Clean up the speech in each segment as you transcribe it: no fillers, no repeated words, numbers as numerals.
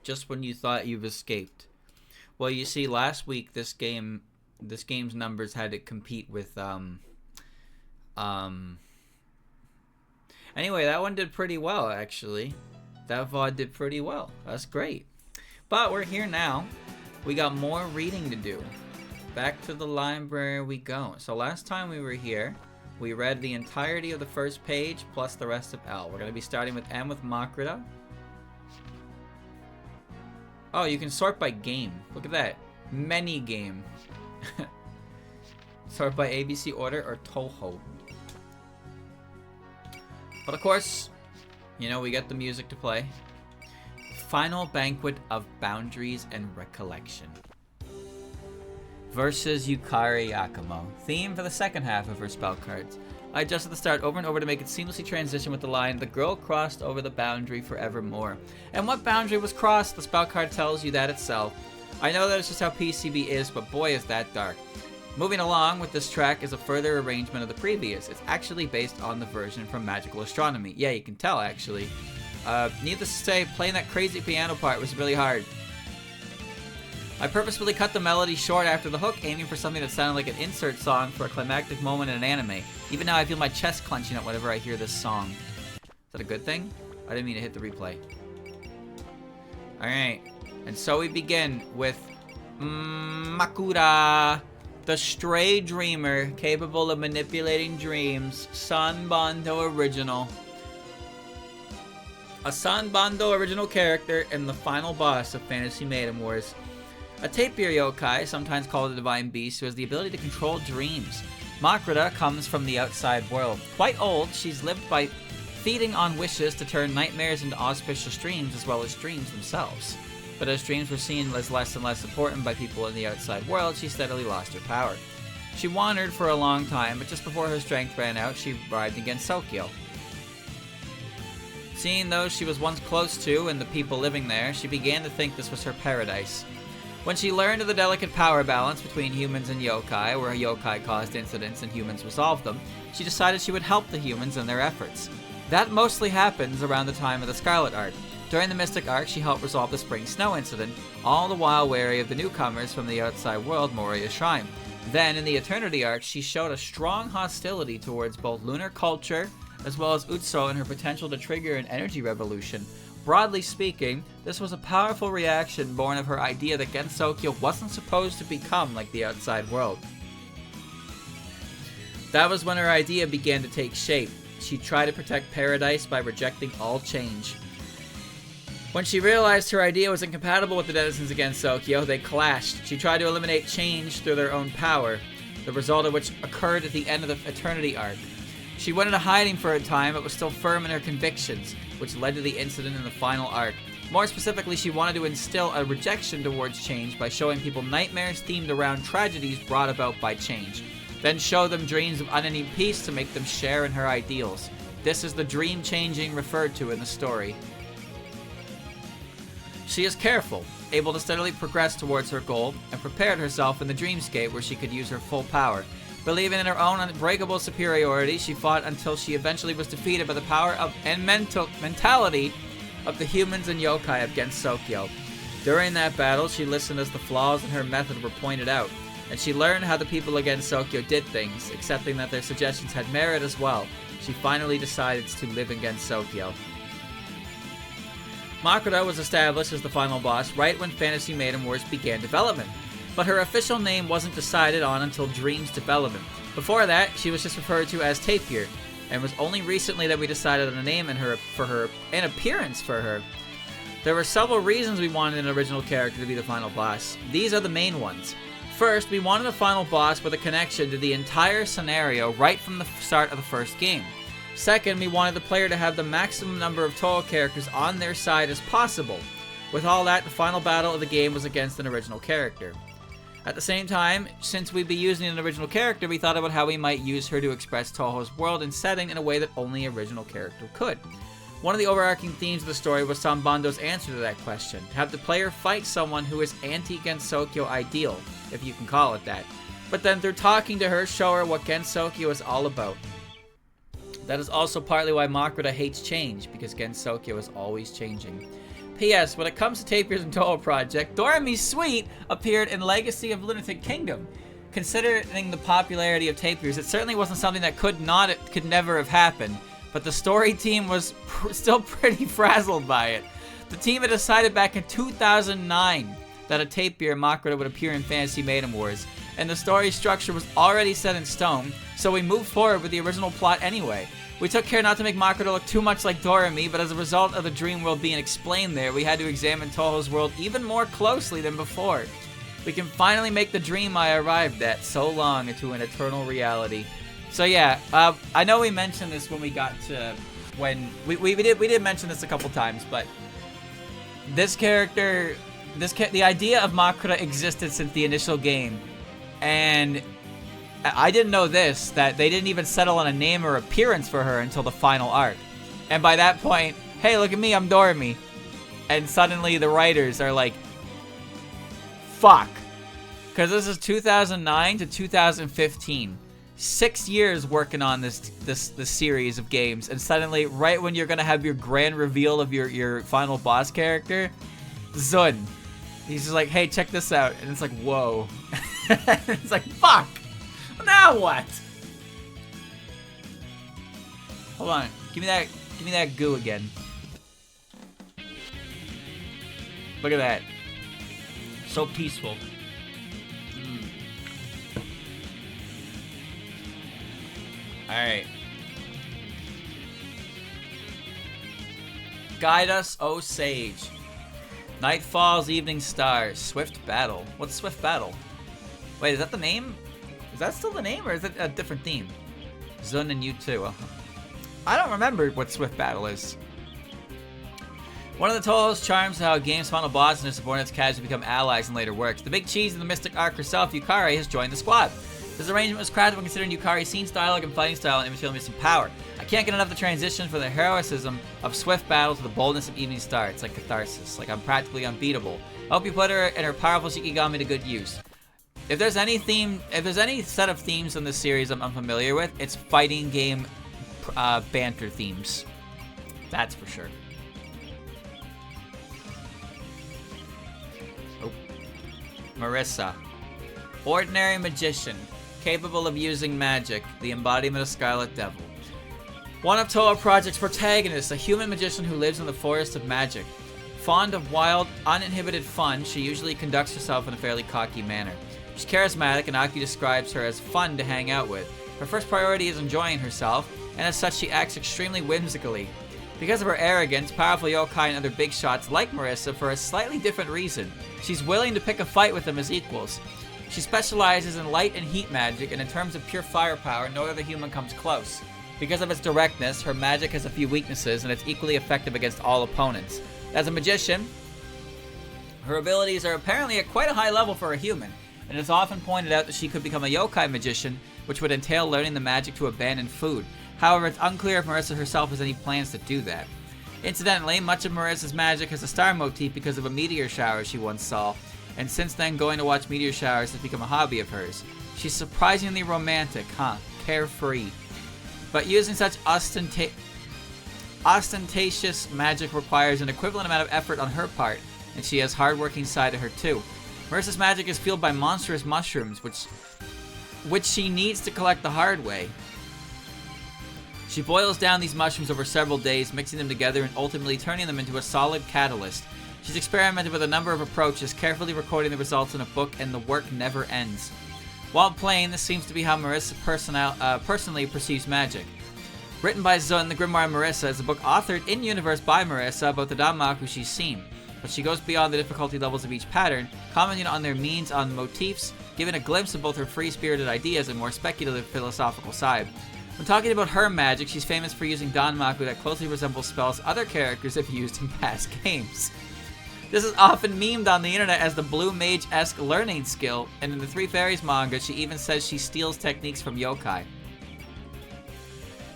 just when you thought you've escaped. Well, you see, last week this game's numbers had to compete with um. Anyway, that one did pretty well actually. That VOD did pretty well. That's great. But we're here now. We got more reading to do. Back to the library we go. So last time we were here, we read the entirety of the first page plus the rest of L. We're going to be starting with M with Makrita. Oh, you can sort by game. Look at that. Many game. Sort by ABC order or Toho. But of course, you know, we get the music to play. Final Banquet of Boundaries and Recollection. Versus Yukari Yakumo. Theme for the second half of her spell cards. I adjusted the start over and over to make it seamlessly transition with the line, "The girl crossed over the boundary forevermore." And what boundary was crossed? The spell card tells you that itself. I know that it's just how PCB is, but boy is that dark. Moving along with this track is a further arrangement of the previous. It's actually based on the version from Magical Astronomy. Yeah, you can tell actually. Needless to say, playing that crazy piano part was really hard. I purposefully cut the melody short after the hook, aiming for something that sounded like an insert song for a climactic moment in an anime. Even now I feel my chest clenching up whenever I hear this song. Is that a good thing? I didn't mean to hit the replay. Alright, and so we begin with Makura, the stray dreamer capable of manipulating dreams. Sanbando original. A Sanbando original character and the final boss of Fantasy Maiden Wars. A tapir yokai, sometimes called a divine beast, who has the ability to control dreams. Makrita comes from the outside world. Quite old, she's lived by feeding on wishes to turn nightmares into auspicious dreams as well as dreams themselves. But as dreams were seen as less and less important by people in the outside world, she steadily lost her power. She wandered for a long time, but just before her strength ran out, she arrived against Sokyo. Seeing those she was once close to and the people living there, she began to think this was her paradise. When she learned of the delicate power balance between humans and yokai, where yokai caused incidents and humans resolved them, she decided she would help the humans in their efforts. That mostly happens around the time of the Scarlet Arc. During the Mystic Arc, she helped resolve the Spring Snow incident, all the while wary of the newcomers from the outside world, Moria's Shrine. Then, in the Eternity Arc, she showed a strong hostility towards both lunar culture, as well as Utso and her potential to trigger an energy revolution. Broadly speaking, this was a powerful reaction born of her idea that Gensokyo wasn't supposed to become like the outside world. That was when her idea began to take shape. She tried to protect Paradise by rejecting all change. When she realized her idea was incompatible with the denizens of Gensokyo, they clashed. She tried to eliminate change through their own power, the result of which occurred at the end of the Eternity Arc. She went into hiding for a time, but was still firm in her convictions, which led to the incident in the final arc. More specifically, she wanted to instill a rejection towards change by showing people nightmares themed around tragedies brought about by change. Then show them dreams of unending peace to make them share in her ideals. This is the dream changing referred to in the story. She is careful, able to steadily progress towards her goal, and prepared herself in the dreamscape where she could use her full power. Believing in her own unbreakable superiority, she fought until she eventually was defeated by the power of and mentality of the humans and yokai of Gensokyo. During that battle, she listened as the flaws in her method were pointed out, and she learned how the people of Gensokyo did things, accepting that their suggestions had merit as well. She finally decided to live in Gensokyo. Makrita was established as the final boss right when Fantasy Maiden Wars began development, but her official name wasn't decided on until Dream's development. Before that, she was just referred to as Tapir, and it was only recently that we decided on a name and an appearance for her. There were several reasons we wanted an original character to be the final boss. These are the main ones. First, we wanted a final boss with a connection to the entire scenario right from the start of the first game. Second, we wanted the player to have the maximum number of Toho characters on their side as possible. With all that, the final battle of the game was against an original character. At the same time, since we'd be using an original character, we thought about how we might use her to express Toho's world and setting in a way that only an original character could. One of the overarching themes of the story was Sanbando's answer to that question: have the player fight someone who is anti-Gensokyo ideal, if you can call it that, but then through talking to her, show her what Gensokyo is all about. That is also partly why Makrita hates change, because Gensokyo is always changing. P.S. When it comes to Tapir's and Toho project, Dorami's suite appeared in Legacy of Lunatic Kingdom. Considering the popularity of Tapir's, it certainly wasn't something that could never have happened, but the story team was still pretty frazzled by it. The team had decided back in 2009 that a Tapir Makoto would appear in Fantasy Maiden Wars, and the story structure was already set in stone, so we moved forward with the original plot anyway. We took care not to make Makoto look too much like Dorami, but as a result of the dream world being explained there, we had to examine Toho's world even more closely than before. We can finally make the dream I arrived at so long into an eternal reality. So yeah, I know we mentioned this when we got to, we did mention this a couple times, but this character, the idea of Makoto existed since the initial game, and I didn't know this, that they didn't even settle on a name or appearance for her until the final arc. And by that point, hey, look at me, I'm Dorami. And suddenly the writers are like, fuck. Because this is 2009 to 2015. 6 years working on this series of games, and suddenly, right when you're gonna have your grand reveal of your final boss character, Zun, he's just like, hey, check this out, and it's like, whoa. It's like, fuck. Now what? Hold on, give me that goo again. Look at that. So peaceful. Alright. Guide us, O Sage. Night falls, evening stars. Swift battle. What's Swift battle? Wait, is that the name? Is that still the name, or is it a different theme? Zun and you too. I don't remember what Swift battle is. One of the Toho's charms is how a game's final boss and his subordinates casually become allies in later works. The big cheese in the Mystic Arc herself, Yukari, has joined the squad. This arrangement was crafted when considering Yukari's scene's dialogue and fighting style and immaterial missing power. I can't get enough of the transition from the heroicism of Swift battle to the boldness of Evening Star. It's like catharsis. Like I'm practically unbeatable. I hope you put her and her powerful Shikigami to good use. If there's any set of themes in this series I'm unfamiliar with, it's fighting game banter themes. That's for sure. Oh. Marissa. Ordinary magician. Capable of using magic, the embodiment of Scarlet Devil. One of Toho Project's protagonists, a human magician who lives in the forest of magic. Fond of wild, uninhibited fun, she usually conducts herself in a fairly cocky manner. She's charismatic, and Aki describes her as fun to hang out with. Her first priority is enjoying herself, and as such she acts extremely whimsically. Because of her arrogance, powerful yokai and other big shots like Marissa for a slightly different reason. She's willing to pick a fight with them as equals. She specializes in light and heat magic, and in terms of pure firepower, no other human comes close. Because of its directness, her magic has a few weaknesses, and it's equally effective against all opponents. As a magician, her abilities are apparently at quite a high level for a human, and it's often pointed out that she could become a yokai magician, which would entail learning the magic to abandon food. However, it's unclear if Marissa herself has any plans to do that. Incidentally, much of Marissa's magic has a star motif because of a meteor shower she once saw, and since then going to watch meteor showers has become a hobby of hers. She's surprisingly romantic, huh? Carefree. But using such ostentatious magic requires an equivalent amount of effort on her part, and she has hard-working side to her too. Marissa's magic is fueled by monstrous mushrooms, which she needs to collect the hard way. She boils down these mushrooms over several days, mixing them together and ultimately turning them into a solid catalyst. She's experimented with a number of approaches, carefully recording the results in a book, and the work never ends. While playing, this seems to be how Marissa personally perceives magic. Written by Zun, The Grimoire of Marissa is a book authored in-universe by Marissa about the Danmaku she's seen, but she goes beyond the difficulty levels of each pattern, commenting on their means on motifs, giving a glimpse of both her free-spirited ideas and more speculative philosophical side. When talking about her magic, she's famous for using Danmaku that closely resembles spells other characters have used in past games. This is often memed on the internet as the Blue Mage-esque learning skill, and in the Three Fairies manga, she even says she steals techniques from yokai.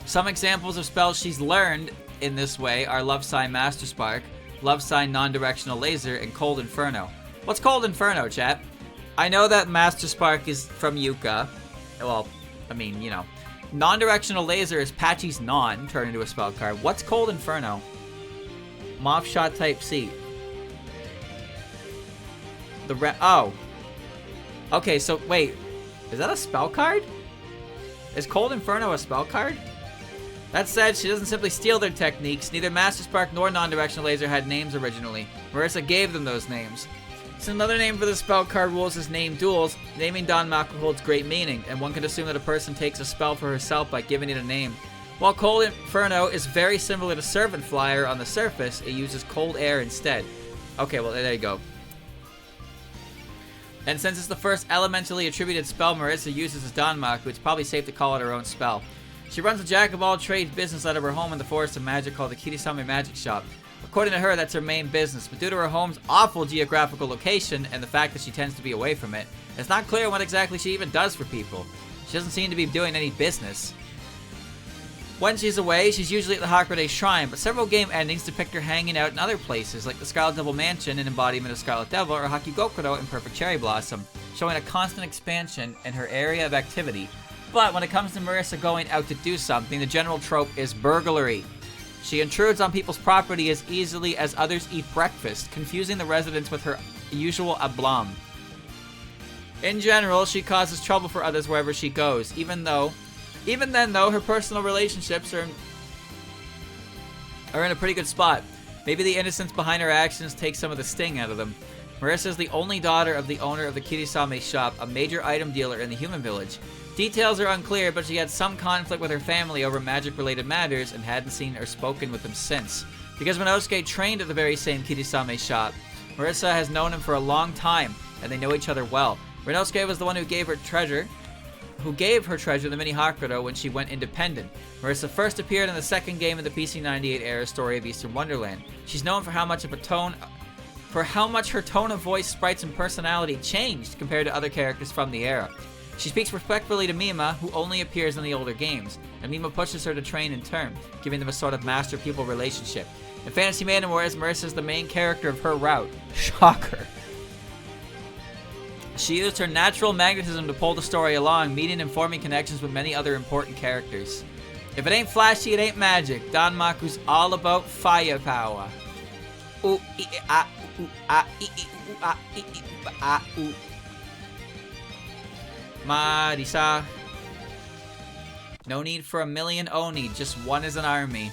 Some examples of spells she's learned in this way are Love Sign Master Spark, Love Sign Non-Directional Laser, and Cold Inferno. What's Cold Inferno, chat? I know that Master Spark is from Yuka. Well, I mean, you know. Non-Directional Laser is Patchy's Non, turned into a spell card. What's Cold Inferno? Moth Shot Type C. Oh. Okay, so wait. Is that a spell card? Is Cold Inferno a spell card? That said, she doesn't simply steal their techniques. Neither Master Spark nor Non-Directional Laser had names originally. Marissa gave them those names. Since another name for the spell card rules is Name Duels, naming Danmaku holds great meaning, and one can assume that a person takes a spell for herself by giving it a name. While Cold Inferno is very similar to Servant Flyer on the surface, it uses Cold Air instead. Okay, well, there you go. And since it's the first elementally attributed spell Marissa uses as Danmaku, it's probably safe to call it her own spell. She runs a jack-of-all-trades business out of her home in the Forest of Magic called the Kirisame Magic Shop. According to her, that's her main business, but due to her home's awful geographical location and the fact that she tends to be away from it, it's not clear what exactly she even does for people. She doesn't seem to be doing any business. When she's away, she's usually at the Hakurei Shrine, but several game endings depict her hanging out in other places, like the Scarlet Devil Mansion, an embodiment of Scarlet Devil, or Hakigokuro in Perfect Cherry Blossom, showing a constant expansion in her area of activity. But when it comes to Marissa going out to do something, the general trope is burglary. She intrudes on people's property as easily as others eat breakfast, confusing the residents with her usual aplomb. In general, she causes trouble for others wherever she goes, even then though, her personal relationships are in a pretty good spot. Maybe the innocence behind her actions takes some of the sting out of them. Marissa is the only daughter of the owner of the Kirisame shop, a major item dealer in the human village. Details are unclear, but she had some conflict with her family over magic-related matters and hadn't seen or spoken with them since. Because Minosuke trained at the very same Kirisame shop, Marissa has known him for a long time, and they know each other well. Minosuke was the one who gave her treasure, the Mini Hakuro, when she went independent. Marissa first appeared in the second game of the PC98 era story of Eastern Wonderland. She's known for how much her tone of voice, sprites, and personality changed compared to other characters from the era. She speaks respectfully to Mima, who only appears in the older games, and Mima pushes her to train in turn, giving them a sort of master-pupil relationship. In Fantasy Maiden Wars, Marissa is the main character of her route. Shocker. She used her natural magnetism to pull the story along, meeting and forming connections with many other important characters. If it ain't flashy, it ain't magic. Danmaku's all about firepower. Ooh, ah, ooh, ah, ooh, ah, ooh, ah, ooh. Marisa. No need for a million Oni, just one as an army.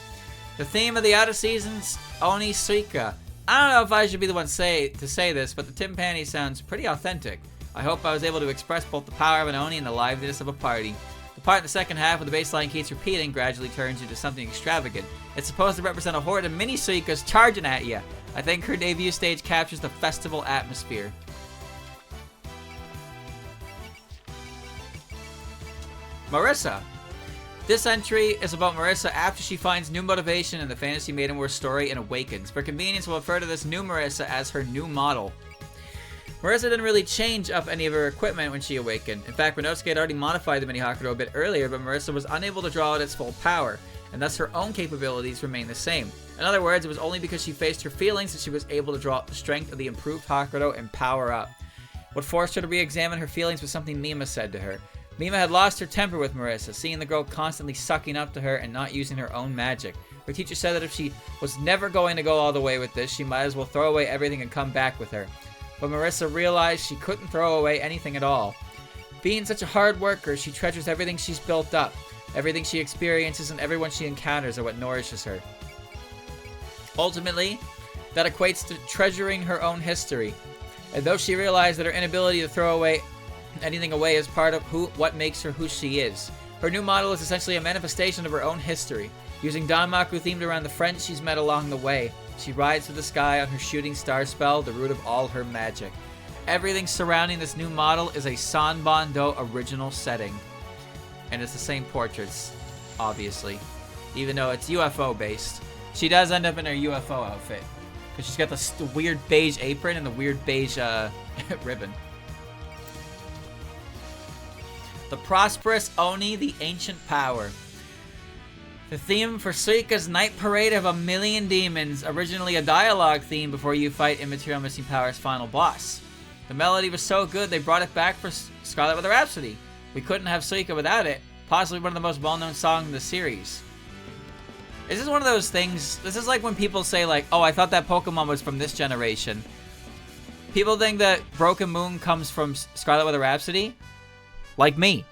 The theme of the Outer Seasons, Oni Suika. I don't know if I should be the one to say this, but the timpani sounds pretty authentic. I hope I was able to express both the power of an Oni and the liveliness of a party. The part in the second half where the bass line keeps repeating gradually turns into something extravagant. It's supposed to represent a horde of mini Suikas charging at you. I think her debut stage captures the festival atmosphere. Marissa. This entry is about Marissa after she finds new motivation in the Fantasy Maiden Wars story and awakens. For convenience, we'll refer to this new Marissa as her new model. Marissa didn't really change up any of her equipment when she awakened. In fact, Minosuke had already modified the Mini Hakuro a bit earlier, but Marissa was unable to draw out its full power, and thus her own capabilities remained the same. In other words, it was only because she faced her feelings that she was able to draw out the strength of the improved Hakuro and power up. What forced her to re-examine her feelings was something Mima said to her. Mima had lost her temper with Marissa, seeing the girl constantly sucking up to her and not using her own magic. Her teacher said that if she was never going to go all the way with this, she might as well throw away everything and come back with her. But Marissa realized she couldn't throw away anything at all. Being such a hard worker, she treasures everything she's built up. Everything she experiences and everyone she encounters are what nourishes her. Ultimately, that equates to treasuring her own history. And though she realized that her inability to throw anything away is part of what makes her who she is, her new model is essentially a manifestation of her own history. Using Danmaku themed around the friends she's met along the way, she rides to the sky on her shooting star spell, the root of all her magic. Everything surrounding this new model is a Sanbando original setting. And it's the same portraits, obviously. Even though it's UFO based. She does end up in her UFO outfit. Because she's got the weird beige apron and the weird beige ribbon. The Prosperous Oni, the Ancient Power. The theme for Suika's Night Parade of a Million Demons, originally a dialogue theme before you fight Immaterial Missing Power's final boss. The melody was so good they brought it back for Scarlet Weather Rhapsody. We couldn't have Suika without it, possibly one of the most well-known songs in the series. This is one of those things, this is like when people say like, oh, I thought that Pokemon was from this generation. People think that Broken Moon comes from Scarlet Weather Rhapsody. Like me.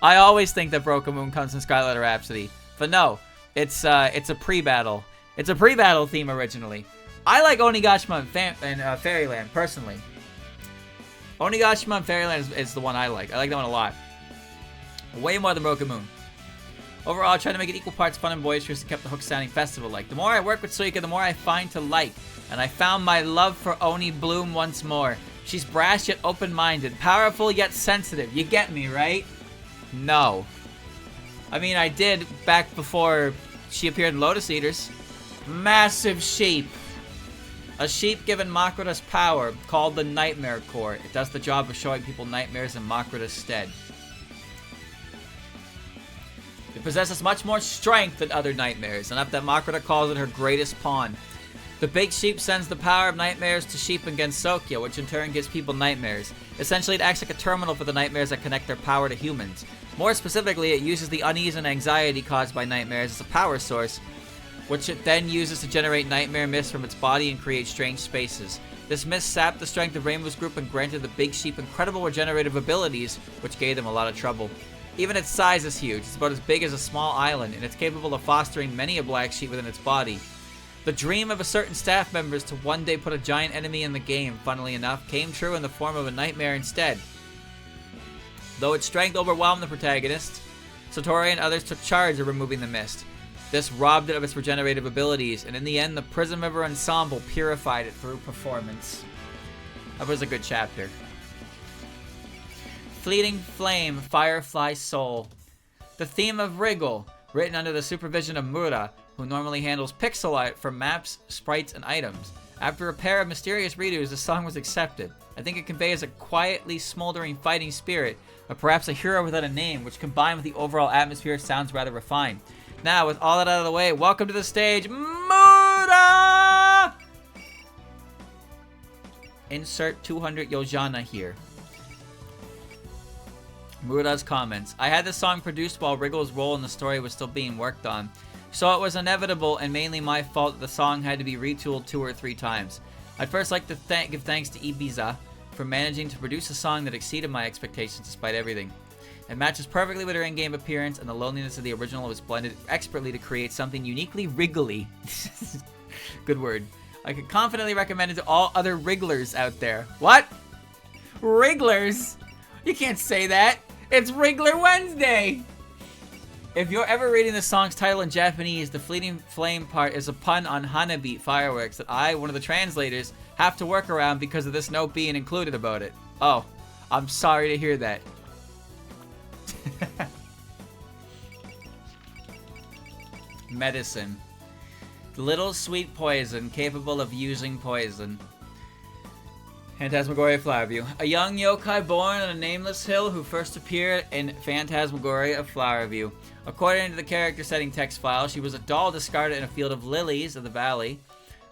I always think that Broken Moon comes from Scarlet Weather Rhapsody. But no, it's a pre-battle. It's a pre-battle theme originally. I like Onigashima and Fairyland, personally. Onigashima and Fairyland is the one I like. I like that one a lot. Way more than Broken Moon. Overall, I try to make it equal parts fun and boisterous and kept the hook sounding festival-like. The more I work with Suika, the more I find to like. And I found my love for Oni bloom once more. She's brash yet open-minded, powerful yet sensitive. You get me, right? No. I mean, I did back before she appeared in Lotus Eaters. Massive sheep. A sheep given Makota's power, called the Nightmare Core. It does the job of showing people nightmares in Makota's stead. It possesses much more strength than other nightmares, enough that Makota calls it her greatest pawn. The big sheep sends the power of nightmares to sheep and Gensokyo, which in turn gives people nightmares. Essentially, it acts like a terminal for the nightmares that connect their power to humans. More specifically, it uses the unease and anxiety caused by nightmares as a power source, which it then uses to generate nightmare mist from its body and create strange spaces. This mist sapped the strength of Rainbow's group and granted the big sheep incredible regenerative abilities, which gave them a lot of trouble. Even its size is huge. It's about as big as a small island, and it's capable of fostering many a black sheep within its body. The dream of a certain staff members to one day put a giant enemy in the game, funnily enough, came true in the form of a nightmare instead. Though its strength overwhelmed the protagonist, Satori and others took charge of removing the mist. This robbed it of its regenerative abilities, and in the end, the Prism River Ensemble purified it through performance. That was a good chapter. Fleeting Flame, Firefly Soul. The theme of Wriggle, written under the supervision of Mura, who normally handles pixel art for maps, sprites, and items. After a pair of mysterious redos, the song was accepted. I think it conveys a quietly smoldering fighting spirit, or perhaps a hero without a name, which combined with the overall atmosphere sounds rather refined. Now, with all that out of the way, welcome to the stage, Mura! Insert 200 Yojana here. Mura's comments. I had this song produced while Wriggle's role in the story was still being worked on, so it was inevitable and mainly my fault that the song had to be retooled 2 or 3 times. I'd first like to give thanks to Ibiza for managing to produce a song that exceeded my expectations despite everything. It matches perfectly with her in-game appearance, and the loneliness of the original was blended expertly to create something uniquely wriggly. Good word. I could confidently recommend it to all other Wrigglers out there. What? Wrigglers? You can't say that. It's Wriggler Wednesday! If you're ever reading the song's title in Japanese, the Fleeting Flame part is a pun on Hanabi fireworks that I, one of the translators, have to work around because of this note being included about it. Oh, I'm sorry to hear that. Medicine. Little sweet poison capable of using poison. Phantasmagoria Flowerview. A young yokai born on a nameless hill who first appeared in Phantasmagoria of Flowerview. According to the character setting text file, she was a doll discarded in a field of lilies of the valley,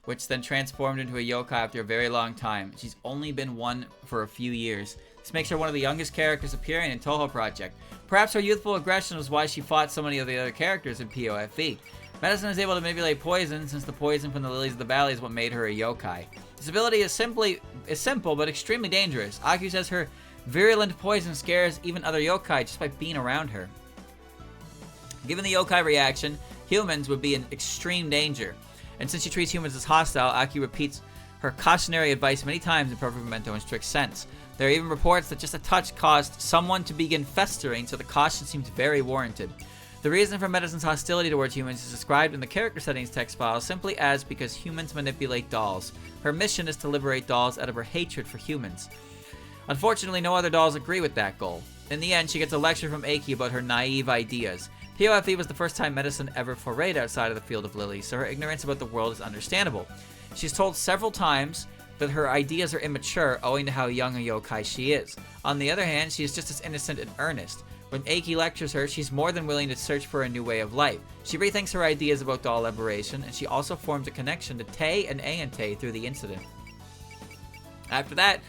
which then transformed into a yokai after a very long time. She's only been one for a few years. This makes her one of the youngest characters appearing in Toho Project. Perhaps her youthful aggression was why she fought so many of the other characters in POFE. Medicine is able to manipulate poison, since the poison from the lilies of the valley is what made her a yokai. This ability is simple but extremely dangerous. Aku says her virulent poison scares even other yokai just by being around her. Given the yokai reaction, humans would be in extreme danger. And since she treats humans as hostile, Aki repeats her cautionary advice many times in perfect memento and strict sense. There are even reports that just a touch caused someone to begin festering, so the caution seems very warranted. The reason for Medicine's hostility towards humans is described in the character settings text file simply as because humans manipulate dolls. Her mission is to liberate dolls out of her hatred for humans. Unfortunately, no other dolls agree with that goal. In the end, she gets a lecture from Aki about her naive ideas. POFE was the first time Medicine ever forayed outside of the field of lilies, so her ignorance about the world is understandable. She's told several times that her ideas are immature owing to how young a yokai she is. On the other hand, she is just as innocent and earnest. When Aki lectures her, she's more than willing to search for a new way of life. She rethinks her ideas about doll liberation, and she also forms a connection to Tay and Aante through the incident. After that,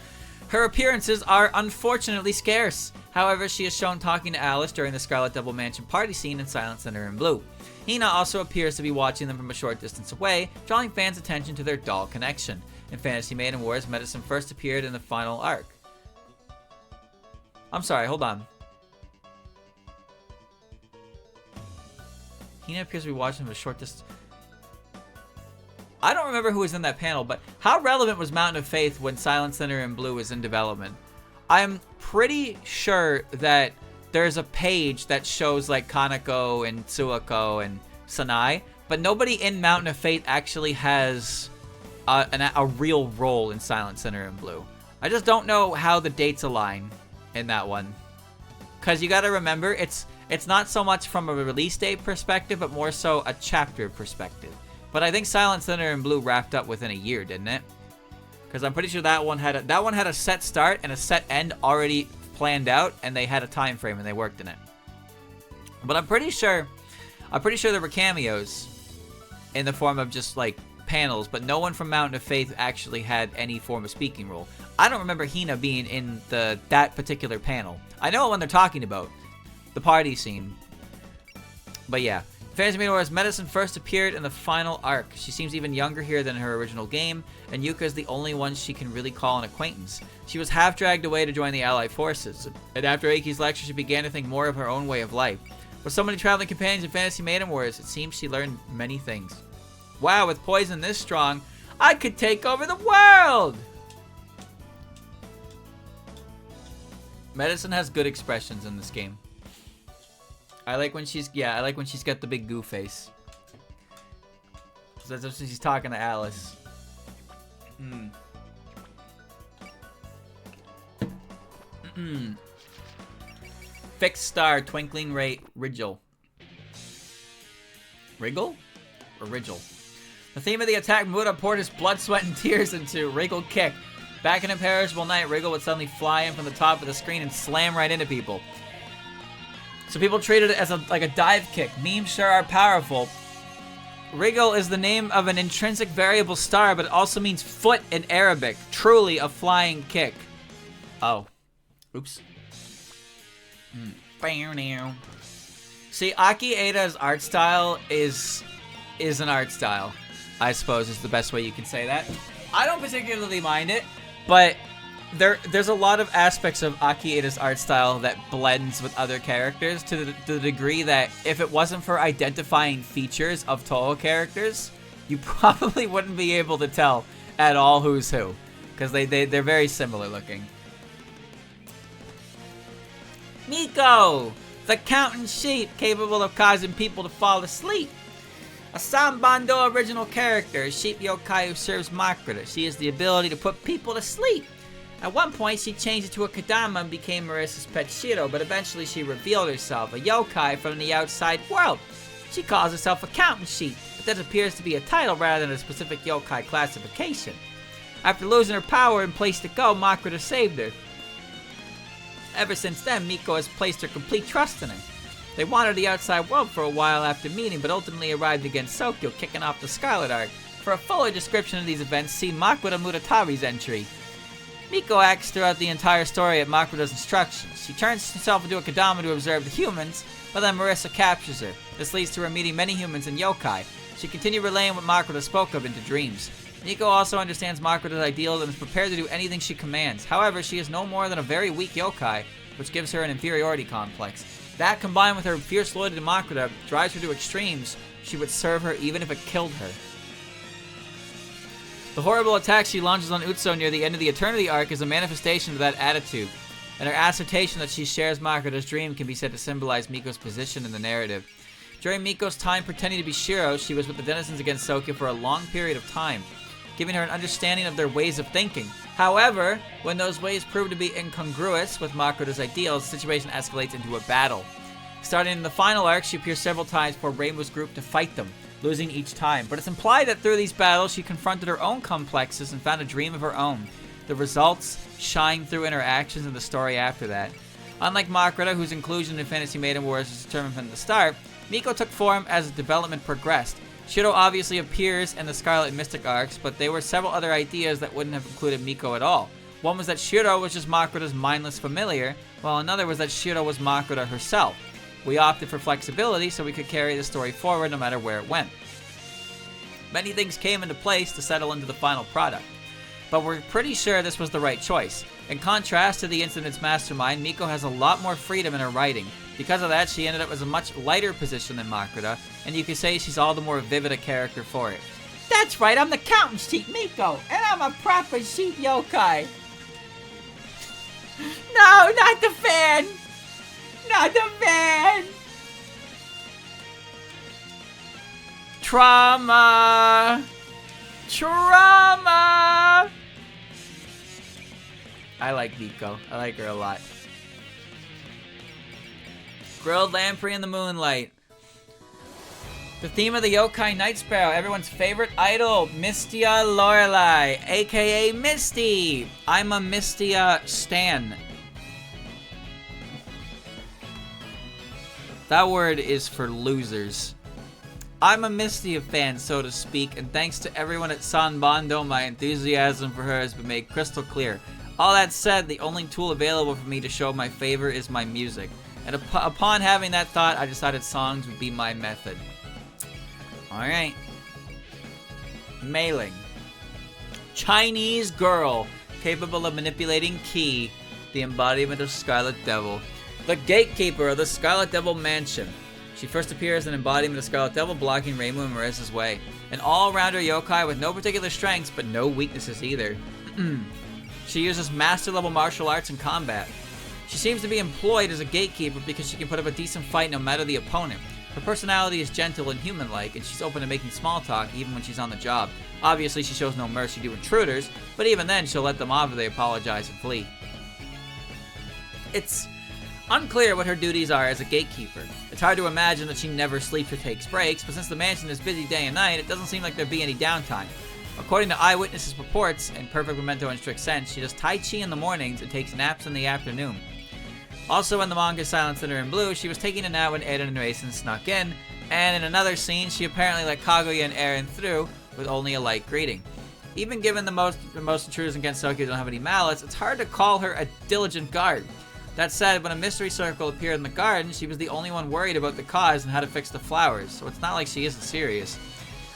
her appearances are unfortunately scarce. However, she is shown talking to Alice during the Scarlet Double Mansion party scene in Silent Center in Blue. Hina also appears to be watching them from a short distance away, drawing fans' attention to their doll connection. In Fantasy Maiden Wars, Medicine first appeared in the final arc. I'm sorry, hold on. Hina appears to be watching from a short distance. I don't remember who was in that panel, but how relevant was Mountain of Faith when Silent Sinner in Blue was in development? I'm pretty sure that there's a page that shows like Kaneko and Tsuako and Sanai, but nobody in Mountain of Faith actually has a real role in Silent Sinner in Blue. I just don't know how the dates align in that one. Because you gotta remember, it's not so much from a release date perspective, but more so a chapter perspective. But I think Silent Sinner in Blue wrapped up within a year, didn't it? Because I'm pretty sure that one had a set start and a set end already planned out, and they had a time frame and they worked in it. But I'm pretty sure there were cameos in the form of just like panels, but no one from Mountain of Faith actually had any form of speaking role. I don't remember Hina being in that particular panel. I know what they're talking about, the party scene. But yeah. Fantasy Maiden Wars, Medicine first appeared in the final arc. She seems even younger here than her original game, and Yuka is the only one she can really call an acquaintance. She was half dragged away to join the Allied forces, and after Eiki's lecture, she began to think more of her own way of life. With so many traveling companions in Fantasy Maiden Wars, it seems she learned many things. Wow, with poison this strong, I could take over the world! Medicine has good expressions in this game. I like when she's got the big goo face. So that's when she's talking to Alice. Fixed star, twinkling ray, Rigel. Wriggle? Or Rigel? The theme of the attack, Muda poured his blood, sweat, and tears into Wriggle Kick. Back in Imperishable Night, Wriggle would suddenly fly in from the top of the screen and slam right into people. So people treated it as like a dive kick. Memes sure are powerful. Wriggle is the name of an intrinsic variable star, but it also means foot in Arabic. Truly a flying kick. Oh. Oops. See, Aki Eida's art style is an art style, I suppose is the best way you can say that. I don't particularly mind it, but there's a lot of aspects of Aki Eida's art style that blends with other characters to the degree that if it wasn't for identifying features of Toho characters, you probably wouldn't be able to tell at all who's who, because they're very similar looking. Miko, the counting sheep capable of causing people to fall asleep. A Sanbando original character, sheep yokai who serves Makrita. She has the ability to put people to sleep. At one point, she changed it to a Kadama and became Marissa's pet Shiro, but eventually she revealed herself, a yokai from the outside world. She calls herself a counting sheep, but that appears to be a title rather than a specific yokai classification. After losing her power and place to go, Makrita saved her. Ever since then, Miko has placed her complete trust in her. They wandered the outside world for a while after meeting, but ultimately arrived against Sokyo, kicking off the Scarlet Arc. For a fuller description of these events, see Makrita Muratari's entry. Miko acts throughout the entire story at Makrita's instructions. She turns herself into a Kadama to observe the humans, but then Marissa captures her. This leads to her meeting many humans and yokai. She continued relaying what Makrita spoke of into dreams. Miko also understands Makrita's ideals and is prepared to do anything she commands. However, she is no more than a very weak yokai, which gives her an inferiority complex. That, combined with her fierce loyalty to Makrita, drives her to extremes. She would serve her even if it killed her. The horrible attack she launches on Utsu near the end of the Eternity arc is a manifestation of that attitude, and her assertion that she shares Makrita's dream can be said to symbolize Miko's position in the narrative. During Miko's time pretending to be Shiro, she was with the denizens against Sokyo for a long period of time, giving her an understanding of their ways of thinking. However, when those ways prove to be incongruous with Makrita's ideals, the situation escalates into a battle. Starting in the final arc, she appears several times for Rainbow's group to fight them, losing each time. But it's implied that through these battles, she confronted her own complexes and found a dream of her own. The results shine through in her actions in the story after that. Unlike Makrita, whose inclusion in Fantasy Maiden Wars was determined from the start, Miko took form as development progressed. Shiro obviously appears in the Scarlet and Mystic arcs, but there were several other ideas that wouldn't have included Miko at all. One was that Shiro was just Makrita's mindless familiar, while another was that Shiro was Makrita herself. We opted for flexibility so we could carry the story forward no matter where it went. Many things came into place to settle into the final product. but we're pretty sure this was the right choice. In contrast to the incident's mastermind, Miko has a lot more freedom in her writing. Because of that, she ended up as a much lighter position than Makuta, and you could say she's all the more vivid a character for it. That's right, I'm the counting sheep Miko, and I'm a proper sheep yokai. No, not the fan! Not the fan! Trauma! Trauma! I like Miko. I like her a lot. Grilled lamprey in the moonlight. The theme of the Yokai Night Sparrow, everyone's favorite idol, Mystia Lorelei, aka Misty. I'm a Mystia stan. That word is for losers. I'm a Mystia fan, so to speak, and thanks to everyone at Sanbando, my enthusiasm for her has been made crystal clear. All that said, the only tool available for me to show my favor is my music. And upon having that thought, I decided songs would be my method. Alright. Mailing. Chinese girl, capable of manipulating Ki, the embodiment of Scarlet Devil. The gatekeeper of the Scarlet Devil Mansion. She first appears as an embodiment of Scarlet Devil, blocking Reimu and Marisa's way. An all-rounder yokai with no particular strengths, but no weaknesses either. She uses master-level martial arts and combat. She seems to be employed as a gatekeeper because she can put up a decent fight no matter the opponent. Her personality is gentle and human-like, and she's open to making small talk even when she's on the job. Obviously, she shows no mercy to intruders, but even then, she'll let them off if they apologize and flee. It's unclear what her duties are as a gatekeeper. It's hard to imagine that she never sleeps or takes breaks, but since the mansion is busy day and night, it doesn't seem like there'd be any downtime. According to eyewitnesses' reports, and perfect memento in strict sense, she does Tai Chi in the mornings and takes naps in the afternoon. Also in the manga Silent Cinder in Blue, she was taking a nap when Eren and Raisin snuck in, and in another scene, she apparently let Kaguya and Eren through with only a light greeting. Even given the most intruders in Gensokyo don't have any malice, it's hard to call her a diligent guard. That said, when a mystery circle appeared in the garden, she was the only one worried about the cause and how to fix the flowers, so it's not like she isn't serious.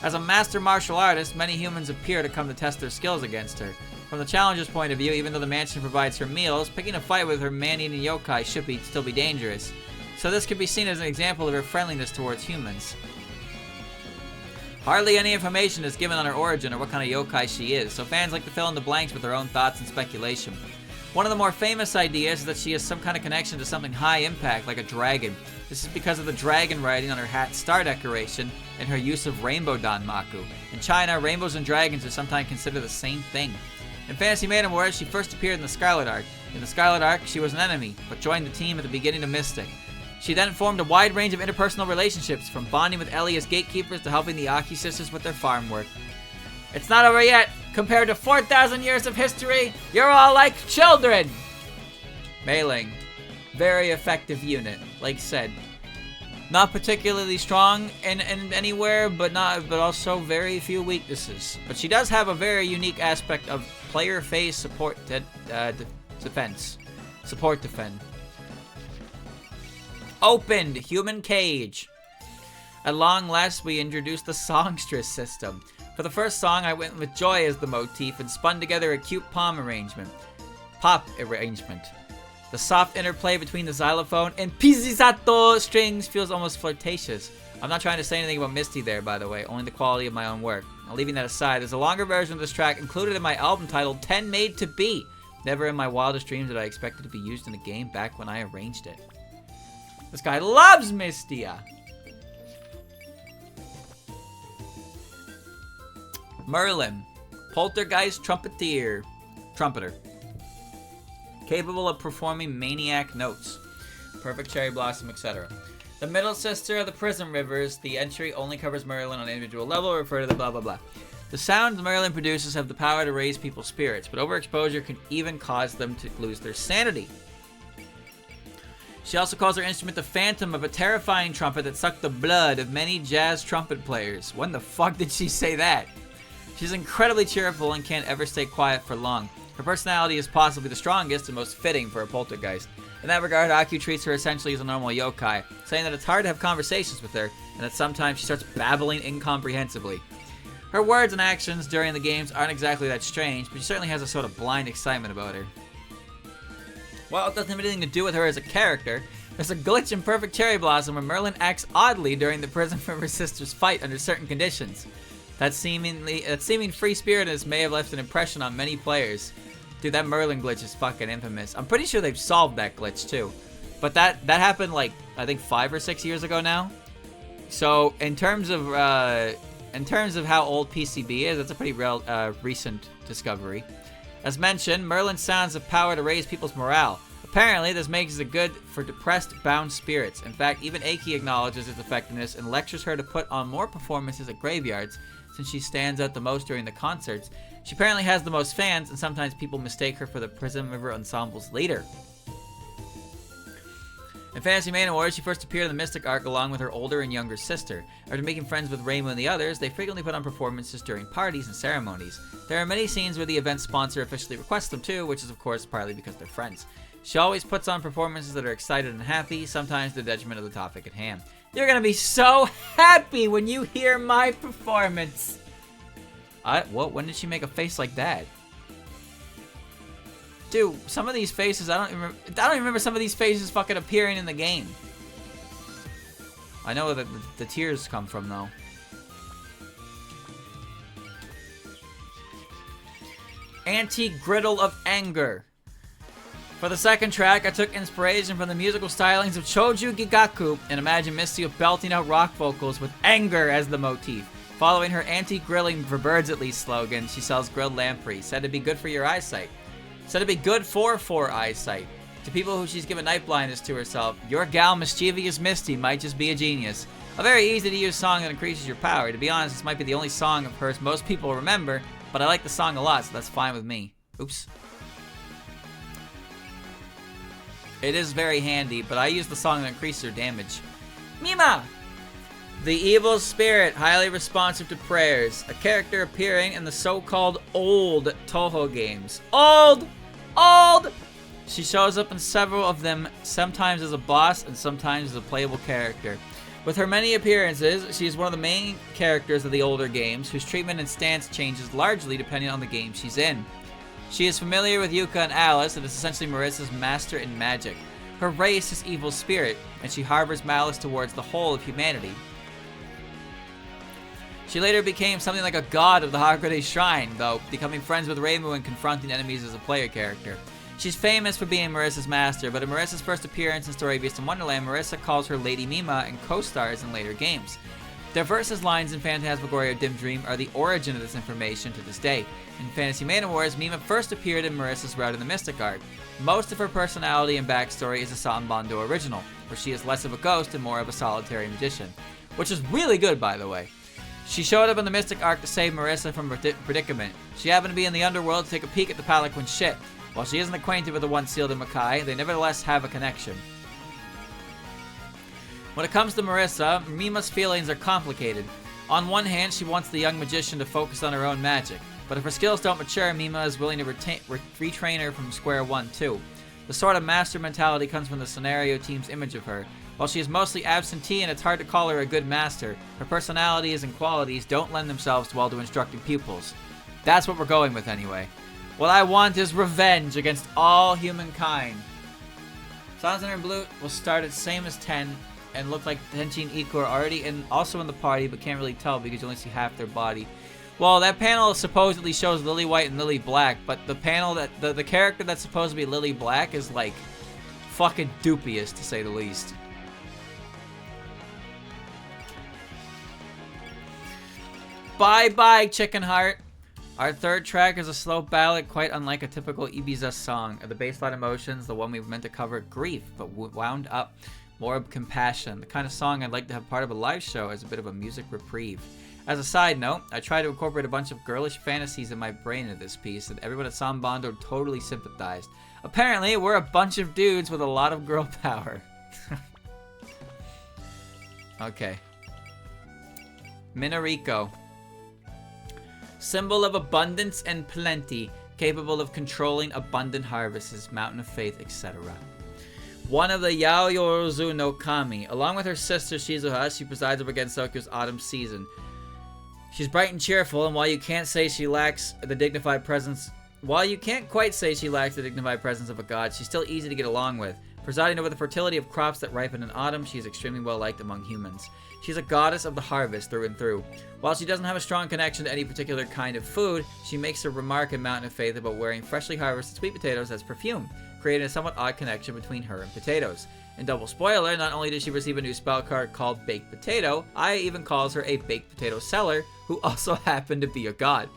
As a master martial artist, many humans appear to come to test their skills against her. From the challenger's point of view, even though the mansion provides her meals, picking a fight with her man-eating yokai should still be dangerous. So this could be seen as an example of her friendliness towards humans. Hardly any information is given on her origin or what kind of yokai she is, so fans like to fill in the blanks with their own thoughts and speculation. One of the more famous ideas is that she has some kind of connection to something high impact, like a dragon. This is because of the dragon writing on her hat's star decoration and her use of rainbow danmaku. In China, rainbows and dragons are sometimes considered the same thing. In Fantasy Maiden Wars, she first appeared in the Scarlet Arc. In the Scarlet Arc, she was an enemy, but joined the team at the beginning of Mystic. She then formed a wide range of interpersonal relationships, from bonding with Ellie as gatekeepers to helping the Aki sisters with their farm work. It's not over yet! Compared to 4,000 years of history, you're all like children! Mailing. Very effective unit, like said. Not particularly strong in anywhere, but also very few weaknesses. But she does have a very unique aspect of player phase support defense. Support defend. Opened human cage. At long last, we introduced the songstress system. For the first song, I went with joy as the motif and spun together a cute pop arrangement. The soft interplay between the xylophone and pizzicato strings feels almost flirtatious. I'm not trying to say anything about Misty there, by the way, only the quality of my own work. Now, leaving that aside, there's a longer version of this track included in my album titled 10 Made to Be. Never in my wildest dreams did I expect it to be used in a game back when I arranged it. This guy loves Mystia! Merlin, poltergeist trumpeter. Capable of performing maniac notes. Perfect cherry blossom, etc. The middle sister of the Prism Rivers, the entry only covers Merlin on an individual level, refer to the blah blah blah. The sounds Merlin produces have the power to raise people's spirits, but overexposure can even cause them to lose their sanity. She also calls her instrument the Phantom of a terrifying trumpet that sucked the blood of many jazz trumpet players. When the fuck did she say that? She's incredibly cheerful and can't ever stay quiet for long. Her personality is possibly the strongest and most fitting for a poltergeist. In that regard, Aku treats her essentially as a normal yokai, saying that it's hard to have conversations with her, and that sometimes she starts babbling incomprehensibly. Her words and actions during the games aren't exactly that strange, but she certainly has a sort of blind excitement about her. While it doesn't have anything to do with her as a character, there's a glitch in Perfect Cherry Blossom where Merlin acts oddly during the prison from her sister's fight under certain conditions. That seeming free-spiritedness may have left an impression on many players. Dude, that Merlin glitch is fucking infamous. I'm pretty sure they've solved that glitch too. But that happened like, I think 5 or 6 years ago now. So in terms of how old PCB is, that's a pretty recent discovery. As mentioned, Merlin's sounds have power to raise people's morale. Apparently, this makes it good for depressed, bound spirits. In fact, even Aki acknowledges its effectiveness and lectures her to put on more performances at graveyards, since she stands out the most during the concerts. She apparently has the most fans, and sometimes people mistake her for the Prism River Ensemble's leader. In Fantasy Maiden Wars, she first appeared in the Mystic Arc along with her older and younger sister. After making friends with Reimu and the others, they frequently put on performances during parties and ceremonies. There are many scenes where the event sponsor officially requests them too, which is of course partly because they're friends. She always puts on performances that are excited and happy, sometimes to the detriment of the topic at hand. You're gonna be so happy when you hear my performance! What? When did she make a face like that? Dude, some of these faces, I don't even remember some of these faces fucking appearing in the game. I know that the tears come from, though. Anti-Griddle of Anger. For the second track, I took inspiration from the musical stylings of Choju Gigaku and imagined Misty belting out rock vocals with anger as the motif. Following her anti-grilling for birds at least slogan, she sells grilled lamprey, said to be good for your eyesight. Said to be good for eyesight. To people who she's given night blindness to herself, your gal Mischievous Misty might just be a genius. A very easy to use song that increases your power. To be honest, this might be the only song of hers most people remember, but I like the song a lot, so that's fine with me. Oops. It is very handy, but I use the song that increases her damage. Mima! The evil spirit, highly responsive to prayers. A character appearing in the so-called old Toho games. Old! She shows up in several of them, sometimes as a boss and sometimes as a playable character. With her many appearances, she is one of the main characters of the older games, whose treatment and stance changes largely depending on the game she's in. She is familiar with Yuka and Alice and is essentially Marissa's master in magic. Her race is evil spirit, and she harbors malice towards the whole of humanity. She later became something like a god of the Hakurei Shrine, though, becoming friends with Reimu and confronting enemies as a player character. She's famous for being Marissa's master, but in Marissa's first appearance in Story Beast in Wonderland, Marissa calls her Lady Mima and co-stars in later games. Their versus lines in Phantasmagoria Dim Dream are the origin of this information to this day. In Fantasy Maiden Wars, Mima first appeared in Marissa's route in the Mystic Arc. Most of her personality and backstory is a Sanbando original, where she is less of a ghost and more of a solitary magician. Which is really good, by the way. She showed up in the Mystic Arc to save Marissa from a predicament. She happened to be in the underworld to take a peek at the Palanquin ship. While she isn't acquainted with the one sealed in Makai, they nevertheless have a connection. When it comes to Marissa, Mima's feelings are complicated. On one hand, she wants the young magician to focus on her own magic, but if her skills don't mature, Mima is willing to retrain her from square one too. The sort of master mentality comes from the scenario team's image of her. While she is mostly absentee and it's hard to call her a good master, her personalities and qualities don't lend themselves well to instructing pupils. That's what we're going with anyway. What I want is revenge against all humankind. Silence and Blue will start at same as 10 and look like Tenchi and Iku are also in the party, but can't really tell because you only see half their body. Well, that panel supposedly shows Lily White and Lily Black, but the panel that the character that's supposed to be Lily Black is like fucking dubious to say the least. Bye bye, Chicken Heart. Our third track is a slow ballad, quite unlike a typical Ibiza song. The baseline emotions, the one we meant to cover, grief, but wound up more of compassion. The kind of song I'd like to have part of a live show as a bit of a music reprieve. As a side note, I tried to incorporate a bunch of girlish fantasies in my brain into this piece, and everyone at Sanbando totally sympathized. Apparently, we're a bunch of dudes with a lot of girl power. Okay. Minariko. Symbol of abundance and plenty, capable of controlling abundant harvests, mountain of faith, etc. One of the Yaoyorozu no Kami. Along with her sister Shizuha, she presides over Gensokyo's autumn season. She's bright and cheerful, and while you can't say she lacks the dignified presence... While you can't quite say she lacks the dignified presence of a god, she's still easy to get along with. Presiding over the fertility of crops that ripen in autumn, she is extremely well liked among humans. She's a goddess of the harvest through and through. While she doesn't have a strong connection to any particular kind of food, she makes a remark in Mountain of Faith about wearing freshly harvested sweet potatoes as perfume, creating a somewhat odd connection between her and potatoes. In double spoiler, not only did she receive a new spell card called Baked Potato, Aya even calls her a baked potato seller, who also happened to be a god.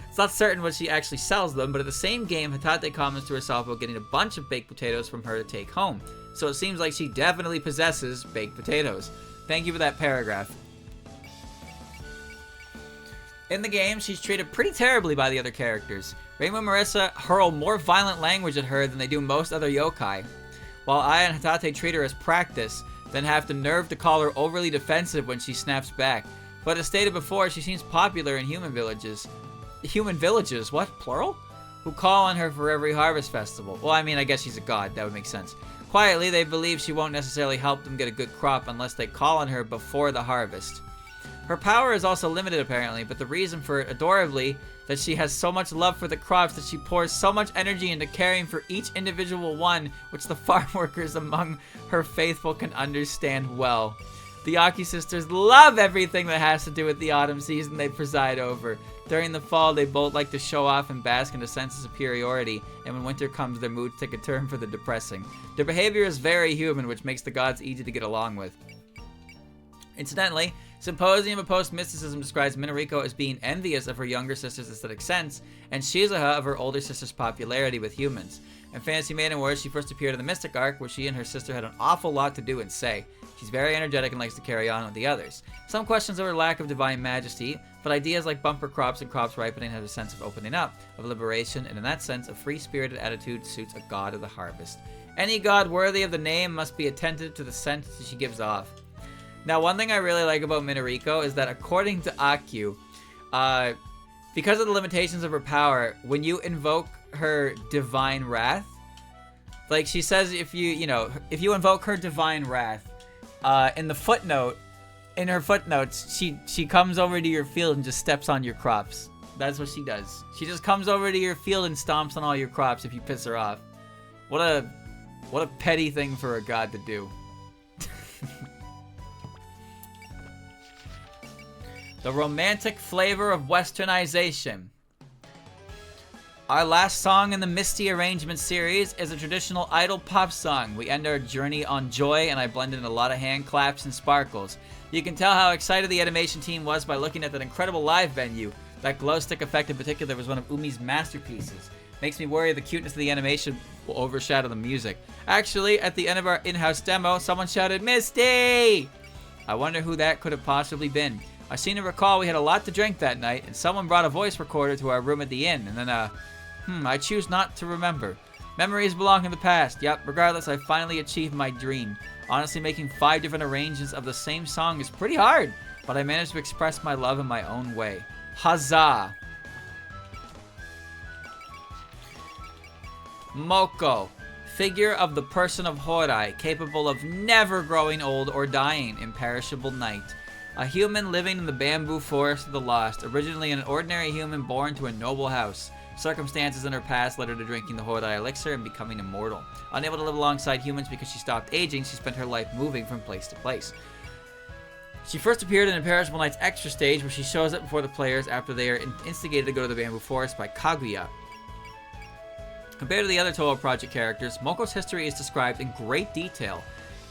It's not certain what she actually sells them, but in the same game, Hatate comments to herself about getting a bunch of baked potatoes from her to take home. So it seems like she definitely possesses baked potatoes. Thank you for that paragraph. In the game, she's treated pretty terribly by the other characters. Reimu and Marissa hurl more violent language at her than they do most other yokai, while Aya and Hatate treat her as practice, then have the nerve to call her overly defensive when she snaps back. But as stated before, she seems popular in human villages. Human villages? What? Plural? Who call on her for every harvest festival. Well, I mean, I guess she's a god. That would make sense. Quietly, they believe she won't necessarily help them get a good crop unless they call on her before the harvest. Her power is also limited, apparently, but the reason for it, adorably, that she has so much love for the crops that she pours so much energy into caring for each individual one, which the farm workers among her faithful can understand well. The Aki sisters love everything that has to do with the autumn season they preside over. During the fall, they both like to show off and bask in a sense of superiority, and when winter comes, their moods take a turn for the depressing. Their behavior is very human, which makes the gods easy to get along with. Incidentally, Symposium of Post-Mysticism describes Minariko as being envious of her younger sister's aesthetic sense, and Shizuha of her older sister's popularity with humans. In Fantasy Maiden Wars, she first appeared in the Mystic Arc, where she and her sister had an awful lot to do and say. She's very energetic and likes to carry on with the others. Some questions of her lack of divine majesty, but ideas like bumper crops and crops ripening have a sense of opening up, of liberation, and in that sense, a free-spirited attitude suits a god of the harvest. Any god worthy of the name must be attentive to the sense that she gives off. Now, one thing I really like about Minariko is that according to Akyu, because of the limitations of her power, when you invoke her divine wrath, like she says, if you invoke her divine wrath, in her footnotes, she comes over to your field and just steps on your crops. That's what she does. She just comes over to your field and stomps on all your crops if you piss her off. What a petty thing for a god to do. The romantic flavor of westernization. Our last song in the Misty Arrangement series is a traditional idol pop song. We end our journey on joy, and I blended in a lot of hand claps and sparkles. You can tell how excited the animation team was by looking at that incredible live venue. That glow stick effect in particular was one of Umi's masterpieces. Makes me worry the cuteness of the animation will overshadow the music. Actually, at the end of our in-house demo, someone shouted, "Misty!" I wonder who that could have possibly been. I seem to recall we had a lot to drink that night, and someone brought a voice recorder to our room at the inn, and then, I choose not to remember. Memories belong in the past. Yep, regardless, I finally achieved my dream. Honestly, making 5 different arrangements of the same song is pretty hard, but I managed to express my love in my own way. Huzzah! Moko, figure of the person of Horai, capable of never growing old or dying, imperishable night. A human living in the bamboo forest of the lost, originally an ordinary human born to a noble house. Circumstances in her past led her to drinking the Horai elixir and becoming immortal. Unable to live alongside humans because she stopped aging, she spent her life moving from place to place. She first appeared in Imperishable Night's extra stage, where she shows up before the players after they are instigated to go to the bamboo forest by Kaguya. Compared to the other Toho Project characters, Moko's history is described in great detail,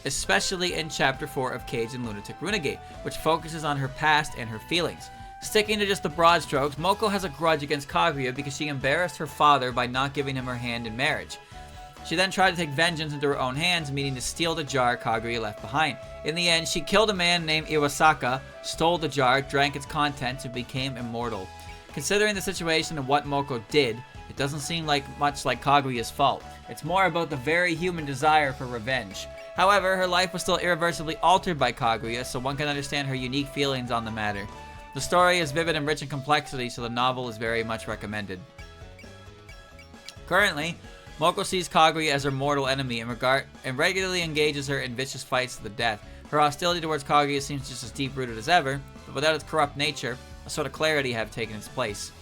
especially in Chapter 4 of Cage and Lunatic Runegate, which focuses on her past and her feelings. Sticking to just the broad strokes, Moko has a grudge against Kaguya because she embarrassed her father by not giving him her hand in marriage. She then tried to take vengeance into her own hands, meaning to steal the jar Kaguya left behind. In the end, she killed a man named Iwasaka, stole the jar, drank its contents, and became immortal. Considering the situation and what Moko did, it doesn't seem much like Kaguya's fault. It's more about the very human desire for revenge. However, her life was still irreversibly altered by Kaguya, so one can understand her unique feelings on the matter. The story is vivid and rich in complexity, so the novel is very much recommended. Currently, Moko sees Kaguya as her mortal enemy and regularly engages her in vicious fights to the death. Her hostility towards Kaguya seems just as deep-rooted as ever, but without its corrupt nature, a sort of clarity have taken its place.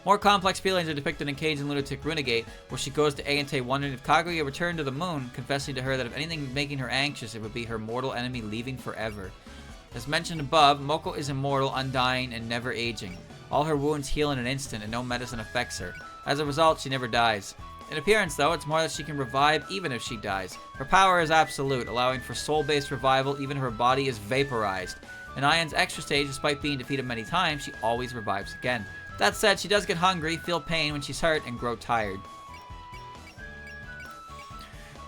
More complex feelings are depicted in Cage and Lunatic Runegate, where she goes to Aante wondering if Kaguya returned to the moon, confessing to her that if anything making her anxious, it would be her mortal enemy leaving forever. As mentioned above, Moko is immortal, undying, and never aging. All her wounds heal in an instant, and no medicine affects her. As a result, she never dies. In appearance, though, it's more that she can revive even if she dies. Her power is absolute, allowing for soul-based revival even if her body is vaporized. In Ayan's extra stage, despite being defeated many times, she always revives again. That said, she does get hungry, feel pain when she's hurt, and grow tired.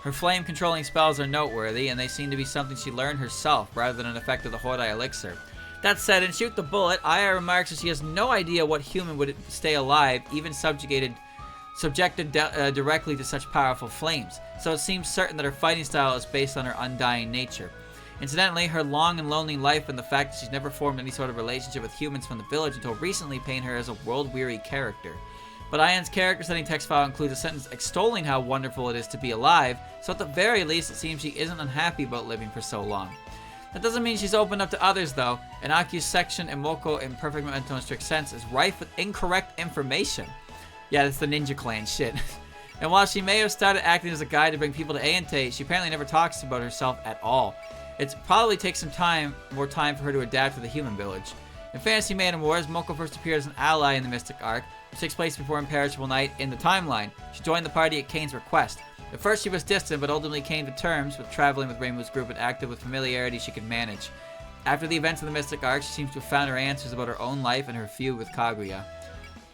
Her flame-controlling spells are noteworthy, and they seem to be something she learned herself, rather than an effect of the Hodai elixir. That said, in Shoot the Bullet, Aya remarks that she has no idea what human would stay alive, even subjected directly to such powerful flames, so it seems certain that her fighting style is based on her undying nature. Incidentally, her long and lonely life and the fact that she's never formed any sort of relationship with humans from the village until recently paint her as a world-weary character. But Ayan's character-setting text file includes a sentence extolling how wonderful it is to be alive, so at the very least it seems she isn't unhappy about living for so long. That doesn't mean she's opened up to others, though, and Aki's section in Moko in Perfect Memento in strict sense is rife with incorrect information. Yeah, that's the Ninja Clan shit. And while she may have started acting as a guide to bring people to Aante, she apparently never talks about herself at all. It probably takes some more time for her to adapt to the human village. In Fantasy Maiden Wars, Moko first appeared as an ally in the Mystic Arc, which takes place before Imperishable Night in the timeline. She joined the party at Kane's request. At first she was distant, but ultimately came to terms with traveling with Rainbow's group and acted with familiarity she could manage. After the events of the Mystic Arc, she seems to have found her answers about her own life and her feud with Kaguya.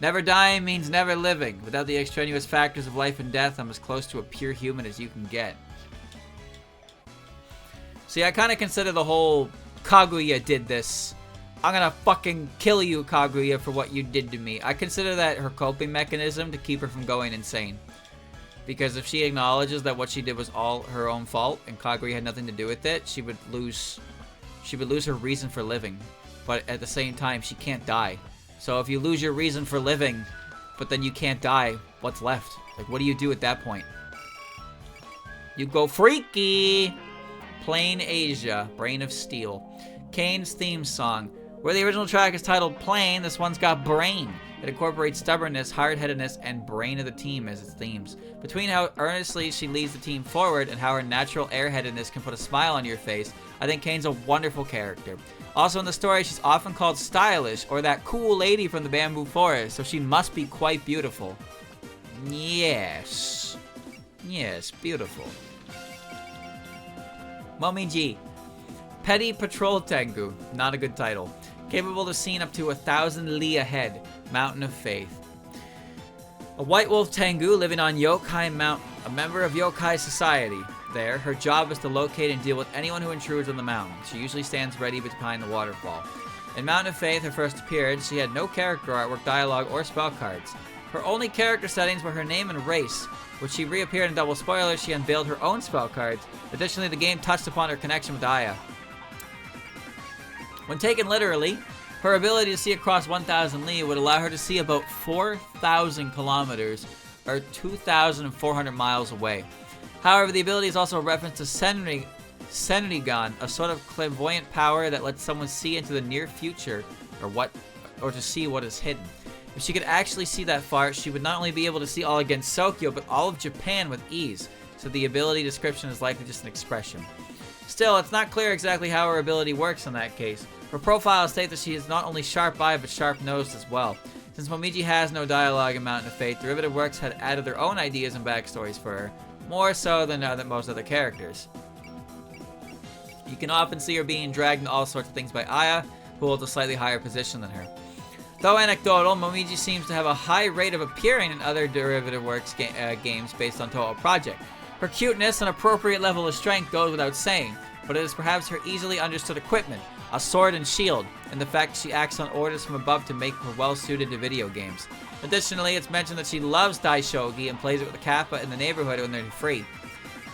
Never dying means never living. Without the extraneous factors of life and death, I'm as close to a pure human as you can get. See, I kind of consider the whole Kaguya did this. I'm gonna fucking kill you, Kaguya, for what you did to me. I consider that her coping mechanism to keep her from going insane. Because if she acknowledges that what she did was all her own fault and Kaguya had nothing to do with it, she would lose her reason for living. But at the same time, she can't die. So if you lose your reason for living, but then you can't die, what's left? Like, what do you do at that point? You go freaky! Plain Asia, Brain of Steel. Kane's theme song. Where the original track is titled Plain, this one's got Brain. It incorporates stubbornness, hard-headedness, and brain of the team as its themes. Between how earnestly she leads the team forward and how her natural airheadedness can put a smile on your face, I think Kane's a wonderful character. Also in the story, she's often called stylish, or that cool lady from the bamboo forest, so she must be quite beautiful. Yes. Yes, beautiful. Momiji. Petty Patrol Tengu. Not a good title. Capable of seeing up to 1,000 li ahead. Mountain of Faith. A white wolf Tengu living on Yokai Mountain. A member of Yokai Society. There, her job is to locate and deal with anyone who intrudes on the mountain. She usually stands ready behind the waterfall. In Mountain of Faith, her first appearance, she had no character artwork, dialogue, or spell cards. Her only character settings were her name and race. When she reappeared in Double Spoilers, she unveiled her own spell cards. Additionally, the game touched upon her connection with Aya. When taken literally, her ability to see across 1,000 li would allow her to see about 4,000 kilometers, or 2,400 miles away. However, the ability is also a reference to Senrigan, a sort of clairvoyant power that lets someone see into the near future, or to see what is hidden. If she could actually see that far, she would not only be able to see all against Sokyo, but all of Japan with ease, so the ability description is likely just an expression. Still, it's not clear exactly how her ability works in that case. Her profile states that she is not only sharp-eyed, but sharp-nosed as well. Since Momiji has no dialogue in Mountain of Fate, Derivative Works had added their own ideas and backstories for her, more so than most other characters. You can often see her being dragged into all sorts of things by Aya, who holds a slightly higher position than her. Though anecdotal, Momiji seems to have a high rate of appearing in other Derivative Works games based on Total Project. Her cuteness and appropriate level of strength goes without saying, but it is perhaps her easily understood equipment, a sword and shield, and the fact she acts on orders from above to make her well suited to video games. Additionally, it's mentioned that she loves Daishogi and plays it with a Kappa in the neighborhood when they're free.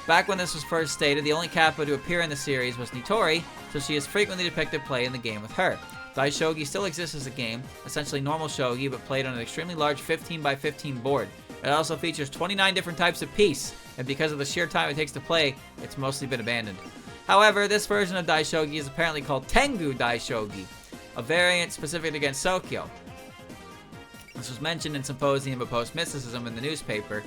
Back when this was first stated, the only Kappa to appear in the series was Nitori, so she is frequently depicted playing the game with her. Daishogi still exists as a game, essentially normal shogi, but played on an extremely large 15x15 board. It also features 29 different types of piece, and because of the sheer time it takes to play, it's mostly been abandoned. However, this version of Daishogi is apparently called Tengu Daishogi. a variant specific against Sokyo. This was mentioned in Symposium of Post-Mysticism in the newspaper.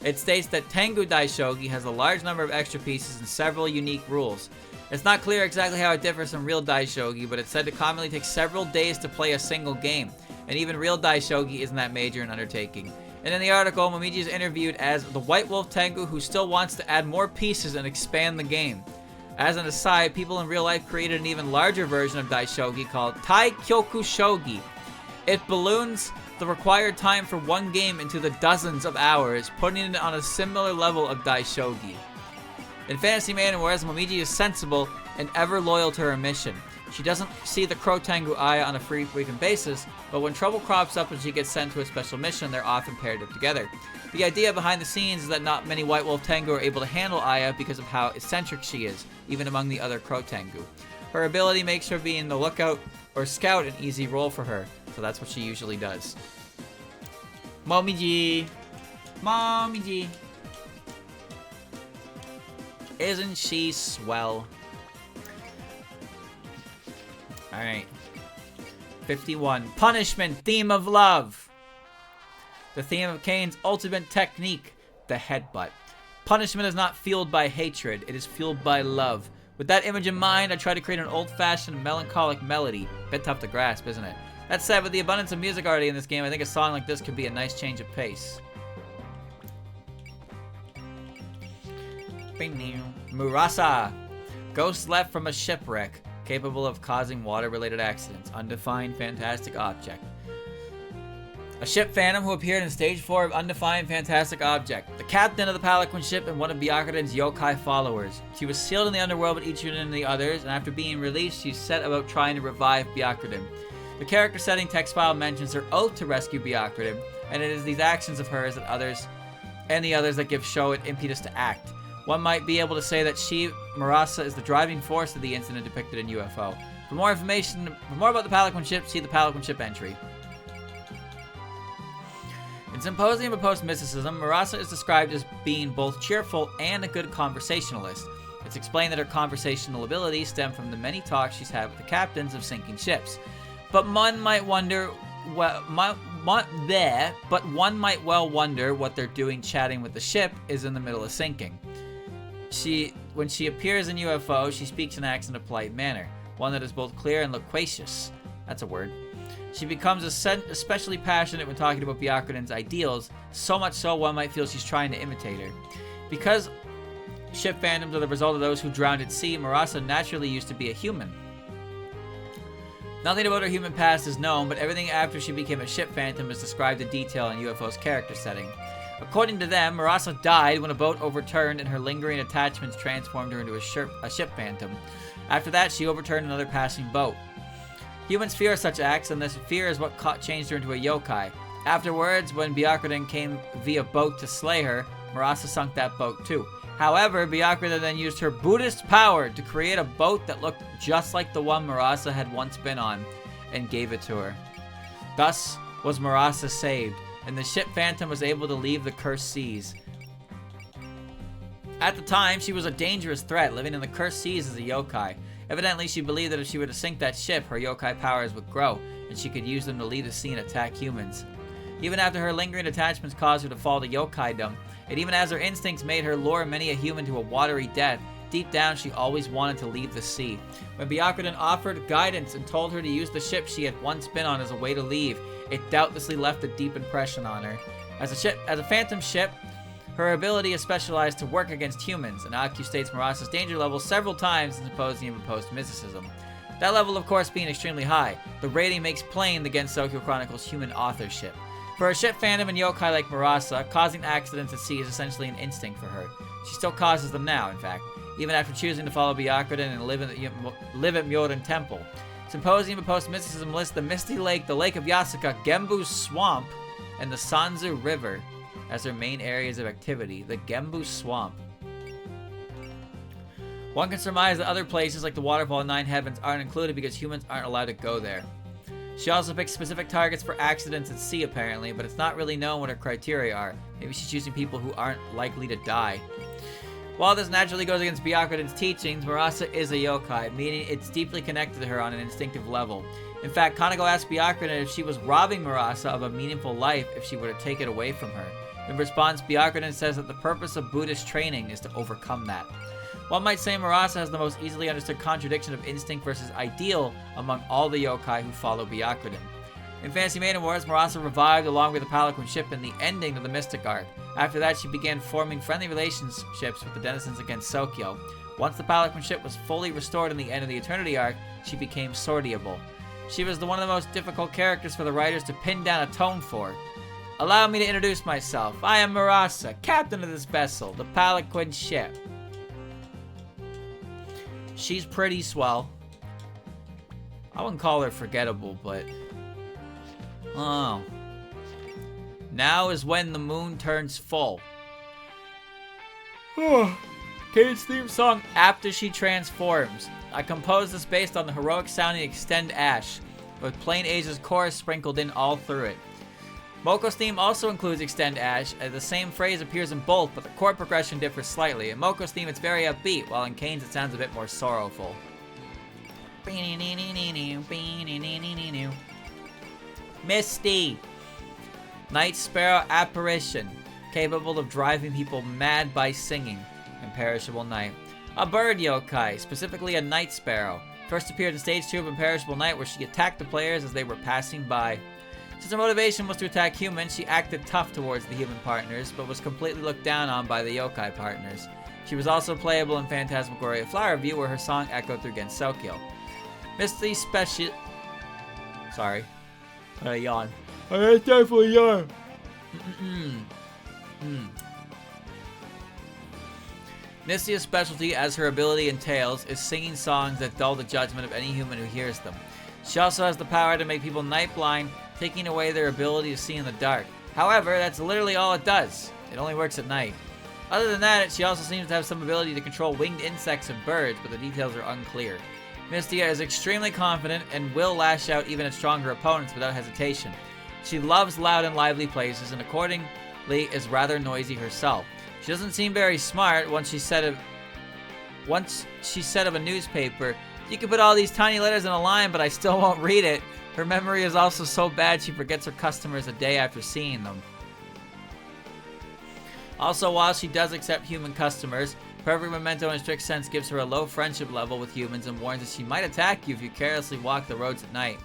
It states that Tengu Daishogi has a large number of extra pieces and several unique rules. It's not clear exactly how it differs from real Daishogi, but it's said to commonly take several days to play a single game, and even real Daishogi isn't that major an undertaking. And in the article, Momiji is interviewed as the White Wolf Tengu who still wants to add more pieces and expand the game. As an aside, people in real life created an even larger version of Daishogi called Taikyoku Shogi. It balloons the required time for one game into the dozens of hours, putting it on a similar level of Daishogi. In Fantasy Maiden, whereas Momiji is sensible and ever loyal to her mission. She doesn't see the Crow Tengu Aya on a frequent basis, but when trouble crops up and she gets sent to a special mission, they're often paired up together. The idea behind the scenes is that not many White Wolf Tengu are able to handle Aya because of how eccentric she is, even among the other Crow Tengu. Her ability makes her being the lookout or scout an easy role for her, so that's what she usually does. Momiji! Momiji! Isn't she swell? Alright. 51. Punishment, theme of love. The theme of Kane's ultimate technique, the headbutt. Punishment is not fueled by hatred, it is fueled by love. With that image in mind, I try to create an old-fashioned melancholic melody. Bit tough to grasp, isn't it? That said, with the abundance of music already in this game, I think a song like this could be a nice change of pace. Murasa. Ghost left from a shipwreck, capable of causing water-related accidents. Undefined fantastic object. A ship phantom who appeared in Stage 4 of Undefined Fantastic Object. The captain of the Palanquin ship and one of Byakuren's yokai followers. She was sealed in the underworld with each unit and the others, and after being released, she set about trying to revive Byakuren. The character setting text file mentions her oath to rescue Byakuren, and it is these actions of hers and the others that give Sho an impetus to act. One might be able to say that she, Murasa, is the driving force of the incident depicted in UFO. For more about the Palanquin ship, see the Palanquin ship entry. In Symposium of Post-Mysticism, Murasa is described as being both cheerful and a good conversationalist. It's explained that her conversational abilities stem from the many talks she's had with the captains of sinking ships. But one might wonder well wonder what they're doing chatting with the ship is in the middle of sinking. When she appears in UFO, she speaks and acts in a polite manner, one that is both clear and loquacious. That's a word. She becomes especially passionate when talking about Byakuren's ideals, so much so one might feel she's trying to imitate her. Because ship phantoms are the result of those who drowned at sea, Murasa naturally used to be a human. Nothing about her human past is known, but everything after she became a ship phantom is described in detail in UFO's character setting. According to them, Murasa died when a boat overturned and her lingering attachments transformed her into a ship phantom. After that, she overturned another passing boat. Humans fear such acts, and this fear is what changed her into a yokai. Afterwards, when Byakuren came via boat to slay her, Murasa sunk that boat too. However, Byakuren then used her Buddhist power to create a boat that looked just like the one Murasa had once been on, and gave it to her. Thus was Murasa saved, and the ship phantom was able to leave the cursed seas. At the time, she was a dangerous threat, living in the cursed seas as a yokai. Evidently, she believed that if she were to sink that ship, her yokai powers would grow, and she could use them to lead the sea and attack humans. Even after her lingering attachments caused her to fall to yokaidom, and even as her instincts made her lure many a human to a watery death, deep down she always wanted to leave the sea. When Byakuren offered guidance and told her to use the ship she had once been on as a way to leave, it doubtlessly left a deep impression on her. As a phantom ship, her ability is specialized to work against humans, and Akio states Murasa's danger level several times in Symposium of Post-Mysticism. That level, of course, being extremely high. The rating makes plain the Gensokyo Chronicles' human authorship. For a ship phantom and yokai like Murasa, causing accidents at sea is essentially an instinct for her. She still causes them now, in fact, even after choosing to follow Byakuren and live at Myoden Temple. Symposium of Post-Mysticism lists the Misty Lake, the Lake of Yasuka, Gembu Swamp, and the Sanzu River as their main areas of activity. The Gembu Swamp. One can surmise that other places like the Waterfall and Nine Heavens aren't included because humans aren't allowed to go there. She also picks specific targets for accidents at sea apparently, but it's not really known what her criteria are. Maybe she's choosing people who aren't likely to die. While this naturally goes against Byakuren's teachings, Murasa is a yokai, meaning it's deeply connected to her on an instinctive level. In fact, Kaneko asked Byakuren if she was robbing Murasa of a meaningful life if she were to take it away from her. In response, Byakuren says that the purpose of Buddhist training is to overcome that. One might say Murasa has the most easily understood contradiction of instinct versus ideal among all the yokai who follow Byakuren. In Fantasy Maiden Wars, Murasa revived along with the Palanquin ship in the ending of the Mystic arc. After that, she began forming friendly relationships with the denizens against Sokyo. Once the Palanquin ship was fully restored in the end of the Eternity arc, she became sortiable. She was one of the most difficult characters for the writers to pin down a tone for. Allow me to introduce myself. I am Murasa, captain of this vessel, the Palanquin ship. She's pretty swell. I wouldn't call her forgettable, but... Oh. Now is when the moon turns full. Kate's theme song, After She Transforms. I composed this based on the heroic sounding Extend Ash, with Plain Asia's chorus sprinkled in all through it. Moko's theme also includes Extend Ash, as the same phrase appears in both, but the chord progression differs slightly. In Moko's theme it's very upbeat, while in Kane's it sounds a bit more sorrowful. Misty! Night Sparrow Apparition, capable of driving people mad by singing. Imperishable Night. A bird yokai, specifically a night sparrow. First appeared in Stage 2 of Imperishable Night, where she attacked the players as they were passing by. Since her motivation was to attack humans, she acted tough towards the human partners, but was completely looked down on by the yokai partners. She was also playable in Phantasmagoria Flower View, where her song echoed through Gensokyo. Misty Special... Sorry. I yawn. I definitely yawn. Misty's specialty, as her ability entails, is singing songs that dull the judgment of any human who hears them. She also has the power to make people night blind, taking away their ability to see in the dark. However, that's literally all it does. It only works at night. Other than that, she also seems to have some ability to control winged insects and birds, but the details are unclear. Mystia is extremely confident and will lash out even at stronger opponents without hesitation. She loves loud and lively places and accordingly is rather noisy herself. She doesn't seem very smart. Once she said of a newspaper, "You can put all these tiny letters in a line, but I still won't read it." Her memory is also so bad she forgets her customers a day after seeing them. Also, while she does accept human customers, Perfect Memento in a strict sense gives her a low friendship level with humans and warns that she might attack you if you carelessly walk the roads at night.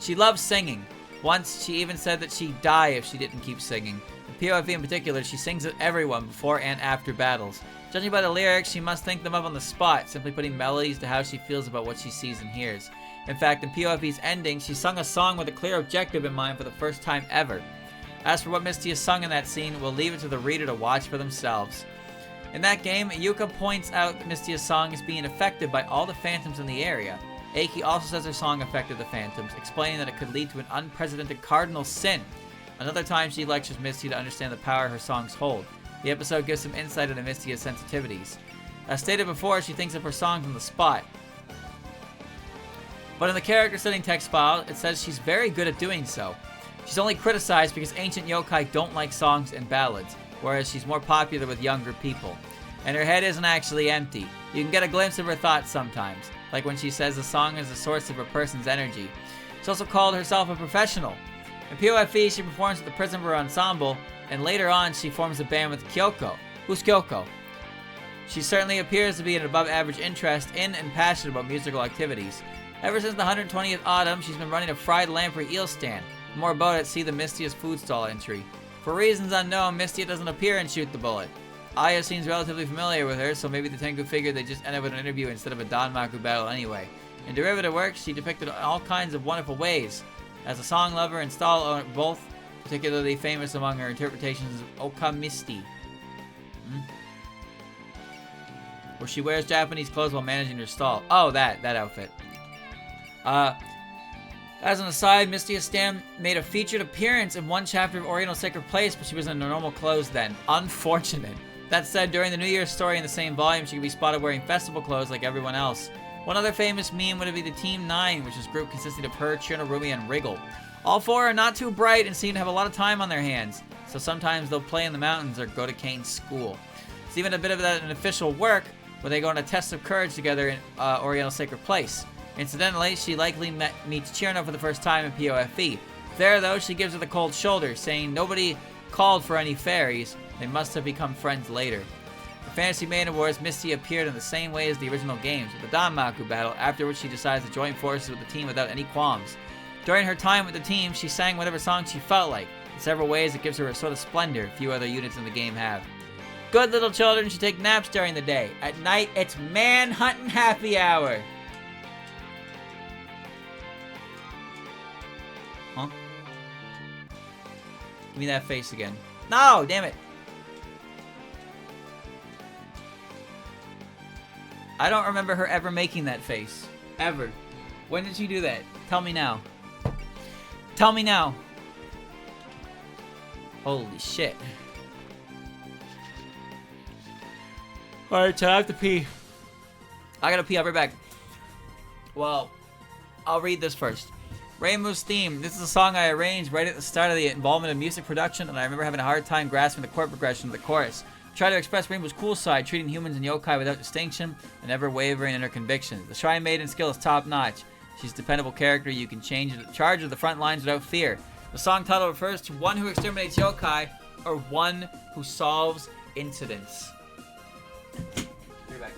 She loves singing. Once, she even said that she'd die if she didn't keep singing. In POV in particular, she sings at everyone before and after battles. Judging by the lyrics, she must think them up on the spot, simply putting melodies to how she feels about what she sees and hears. In fact, in POV's ending, she sung a song with a clear objective in mind for the first time ever. As for what Misty has sung in that scene, we'll leave it to the reader to watch for themselves. In that game, Yuka points out that Misty's song is being affected by all the phantoms in the area. Eiki also says her song affected the phantoms, explaining that it could lead to an unprecedented cardinal sin. Another time, she lectures Misty to understand the power her songs hold. The episode gives some insight into Misty's sensitivities. As stated before, she thinks of her songs on the spot. But in the character setting text file, it says she's very good at doing so. She's only criticized because ancient yokai don't like songs and ballads, whereas she's more popular with younger people. And her head isn't actually empty. You can get a glimpse of her thoughts sometimes, like when she says the song is the source of a person's energy. She's also called herself a professional. In POFE, she performs with the Prisonver Ensemble, and later on she forms a band with Kyoko. Who's Kyoko? She certainly appears to be an above-average interest in and passionate about musical activities. Ever since the 120th autumn, she's been running a fried lamprey eel stand. For more about it, see the Mistia's food stall entry. For reasons unknown, Mistia doesn't appear in Shoot the Bullet. Aya seems relatively familiar with her, so maybe the Tengu figured they just end up with an interview instead of a Danmaku battle anyway. In derivative works, she depicted all kinds of wonderful ways. As a song lover and stall owner, both particularly famous among her interpretations of Okamisti. Where she wears Japanese clothes while managing her stall. Oh, that outfit. As an aside, Misty Stan made a featured appearance in one chapter of Oriental Sacred Place, but she was in her normal clothes then. Unfortunate. That said, during the New Year's story in the same volume, she could be spotted wearing festival clothes like everyone else. One other famous meme would be the Team 9, which is a group consisting of her, Chirnorumi, and Wriggle. All four are not too bright and seem to have a lot of time on their hands, so sometimes they'll play in the mountains or go to Kane's school. There's even a bit of that in official work, where they go on a test of courage together in Oriental Sacred Place. Incidentally, she likely meets Chirna for the first time in POFE. There, though, she gives her the cold shoulder, saying nobody called for any fairies. They must have become friends later. In Fantasy Maiden Wars, Misty appeared in the same way as the original games, with the Danmaku battle, after which she decides to join forces with the team without any qualms. During her time with the team, she sang whatever song she felt like. In several ways, it gives her a sort of splendor few other units in the game have. Good little children should take naps during the day. At night, it's man-hunting happy hour. Huh? Give me that face again. No, damn it. I don't remember her ever making that face. Ever. When did she do that? Tell me now. Tell me now. Holy shit. Alright, so I have to pee. I gotta pee, I'll be right back. Well, I'll read this first. Rainbow's Theme. This is a song I arranged right at the start of the involvement of music production, and I remember having a hard time grasping the chord progression of the chorus. Try to express Rainbow's cool side, treating humans and yokai without distinction, and never wavering in her convictions. The Shrine Maiden skill is top-notch. She's a dependable character you can charge of the front lines without fear. The song title refers to one who exterminates yokai, or one who solves incidents. Be back.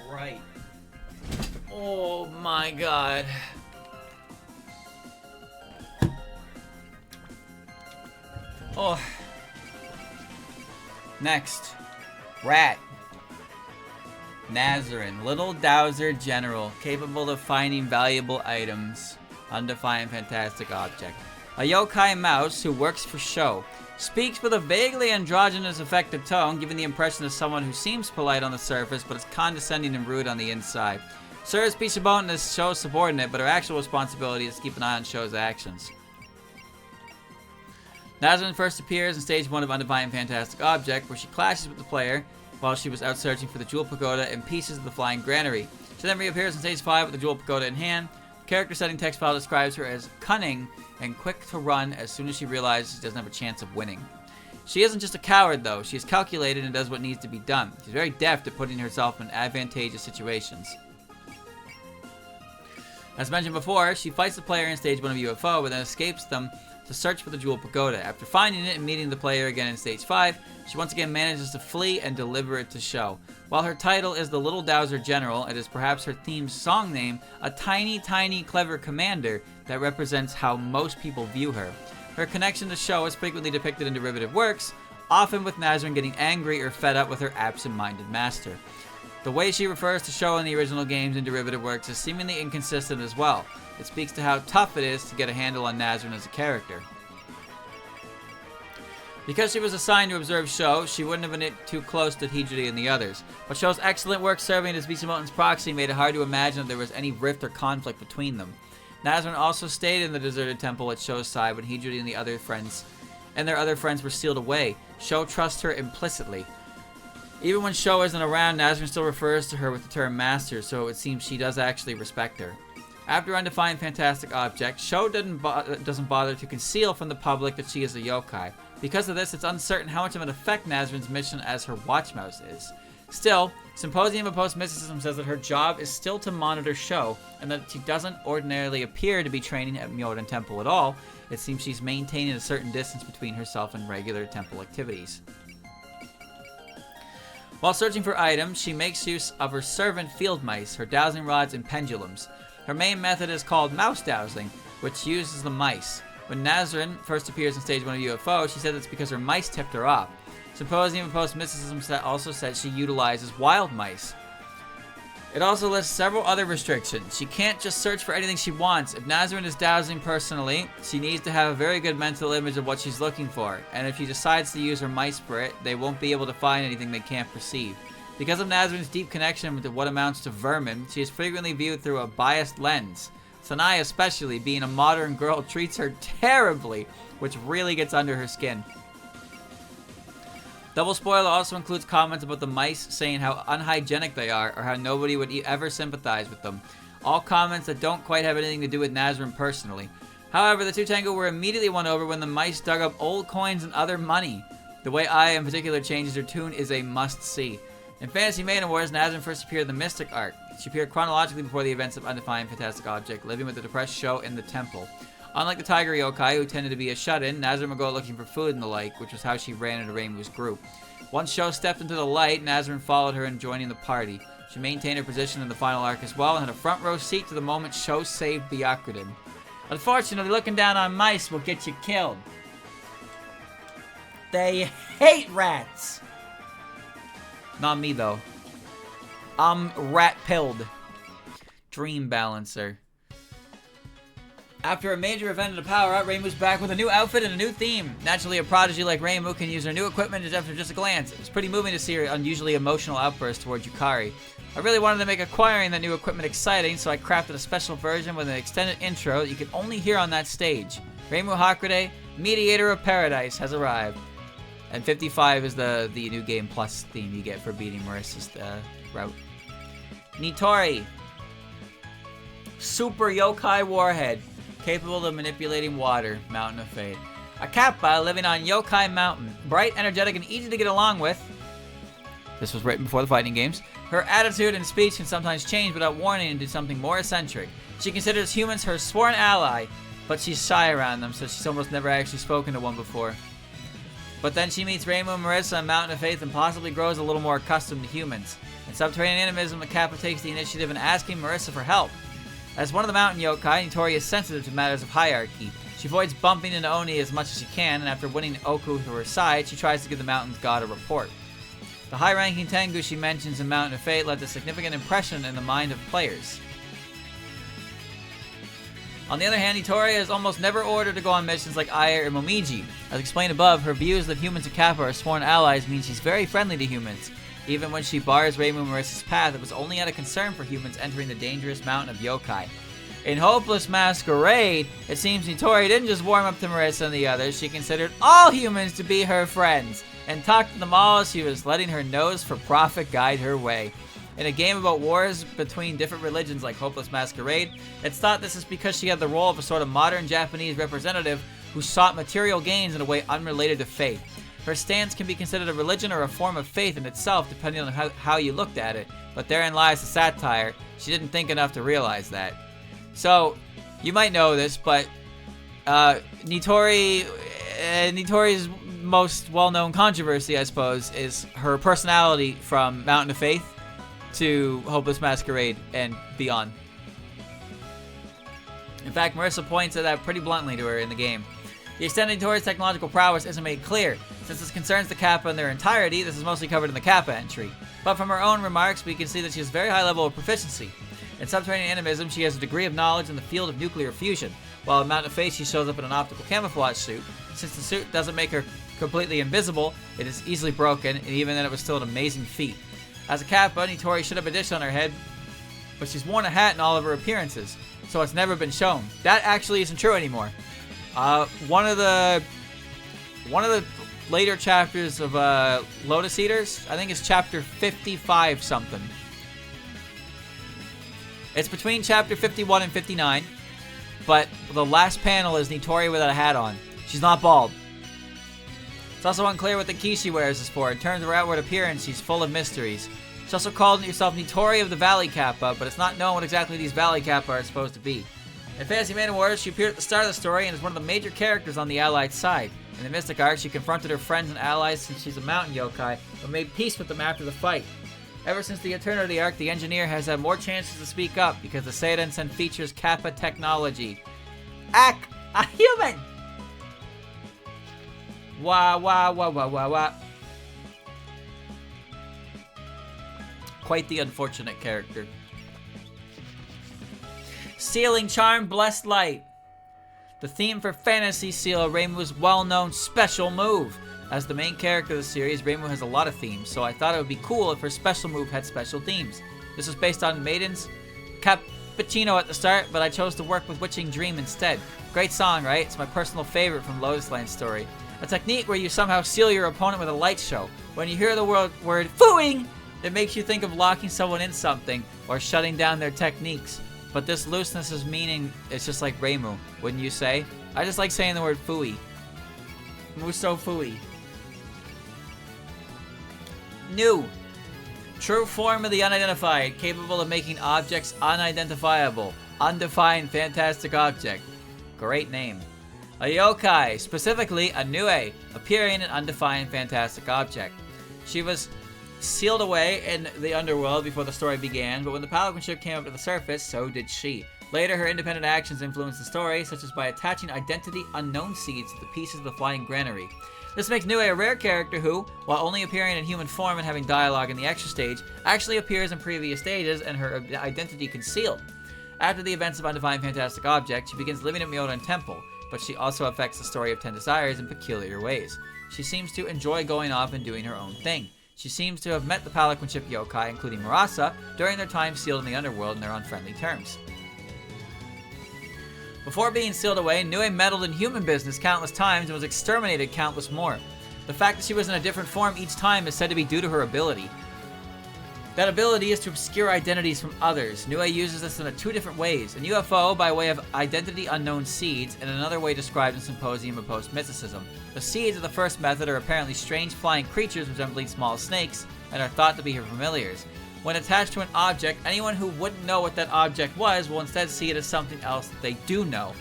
Right. Oh my god. Oh. Next. Rat. Nazarin. Little Dowser General. Capable of finding valuable items. Undefined fantastic object. A yokai mouse who works for show. Speaks with a vaguely androgynous affected tone, giving the impression of someone who seems polite on the surface, but is condescending and rude on the inside. Serves Bishabon as show's subordinate, but her actual responsibility is to keep an eye on show's actions. Nazarin first appears in Stage 1 of Undefined Fantastic Object, where she clashes with the player while she was out searching for the Jewel Pagoda and pieces of the Flying Granary. She then reappears in Stage 5 with the Jewel Pagoda in hand. The character setting text file describes her as cunning and quick to run as soon as she realizes she doesn't have a chance of winning. She isn't just a coward, though. She is calculated and does what needs to be done. She's very deft at putting herself in advantageous situations. As mentioned before, she fights the player in Stage 1 of UFO, but then escapes them to search for the Jewel Pagoda. After finding it and meeting the player again in Stage 5, she once again manages to flee and deliver it to show. While her title is the Little Dowser General, it is perhaps her theme's song name, a tiny, tiny, clever commander that represents how most people view her. Her connection to show is frequently depicted in derivative works, often with Nazarin getting angry or fed up with her absent-minded master. The way she refers to show in the original games and derivative works is seemingly inconsistent as well. It speaks to how tough it is to get a handle on Nazarin as a character. Because she was assigned to observe Sho, she wouldn't have been too close to Hijiri and the others. But Sho's excellent work serving as Bishamoten's proxy made it hard to imagine that there was any rift or conflict between them. Nazarin also stayed in the deserted temple at Sho's side when Hijiri and their other friends were sealed away. Sho trusts her implicitly. Even when Sho isn't around, Nazarin still refers to her with the term master, so it seems she does actually respect her. After Undefined Fantastic Object, Sho doesn't bother to conceal from the public that she is a yokai. Because of this, it's uncertain how much of an effect Nazarin's mission as her watch mouse is. Still, Symposium of Post-Mysticism says that her job is still to monitor Sho, and that she doesn't ordinarily appear to be training at Myoden Temple at all. It seems she's maintaining a certain distance between herself and regular temple activities. While searching for items, she makes use of her servant field mice, her dowsing rods, and pendulums. Her main method is called mouse dowsing, which uses the mice. When Nazarene first appears in Stage 1 of UFO, she said it's because her mice tipped her off. Symposium of Post-Mysticism also said she utilizes wild mice. It also lists several other restrictions. She can't just search for anything she wants. If Nazarene is dowsing personally, she needs to have a very good mental image of what she's looking for. And if she decides to use her mice spirit, they won't be able to find anything they can't perceive. Because of Nazarene's deep connection with what amounts to vermin, she is frequently viewed through a biased lens. Sanai especially, being a modern girl, treats her terribly, which really gets under her skin. Double spoiler also includes comments about the mice saying how unhygienic they are or how nobody would ever sympathize with them. All comments that don't quite have anything to do with Nazarene personally. However, the two Tengu were immediately won over when the mice dug up old coins and other money. The way Aya in particular changes her tune is a must-see. In Fantasy Maiden Wars, Nazarene first appeared in the Mystic arc. She appeared chronologically before the events of Undefined Fantastic Object, living with the depressed Sho in the temple. Unlike the Tiger Yokai, who tended to be a shut-in, Nazarene would go looking for food and the like, which was how she ran into Reimu's group. Once Sho stepped into the light, Nazarene followed her in joining the party. She maintained her position in the final arc as well and had a front row seat to the moment Sho saved Byakuren. Unfortunately, looking down on mice will get you killed. They hate rats! Not me, though. I'm rat-pilled. Dream Balancer. After a major event in the power-up, Reimu's back with a new outfit and a new theme. Naturally, a prodigy like Reimu can use her new equipment after just a glance. It was pretty moving to see her unusually emotional outburst towards Yukari. I really wanted to make acquiring that new equipment exciting, so I crafted a special version with an extended intro that you can only hear on that stage. Reimu Hakurei, Mediator of Paradise, has arrived. And 55 is the new Game Plus theme you get for beating Marissa's route. Nitori. Super Yokai Warhead. Capable of manipulating water. Mountain of Fate. A Kappa living on Yokai Mountain. Bright, energetic, and easy to get along with. This was written before the fighting games. Her attitude and speech can sometimes change without warning and do something more eccentric. She considers humans her sworn ally, but she's shy around them, so she's almost never actually spoken to one before. But then she meets Reimu and Marissa on Mountain of Faith and possibly grows a little more accustomed to humans. In Subterranean Animism, the Kappa takes the initiative in asking Marissa for help. As one of the mountain yokai, Nitori is sensitive to matters of hierarchy. She avoids bumping into Oni as much as she can, and after winning Oku to her side, she tries to give the mountain's god a report. The high-ranking Tengu she mentions in Mountain of Fate left a significant impression in the mind of players. On the other hand, Nitori is almost never ordered to go on missions like Aya or Momiji. As explained above, her views that humans and Kappa are sworn allies means she's very friendly to humans. Even when she bars Reimu and Marissa's path, it was only out of concern for humans entering the dangerous mountain of yokai. In Hopeless Masquerade, it seems Nitori didn't just warm up to Marissa and the others, she considered all humans to be her friends, and talked to them all as she was letting her nose for profit guide her way. In a game about wars between different religions like Hopeless Masquerade, it's thought this is because she had the role of a sort of modern Japanese representative who sought material gains in a way unrelated to faith. Her stance can be considered a religion or a form of faith in itself, depending on how you looked at it, but therein lies the satire. She didn't think enough to realize that. So, you might know this, but Nitori's most well-known controversy, I suppose, is her personality from Mountain of Faith to Hopeless Masquerade and beyond. In fact, Marissa points at that pretty bluntly to her in the game. The extent of Nitori's technological prowess isn't made clear. Since this concerns the Kappa in their entirety, this is mostly covered in the Kappa entry. But from her own remarks, we can see that she has a very high level of proficiency. In Subterranean Animism, she has a degree of knowledge in the field of nuclear fusion, while in Mountain of Faith, she shows up in an optical camouflage suit. Since the suit doesn't make her completely invisible, it is easily broken, and even then it was still an amazing feat. As a Kappa, Nitori should have a dish on her head, but she's worn a hat in all of her appearances, so it's never been shown. That actually isn't true anymore. One of the later chapters of Lotus Eaters, I think it's chapter 55 something. It's between chapter 51 and 59, but the last panel is Nitori without a hat on. She's not bald. It's also unclear what the key she wears is for. In terms of her outward appearance, she's full of mysteries. She's also called herself Nitori of the Valley Kappa, but it's not known what exactly these Valley Kappa are supposed to be. In Fantasy Maiden Wars, she appeared at the start of the story and is one of the major characters on the Allied side. In the Mystic Arc, she confronted her friends and allies since she's a mountain yokai, but made peace with them after the fight. Ever since the Eternity Arc, the Engineer has had more chances to speak up because the Seidensen features Kappa technology. Ack! A human! Wah wah wah wah wah wah. Quite the unfortunate character. Sealing Charm, Blessed Light. The theme for Fantasy Seal Reimu's well-known special move. As the main character of the series, Reimu has a lot of themes, so I thought it would be cool if her special move had special themes. This was based on Maiden's Cappuccino at the start, but I chose to work with Witching Dream instead. Great song, right? It's my personal favorite from Lotus Lane story. A technique where you somehow seal your opponent with a light show. When you hear the word fooing, it makes you think of locking someone in something or shutting down their techniques. But this looseness is meaning it's just like Reimu, wouldn't you say? I just like saying the word fooey. Muso fooey. New. True form of the unidentified, capable of making objects unidentifiable. Undefined fantastic object. Great name. A yokai, specifically a Nue, appearing in an undefined fantastic object. She was sealed away in the underworld before the story began, but when the Pelican ship came up to the surface, so did she. Later, her independent actions influenced the story, such as by attaching identity unknown seeds to the pieces of the flying granary. This makes Nue a rare character who, while only appearing in human form and having dialogue in the extra stage, actually appears in previous stages and her identity concealed. After the events of Undefined Fantastic Object, she begins living at Myodan Temple, but she also affects the story of Ten Desires in peculiar ways. She seems to enjoy going off and doing her own thing. She seems to have met the Pelican ship yokai, including Marasa, during their time sealed in the underworld and they're on friendly terms. Before being sealed away, Nue meddled in human business countless times and was exterminated countless more. The fact that she was in a different form each time is said to be due to her ability. That ability is to obscure identities from others. Nue uses this in two different ways. In UFO, by way of identity unknown seeds, and another way described in Symposium of Post-Mysticism. The seeds of the first method are apparently strange flying creatures resembling small snakes, and are thought to be her familiars. When attached to an object, anyone who wouldn't know what that object was will instead see it as something else that they do know.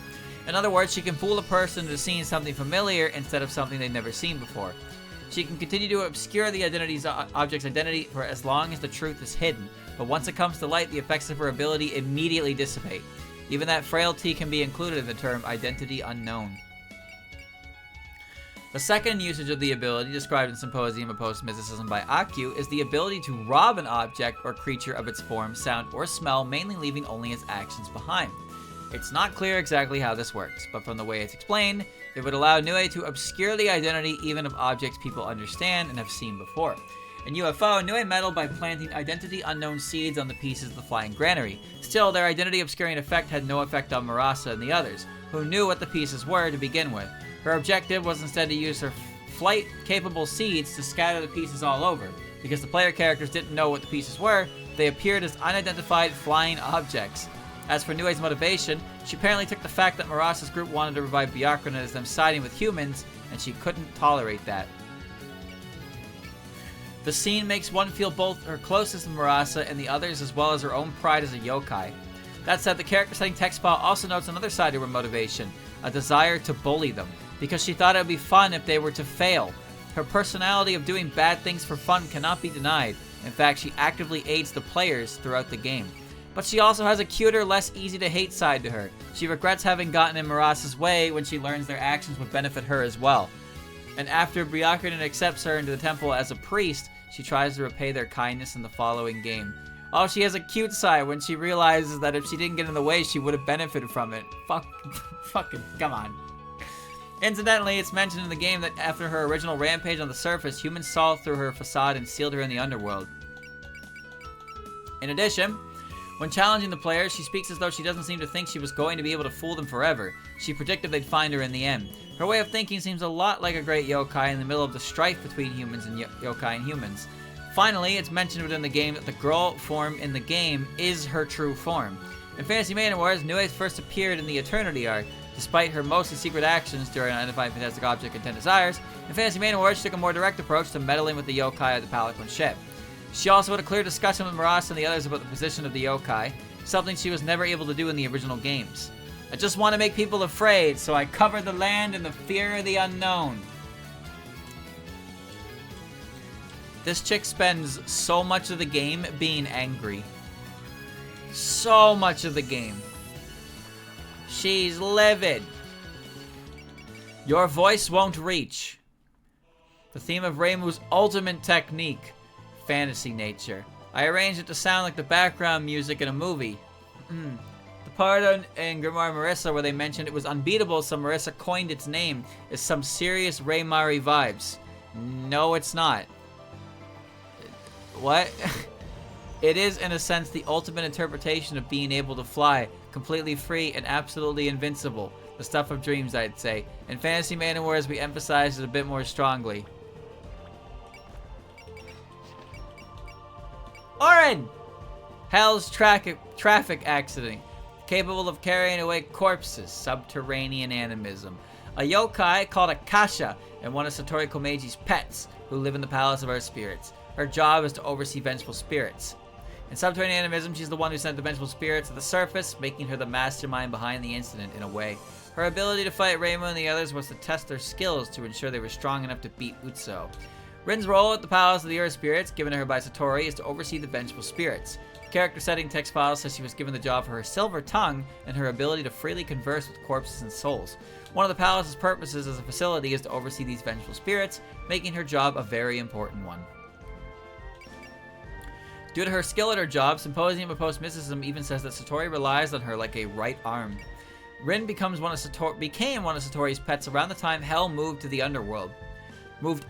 In other words, she can fool a person into seeing something familiar instead of something they've never seen before. She can continue to obscure the object's identity for as long as the truth is hidden, but once it comes to light, the effects of her ability immediately dissipate. Even that frailty can be included in the term identity unknown. The second usage of the ability, described in Symposium of Post-Mysticism by Akyu, is the ability to rob an object or creature of its form, sound, or smell, mainly leaving only its actions behind. It's not clear exactly how this works, but from the way it's explained, it would allow Nue to obscure the identity even of objects people understand and have seen before. In UFO, Nue meddled by planting identity unknown seeds on the pieces of the flying granary. Still, their identity obscuring effect had no effect on Marasa and the others, who knew what the pieces were to begin with. Her objective was instead to use her flight-capable seeds to scatter the pieces all over. Because the player characters didn't know what the pieces were, they appeared as unidentified flying objects. As for Nue's motivation, she apparently took the fact that Marasa's group wanted to revive Byakuren as them siding with humans, and she couldn't tolerate that. The scene makes one feel both her closest to Marasa and the others, as well as her own pride as a yokai. That said, the character setting text file also notes another side to her motivation, a desire to bully them, because she thought it would be fun if they were to fail. Her personality of doing bad things for fun cannot be denied. In fact, she actively aids the players throughout the game. But she also has a cuter, less easy-to-hate side to her. She regrets having gotten in Marasa's way when she learns their actions would benefit her as well. And after Byakuren accepts her into the temple as a priest, she tries to repay their kindness in the following game. Oh, she has a cute side when she realizes that if she didn't get in the way, she would have benefited from it. Fucking, come on. Incidentally, it's mentioned in the game that after her original rampage on the surface, humans saw through her facade and sealed her in the underworld. In addition, when challenging the players, she speaks as though she doesn't seem to think she was going to be able to fool them forever. She predicted they'd find her in the end. Her way of thinking seems a lot like a great yokai in the middle of the strife between humans and yokai and humans. Finally, it's mentioned within the game that the girl form in the game is her true form. In Fantasy Maiden Wars, Nue first appeared in the Eternity Arc. Despite her mostly secret actions during Identifying Fantastic Object and 10 Desires, in Fantasy Maiden Wars, she took a more direct approach to meddling with the yokai of the Palanquin ship. She also had a clear discussion with Maras and the others about the position of the yokai, something she was never able to do in the original games. I just want to make people afraid, so I cover the land in the fear of the unknown. This chick spends so much of the game being angry. So much of the game. She's livid. Your voice won't reach. The theme of Reimu's ultimate technique. Fantasy nature. I arranged it to sound like the background music in a movie. The part in Grimoire Marissa where they mentioned it was unbeatable, so Marissa coined its name, is some serious Raymari vibes. No, it's not. What? It is, in a sense, the ultimate interpretation of being able to fly, completely free and absolutely invincible. The stuff of dreams, I'd say. In Fantasy Maiden Wars, we emphasize it a bit more strongly. Orin! Hell's traffic accident. Capable of carrying away corpses. Subterranean animism. A yokai called Akasha and one of Satori Komeji's pets who live in the Palace of Earth Spirits. Her job is to oversee vengeful spirits. In Subterranean Animism, she's the one who sent the vengeful spirits to the surface, making her the mastermind behind the incident in a way. Her ability to fight Reimu and the others was to test their skills to ensure they were strong enough to beat Utsu. Rin's role at the Palace of the Earth Spirits, given to her by Satori, is to oversee the vengeful spirits. The character setting text file says she was given the job for her silver tongue and her ability to freely converse with corpses and souls. One of the palace's purposes as a facility is to oversee these vengeful spirits, making her job a very important one. Due to her skill at her job, Symposium of Post-Mysticism even says that Satori relies on her like a right arm. Rin became one of Satori's pets around the time Hell moved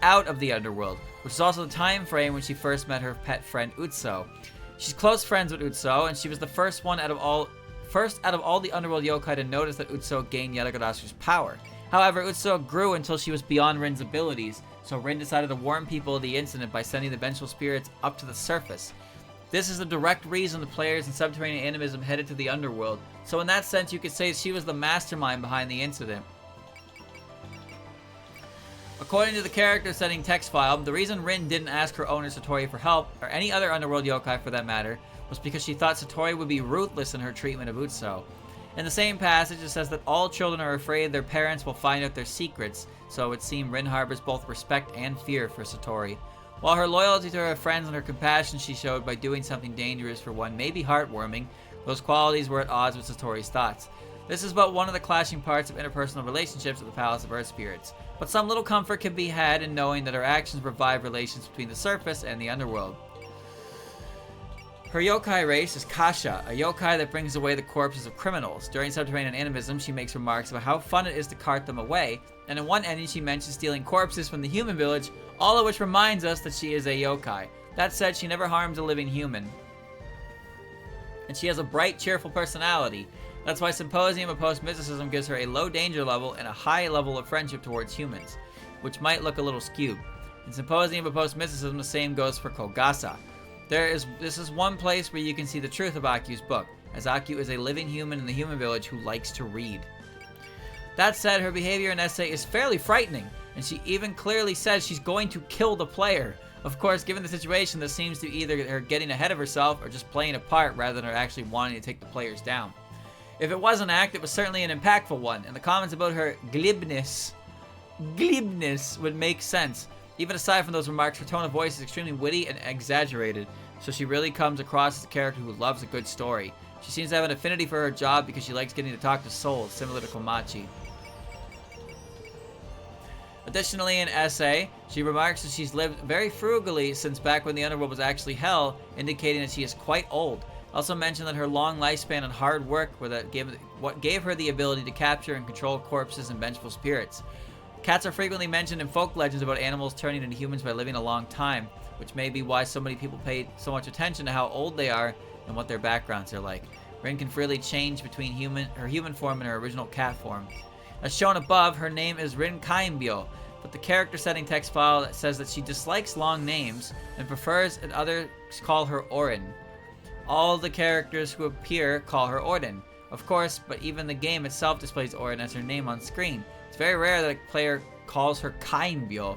out of the underworld, which is also the time frame when she first met her pet friend Utsu. She's close friends with Utsu, and she was the first out of all the underworld yokai to notice that Utsu gained Yatagadasu's power. However, Utsu grew until she was beyond Rin's abilities, so Rin decided to warn people of the incident by sending the vengeful spirits up to the surface. This is the direct reason the players in Subterranean Animism headed to the underworld, so in that sense you could say she was the mastermind behind the incident. According to the character setting text file, the reason Rin didn't ask her owner Satori for help, or any other underworld yokai for that matter, was because she thought Satori would be ruthless in her treatment of Utsu. In the same passage, it says that all children are afraid their parents will find out their secrets, so it would seem Rin harbors both respect and fear for Satori. While her loyalty to her friends and her compassion she showed by doing something dangerous for one may be heartwarming, those qualities were at odds with Satori's thoughts. This is but one of the clashing parts of interpersonal relationships at the Palace of Earth Spirits, but some little comfort can be had in knowing that her actions revive relations between the surface and the underworld. Her yokai race is Kasha, a yokai that brings away the corpses of criminals. During Subterranean Animism, she makes remarks about how fun it is to cart them away, and in one ending she mentions stealing corpses from the human village, all of which reminds us that she is a yokai. That said, she never harms a living human. And she has a bright, cheerful personality. That's why Symposium of Post-Mysticism gives her a low danger level and a high level of friendship towards humans, which might look a little skewed. In Symposium of Post-Mysticism, the same goes for Kogasa. This is one place where you can see the truth of Aku's book, as Aku is a living human in the human village who likes to read. That said, her behavior in Essay is fairly frightening, and she even clearly says she's going to kill the player. Of course, given the situation, this seems to be either her getting ahead of herself or just playing a part rather than her actually wanting to take the players down. If it was an act, it was certainly an impactful one, and the comments about her glibness would make sense. Even aside from those remarks, her tone of voice is extremely witty and exaggerated, so she really comes across as a character who loves a good story. She seems to have an affinity for her job because she likes getting to talk to souls, similar to Komachi. Additionally, in Essay, she remarks that she's lived very frugally since back when the underworld was actually hell, indicating that she is quite old. Also mentioned that her long lifespan and hard work were what gave her the ability to capture and control corpses and vengeful spirits. Cats are frequently mentioned in folk legends about animals turning into humans by living a long time, which may be why so many people pay so much attention to how old they are and what their backgrounds are like. Rin can freely change between her human form and her original cat form. As shown above, her name is Rin Kaimbyo, but the character setting text file says that she dislikes long names and prefers that others call her Orin. All the characters who appear call her Orden. of course, but even the game itself displays Orin as her name on screen. It's very rare that a player calls her Kaimbyo.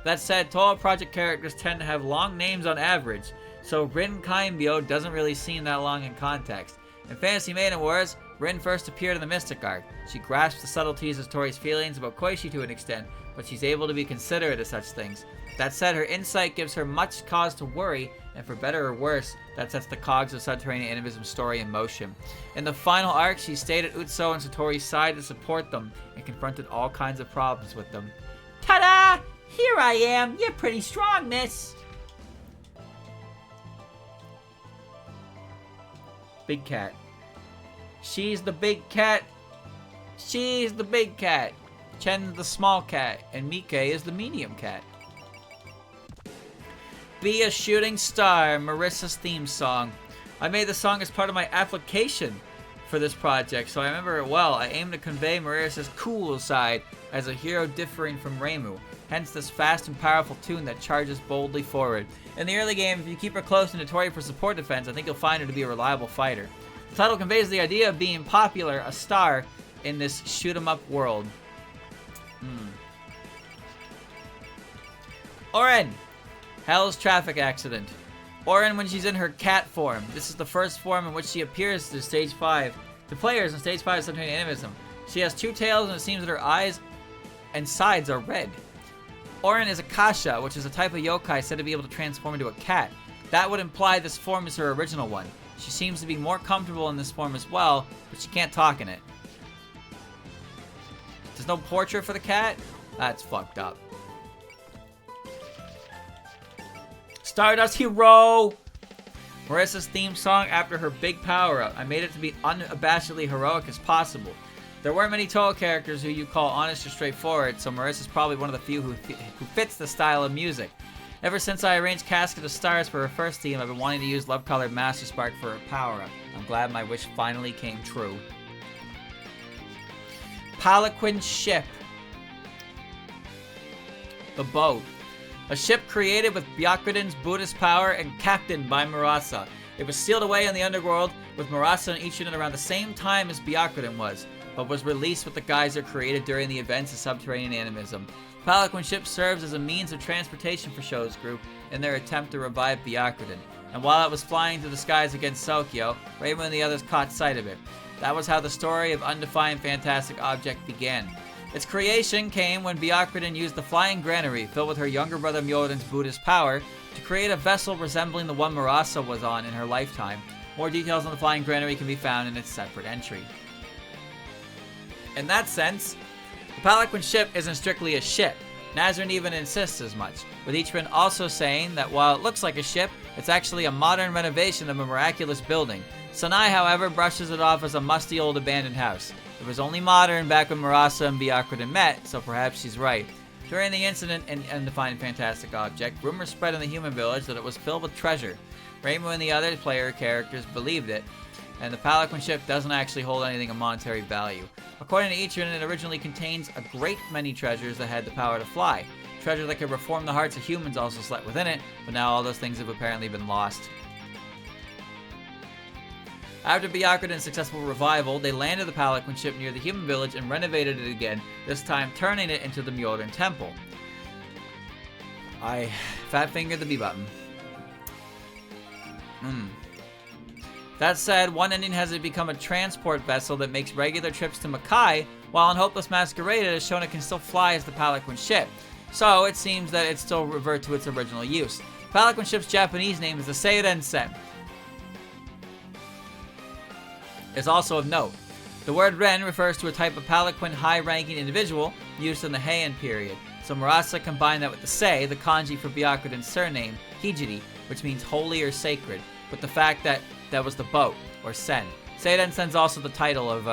That said, Toa Project characters tend to have long names on average, so Rin Kaimbyo doesn't really seem that long in context. In Fantasy Maiden Wars, Rin first appeared in the Mystic Arc. She grasps the subtleties of Tori's feelings about Koichi to an extent, but she's able to be considerate of such things. That said, her insight gives her much cause to worry, and for better or worse, that sets the cogs of Subterranean Animism's story in motion. In the final arc, she stayed at Utsu and Satori's side to support them, and confronted all kinds of problems with them. Ta-da! Here I am! You're pretty strong, miss! Big cat. She's the big cat. She's the big cat. Chen's the small cat, and Mike is the medium cat. Be a Shooting Star, Marissa's theme song. I made the song as part of my application for this project, so I remember it well. I aim to convey Marissa's cool side as a hero differing from Reimu, hence this fast and powerful tune that charges boldly forward. In the early game, if you keep her close to Notori for support defense, I think you'll find her to be a reliable fighter. The title conveys the idea of being popular, a star, in this shoot-'em-up world. Orin! Hell's traffic accident. Orin when she's in her cat form. This is the first form in which she appears to Stage 5. To players in Stage 5 of Subterranean Animism. She has two tails and it seems that her eyes and sides are red. Orin is a Kasha, which is a type of yokai said to be able to transform into a cat. That would imply this form is her original one. She seems to be more comfortable in this form as well, but she can't talk in it. There's no portrait for the cat? That's fucked up. Stardust Hero! Marissa's theme song after her big power-up. I made it to be unabashedly heroic as possible. There weren't many Toa characters who you call honest or straightforward, so Marissa's probably one of the few who fits the style of music. Ever since I arranged Casket of Stars for her first theme, I've been wanting to use Love Colored Master Spark for her power-up. I'm glad my wish finally came true. Palanquin Ship. The boat. A ship created with Byakuren's Buddhist power and captained by Murasa. It was sealed away in the underworld with Murasa and Ichirin around the same time as Byakuren was, but was released with the geyser created during the events of Subterranean Animism. Palanquin ship serves as a means of transportation for Sho's group in their attempt to revive Byakuren, and while it was flying through the skies against Sokyo, Reimu and the others caught sight of it. That was how the story of Undefined Fantastic Object began. Its creation came when Byakuren used the flying granary filled with her younger brother Myoden's Buddhist power to create a vessel resembling the one Murasa was on in her lifetime. More details on the flying granary can be found in its separate entry. In that sense, the Palanquin ship isn't strictly a ship. Nazarene even insists as much, with Ichirin also saying that while it looks like a ship, it's actually a modern renovation of a miraculous building. Sanai, however, brushes it off as a musty old abandoned house. It was only modern back when Murasa and Byakuren met, so perhaps she's right. During the incident in Undefined Fantastic Object, rumors spread in the human village that it was filled with treasure. Reimu and the other player characters believed it, and the Palanquin ship doesn't actually hold anything of monetary value. According to Ichirin, it originally contains a great many treasures that had the power to fly. Treasure that could reform the hearts of humans also slept within it, but now all those things have apparently been lost. After Byakuren's successful revival, they landed the Palanquin ship near the human village and renovated it again, this time turning it into the Myoden Temple. I fat-fingered the B button. That said, one ending has it become a transport vessel that makes regular trips to Makai, while in Hopeless Masquerade it has shown it can still fly as the Palanquin ship. So it seems that it still revert to its original use. Palanquin ship's Japanese name is the Seiren-sen. Is also of note. The word Ren refers to a type of Palanquin high-ranking individual used in the Heian period, so Murasa combined that with the Sei, the kanji for Byakuren's surname, Hijiri, which means holy or sacred, with the fact that that was the boat, or Sen. Seiren-sen's also the title of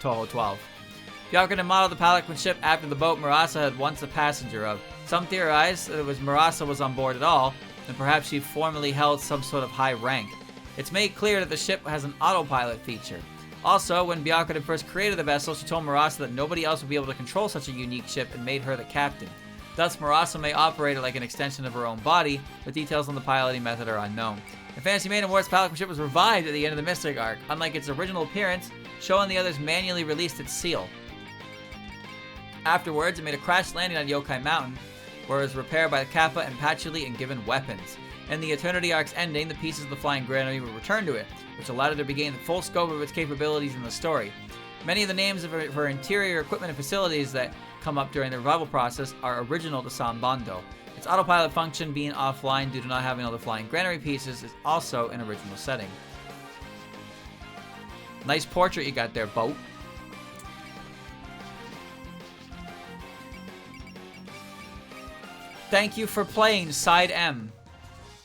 Toho 12. Byakuren modeled the Palanquin ship after the boat Murasa had once a passenger of. Some theorize that it was Murasa was on board at all, and perhaps she formerly held some sort of high rank. It's made clear that the ship has an autopilot feature. Also, when Byakuren first created the vessel, she told Murasa that nobody else would be able to control such a unique ship and made her the captain. Thus, Marasa may operate like an extension of her own body, but details on the piloting method are unknown. In Fantasy Maiden Wars, Pelican ship was revived at the end of the Mystic Arc. Unlike its original appearance, Showa and the others manually released its seal. Afterwards, it made a crash landing on Yokai Mountain, where it was repaired by the Kappa and Patchouli and given weapons. In the Eternity Arc's ending, the pieces of the Flying Granary were returned to it, which allowed it to regain the full scope of its capabilities in the story. Many of the names of her interior equipment and facilities that come up during the revival process are original to Sanbando. Its autopilot function being offline due to not having all the Flying Granary pieces is also an original setting. Nice portrait you got there, boat. Thank you for playing Side M.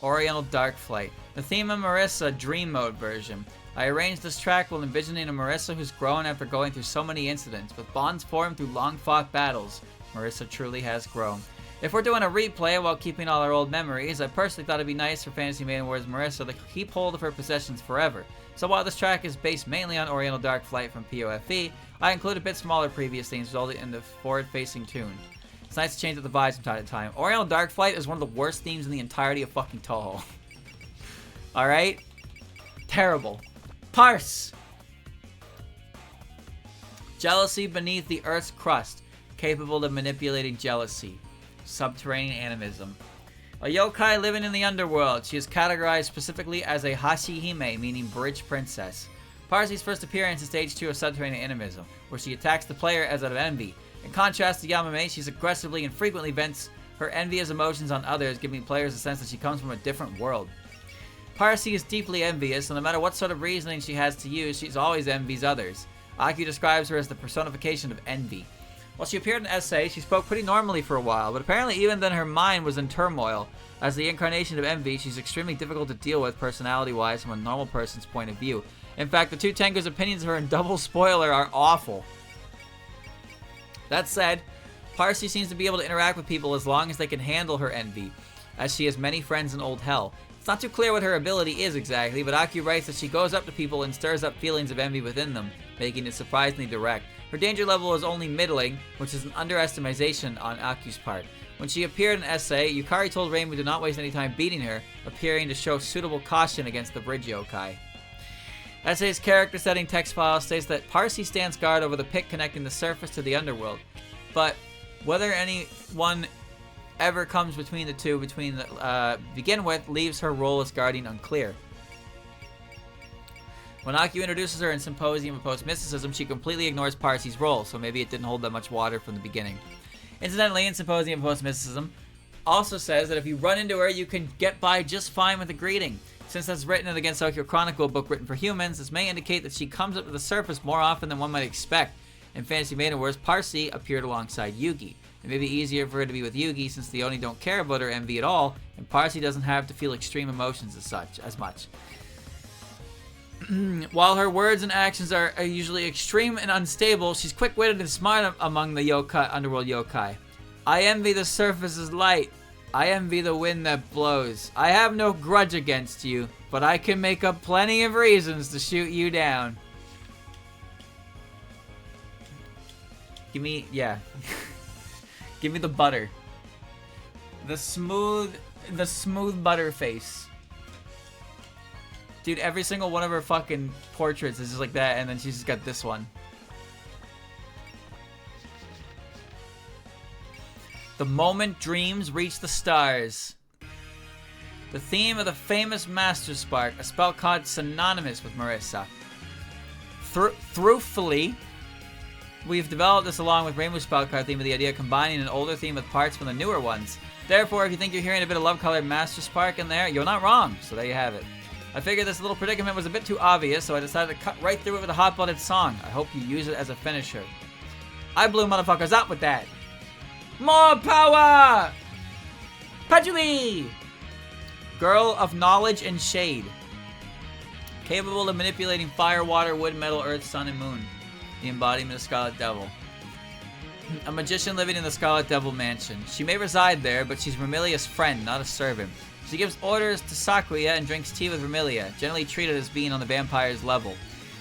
Oriental Dark Flight. The theme of Marisa Dream Mode version. I arranged this track while envisioning a Marisa who's grown after going through so many incidents, with bonds formed through long-fought battles. Marisa truly has grown. If we're doing a replay while keeping all our old memories, I personally thought it'd be nice for Fantasy Maiden Wars Marisa to keep hold of her possessions forever. So while this track is based mainly on Oriental Dark Flight from POFE, I included bits from all their previous themes resulting in the forward-facing tune. It's nice to change up the vibes from time to time. Oriental Dark Flight is one of the worst themes in the entirety of fucking Toho. Alright? Terrible. Parse! Jealousy beneath the Earth's crust, capable of manipulating jealousy. Subterranean animism. A yokai living in the underworld, she is categorized specifically as a Hashihime, meaning bridge princess. Parse's first appearance in Stage 2 of Subterranean Animism, where she attacks the player as out of envy. In contrast to Yamame, she's aggressively and frequently vents her envious emotions on others, giving players a sense that she comes from a different world. Parse is deeply envious, and no matter what sort of reasoning she has to use, she's always envies others. Aki describes her as the personification of envy. While she appeared in Essay, she spoke pretty normally for a while, but apparently even then her mind was in turmoil. As the incarnation of envy, she's extremely difficult to deal with personality-wise from a normal person's point of view. In fact, the two Tengu's opinions of her in Double Spoiler are awful. That said, Parse seems to be able to interact with people as long as they can handle her envy, as she has many friends in Old Hell. It's not too clear what her ability is exactly, but Aki writes that she goes up to people and stirs up feelings of envy within them, making it surprisingly direct. Her danger level is only middling, which is an underestimation on Aki's part. When she appeared in Essay, Yukari told Reimu to not waste any time beating her, appearing to show suitable caution against the bridge yokai. Essay's character setting text file states that Parse stands guard over the pit connecting the surface to the underworld, but whether anyone ever comes between the two begin with leaves her role as guardian unclear. When Aki introduces her in Symposium of Post-Mysticism, she completely ignores Parse's role, so maybe it didn't hold that much water from the beginning. Incidentally, in Symposium of Post-Mysticism, also says that if you run into her, you can get by just fine with a greeting. Since that's written in the Gensokyo Chronicle, a book written for humans, this may indicate that she comes up to the surface more often than one might expect. In Fantasy Maiden Wars, Parse appeared alongside Yugi. It may be easier for her to be with Yugi since the Oni don't care about her envy at all, and Parse doesn't have to feel extreme emotions as much. While her words and actions are usually extreme and unstable, she's quick-witted and smart among the underworld yokai. I envy the surface's light. I envy the wind that blows. I have no grudge against you, but I can make up plenty of reasons to shoot you down. Give me, yeah. Give me the butter. The smooth butter face. Dude, every single one of her fucking portraits is just like that, and then she's just got this one. The moment dreams reach the stars. The theme of the famous Master Spark, a spell card synonymous with Marisa. Truthfully, we've developed this along with Reimu's spell card theme with the idea of combining an older theme with parts from the newer ones. Therefore, if you think you're hearing a bit of love-colored Master Spark in there, you're not wrong, so there you have it. I figured this little predicament was a bit too obvious, so I decided to cut right through it with a hot-blooded song. I hope you use it as a finisher. I blew motherfuckers up with that. More power! Patchouli! Girl of knowledge and shade. Capable of manipulating fire, water, wood, metal, earth, sun, and moon. The embodiment of Scarlet Devil. A magician living in the Scarlet Devil mansion. She may reside there, but she's Vermilia's friend, not a servant. She gives orders to Sakuya and drinks tea with Vermilia, generally treated as being on the vampire's level.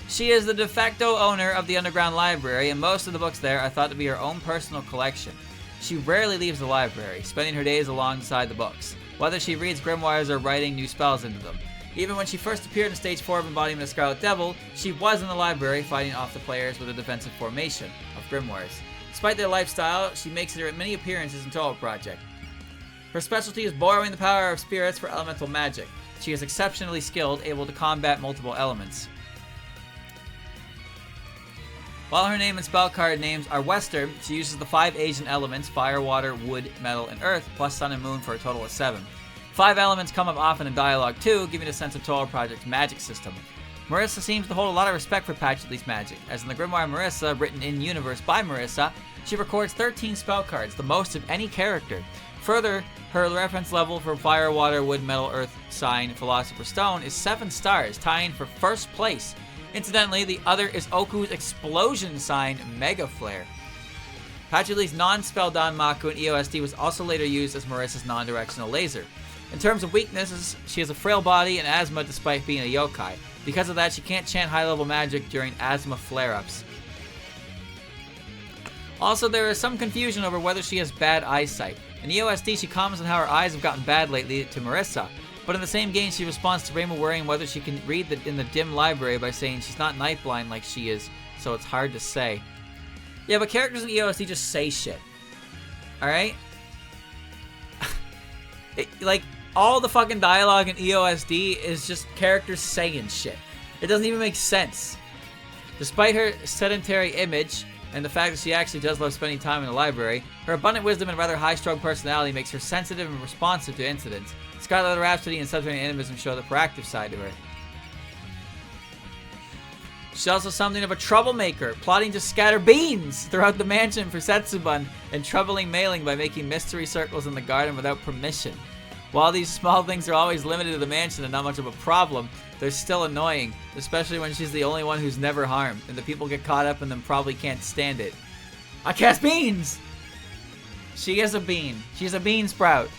She is the de facto owner of the underground library, and most of the books there are thought to be her own personal collection. she rarely leaves the library, spending her days alongside the books, whether she reads grimoires or writing new spells into them. Even when she first appeared in Stage 4 of Embodiment of Scarlet Devil, she was in the library fighting off the players with a defensive formation of grimoires. Despite their lifestyle, she makes many appearances in Total Project. Her specialty is borrowing the power of spirits for elemental magic. She is exceptionally skilled, able to combat multiple elements. While her name and spell card names are Western, she uses the 5 Asian elements, fire, water, wood, metal, and earth, plus sun and moon for a total of 7. 5 elements come up often in dialogue too, giving a sense of Total Project's magic system. Marissa seems to hold a lot of respect for Patchoulie's magic, as in the Grimoire Marissa, written in universe by Marissa, she records 13 spell cards, the most of any character. Further, her reference level for fire, water, wood, metal, earth sign, philosopher's stone is 7 stars, tying for first place. Incidentally, the other is Oku's explosion sign, Mega Flare. Patchouli's non-spell Danmaku in EOSD was also later used as Marissa's non-directional laser. In terms of weaknesses, she has a frail body and asthma despite being a yokai. Because of that, she can't chant high-level magic during asthma flare-ups. Also, there is some confusion over whether she has bad eyesight. In EOSD, she comments on how her eyes have gotten bad lately to Marissa, but in the same game, she responds to Reimu worrying whether she can read in the dim library by saying she's not night blind like she is, so it's hard to say. Yeah, but characters in EOSD just say shit. Alright? Like, all the fucking dialogue in EOSD is just characters saying shit. It doesn't even make sense. Despite her sedentary image, and the fact that she actually does love spending time in the library, her abundant wisdom and rather high-strung personality makes her sensitive and responsive to incidents. Scarlet Rhapsody and Subterranean Animism show the proactive side to her. She's also something of a troublemaker, plotting to scatter beans throughout the mansion for Setsubun and troubling Mailing by making mystery circles in the garden without permission. While these small things are always limited to the mansion and not much of a problem, they're still annoying, especially when she's the only one who's never harmed, and the people get caught up in them probably can't stand it. I cast beans! She is a bean. She's a bean sprout.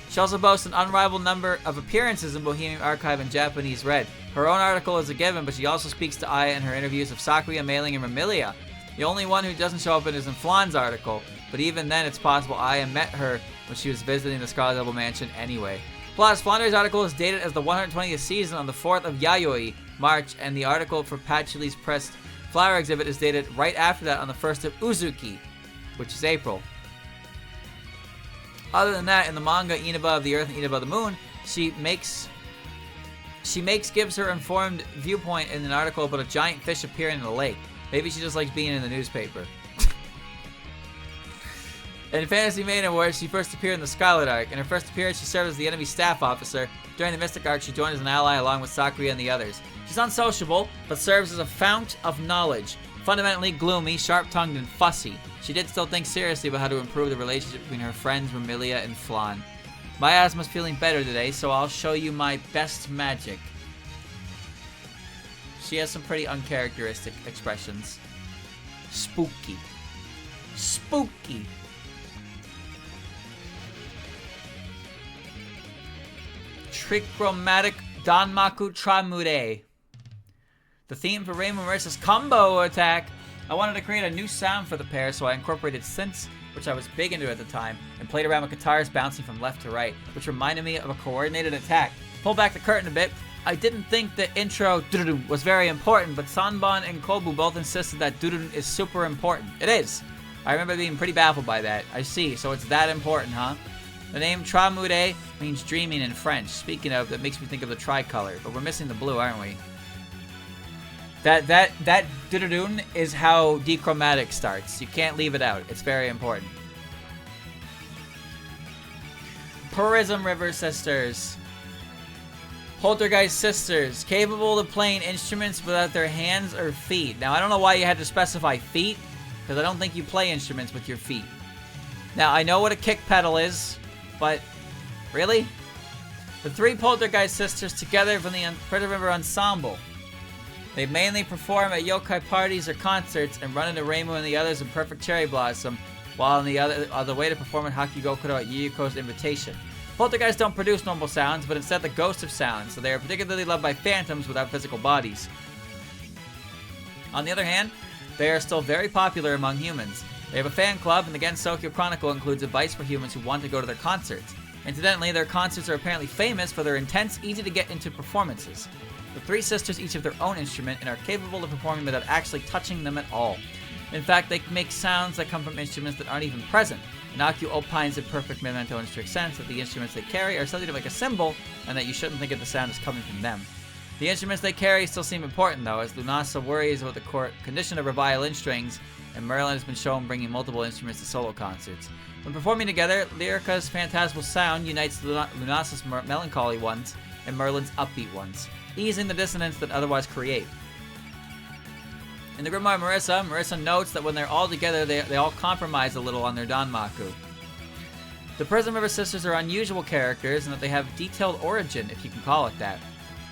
She also boasts an unrivaled number of appearances in Bohemian Archive and Japanese Red. Her own article is a given, but she also speaks to Aya in her interviews of Sakuya, Mailing, and Remilia. The only one who doesn't show up in is in Flan's article, but even then it's possible Aya met her when she was visiting the Scarlet Devil Mansion anyway. Plus, Flandra's article is dated as the 120th season on the 4th of Yayoi, March, and the article for Patchouli's pressed flower exhibit is dated right after that on the 1st of Uzuki, which is April. Other than that, in the manga Inaba of the Earth and Inaba of the Moon, she gives her informed viewpoint in an article about a giant fish appearing in the lake. Maybe she just likes being in the newspaper. In Fantasy Maiden Wars, she first appeared in the Scarlet Arc. In her first appearance, she served as the enemy staff officer. During the Mystic Arc, she joined as an ally along with Sakuya and the others. She's unsociable, but serves as a fount of knowledge. Fundamentally gloomy, sharp-tongued, and fussy, she did still think seriously about how to improve the relationship between her friends Remilia and Flan. My asthma's feeling better today, so I'll show you my best magic. She has some pretty uncharacteristic expressions. Spooky. Spooky. Trichromatic Danmaku Tramure. The theme for Reimu Marissa's combo attack. I wanted to create a new sound for the pair, so I incorporated synths, which I was big into at the time, and played around with guitars bouncing from left to right, which reminded me of a coordinated attack. Pull back the curtain a bit. I didn't think the intro dududum was very important, but Sanban and Kobu both insisted that dududum is super important. It is. I remember being pretty baffled by that. I see, so it's that important, huh? The name Tramure means dreaming in French. Speaking of, that makes me think of the tricolor, but we're missing the blue, aren't we? That dududun is how Dechromatic starts. You can't leave it out. It's very important. Purism River Sisters. Poltergeist Sisters, capable of playing instruments without their hands or feet. Now, I don't know why you had to specify feet, because I don't think you play instruments with your feet. Now, I know what a kick pedal is, but really? The 3 Poltergeist Sisters together from the Predator River Ensemble. They mainly perform at yokai parties or concerts and run into Reimu and the others in Perfect Cherry Blossom, while on the way to perform at Hakigokuro at Yuyuko's invitation. Poltergeists don't produce normal sounds, but instead the ghost of sounds, so they are particularly loved by phantoms without physical bodies. On the other hand, they are still very popular among humans. They have a fan club, and the Gensokyo Chronicle includes advice for humans who want to go to their concerts. Incidentally, their concerts are apparently famous for their intense, easy-to-get-into performances. The three sisters each have their own instrument and are capable of performing without actually touching them at all. In fact, they make sounds that come from instruments that aren't even present. And Akio opines in perfect Memento in strict sense that the instruments they carry are studied like a symbol, and that you shouldn't think of the sound as coming from them. The instruments they carry still seem important, though, as Lunasa worries about the condition of her violin strings, and Merlin has been shown bringing multiple instruments to solo concerts. When performing together, Lyrica's phantasmal sound unites Lunasa's melancholy ones and Merlin's upbeat ones, easing the dissonance that otherwise create. In the Grimoire Marissa notes that when they're all together, they all compromise a little on their Danmaku. The Prism River Sisters are unusual characters in that they have detailed origin, if you can call it that.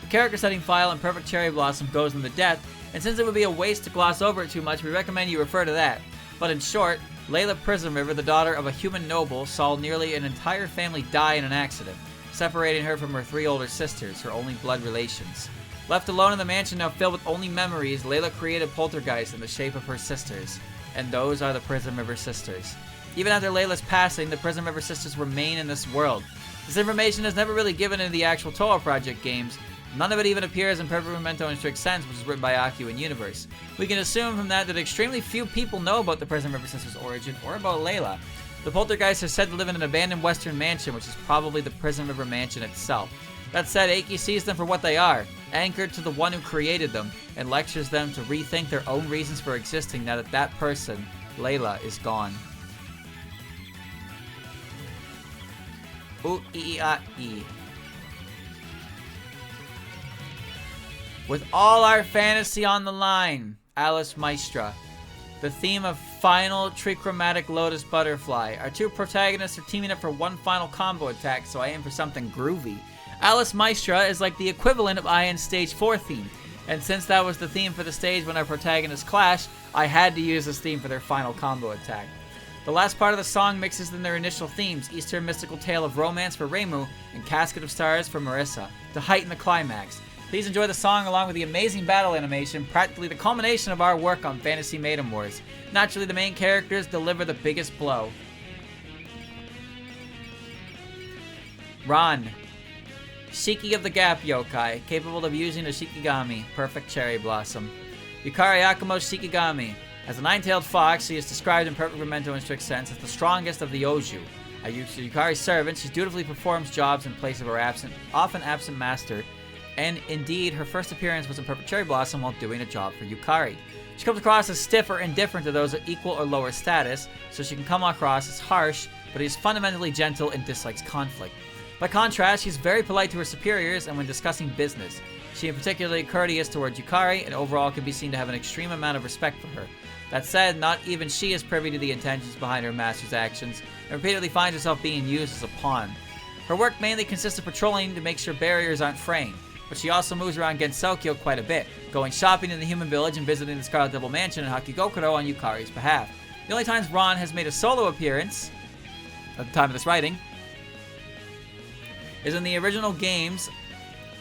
The character setting file in Perfect Cherry Blossom goes into depth, and since it would be a waste to gloss over it too much, we recommend you refer to that. But in short, Layla Prism River, the daughter of a human noble, saw nearly an entire family die in an accident, separating her from her three older sisters, her only blood relations. Left alone in the mansion now filled with only memories, Layla created Poltergeist in the shape of her sisters, and those are the Prism River Sisters. Even after Layla's passing, the Prism River Sisters remain in this world. This information is never really given in the actual Toho Project games. None of it even appears in Perfect Memento in strict sense, which is written by Akio in Universe. We can assume from that extremely few people know about the Prism River Sisters' origin or about Layla. The Poltergeist is said to live in an abandoned western mansion, which is probably the Prism River Mansion itself. That said, Eiki sees them for what they are, anchored to the one who created them, and lectures them to rethink their own reasons for existing now that that person, Layla, is gone. U-I-I-I. With all our fantasy on the line, Alice Maestra. The theme of Final Trichromatic Lotus Butterfly. Our two protagonists are teaming up for one final combo attack, so I aim for something groovy. Alice Maestra is like the equivalent of Ian's Stage 4 theme, and since that was the theme for the stage when our protagonists clash, I had to use this theme for their final combo attack. The last part of the song mixes in their initial themes, Eastern Mystical Tale of Romance for Reimu and Casket of Stars for Marissa, to heighten the climax. Please enjoy the song along with the amazing battle animation, practically the culmination of our work on Fantasy Maiden Wars. Naturally, the main characters deliver the biggest blow. Ran. Shiki of the Gap yokai, capable of using a Shikigami, Perfect Cherry Blossom. Yukari Akumo's Shikigami. As a nine-tailed fox, she is described in Perfect Memento in strict sense as the strongest of the Oju. A Yukari's servant, she dutifully performs jobs in place of her often absent master, and indeed, her first appearance was in Perfect Cherry Blossom while doing a job for Yukari. She comes across as stiff or indifferent to those of equal or lower status, so she can come across as harsh, but is fundamentally gentle and dislikes conflict. By contrast, she's very polite to her superiors and when discussing business. She is particularly courteous towards Yukari, and overall can be seen to have an extreme amount of respect for her. That said, not even she is privy to the intentions behind her master's actions, and repeatedly finds herself being used as a pawn. Her work mainly consists of patrolling to make sure barriers aren't fraying, but she also moves around Gensokyo quite a bit, going shopping in the Human Village and visiting the Scarlet Devil Mansion and Hakigokuro on Yukari's behalf. The only times Ran has made a solo appearance, at the time of this writing, is in the original games.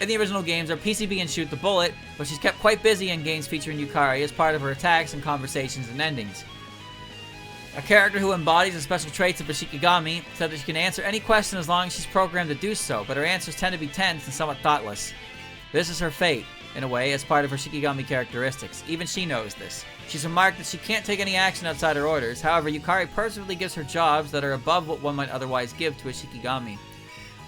In the original games are PCB and Shoot the Bullet, but she's kept quite busy in games featuring Yukari as part of her attacks and conversations and endings. A character who embodies the special traits of a Shikigami said that she can answer any question as long as she's programmed to do so, but her answers tend to be tense and somewhat thoughtless. This is her fate, in a way, as part of her Shikigami characteristics. Even she knows this. She's remarked that she can't take any action outside her orders, however, Yukari personally gives her jobs that are above what one might otherwise give to a Shikigami.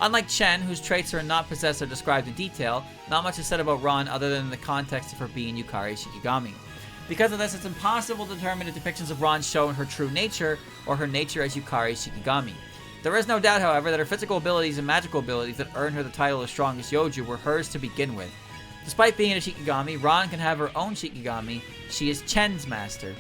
Unlike Chen, whose traits are not possessed or described in detail, not much is said about Ran other than in the context of her being Yukari's Shikigami. Because of this, it's impossible to determine if depictions of Ran show her true nature or her nature as Yukari's Shikigami. There is no doubt, however, that her physical abilities and magical abilities that earned her the title of Strongest Yoju were hers to begin with. Despite being a Shikigami, Ran can have her own Shikigami. She is Chen's master.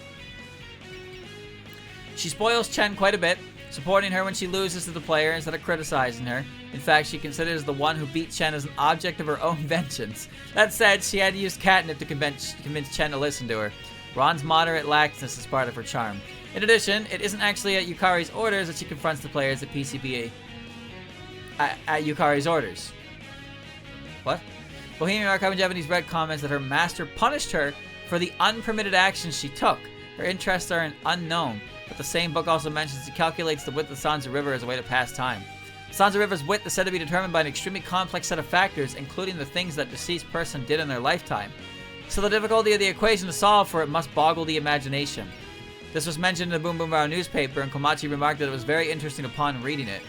She spoils Chen quite a bit, supporting her when she loses to the player instead of criticizing her. In fact, she considers the one who beat Chen as an object of her own vengeance. That said, she had to use catnip to convince Chen to listen to her. Ran's moderate laxness is part of her charm. In addition, it isn't actually at Yukari's orders that she confronts the players at PCBA. At Yukari's orders. What? Bohemian Archive and Japanese Red comments that her master punished her for the unpermitted actions she took. Her interests are unknown. but the same book also mentions it calculates the width of the Sansa River as a way to pass time. The Sansa River's width is said to be determined by an extremely complex set of factors, including the things that deceased person did in their lifetime. So the difficulty of the equation to solve for it must boggle the imagination. This was mentioned in the Boom Boom Bao newspaper, and Komachi remarked that it was very interesting upon reading it.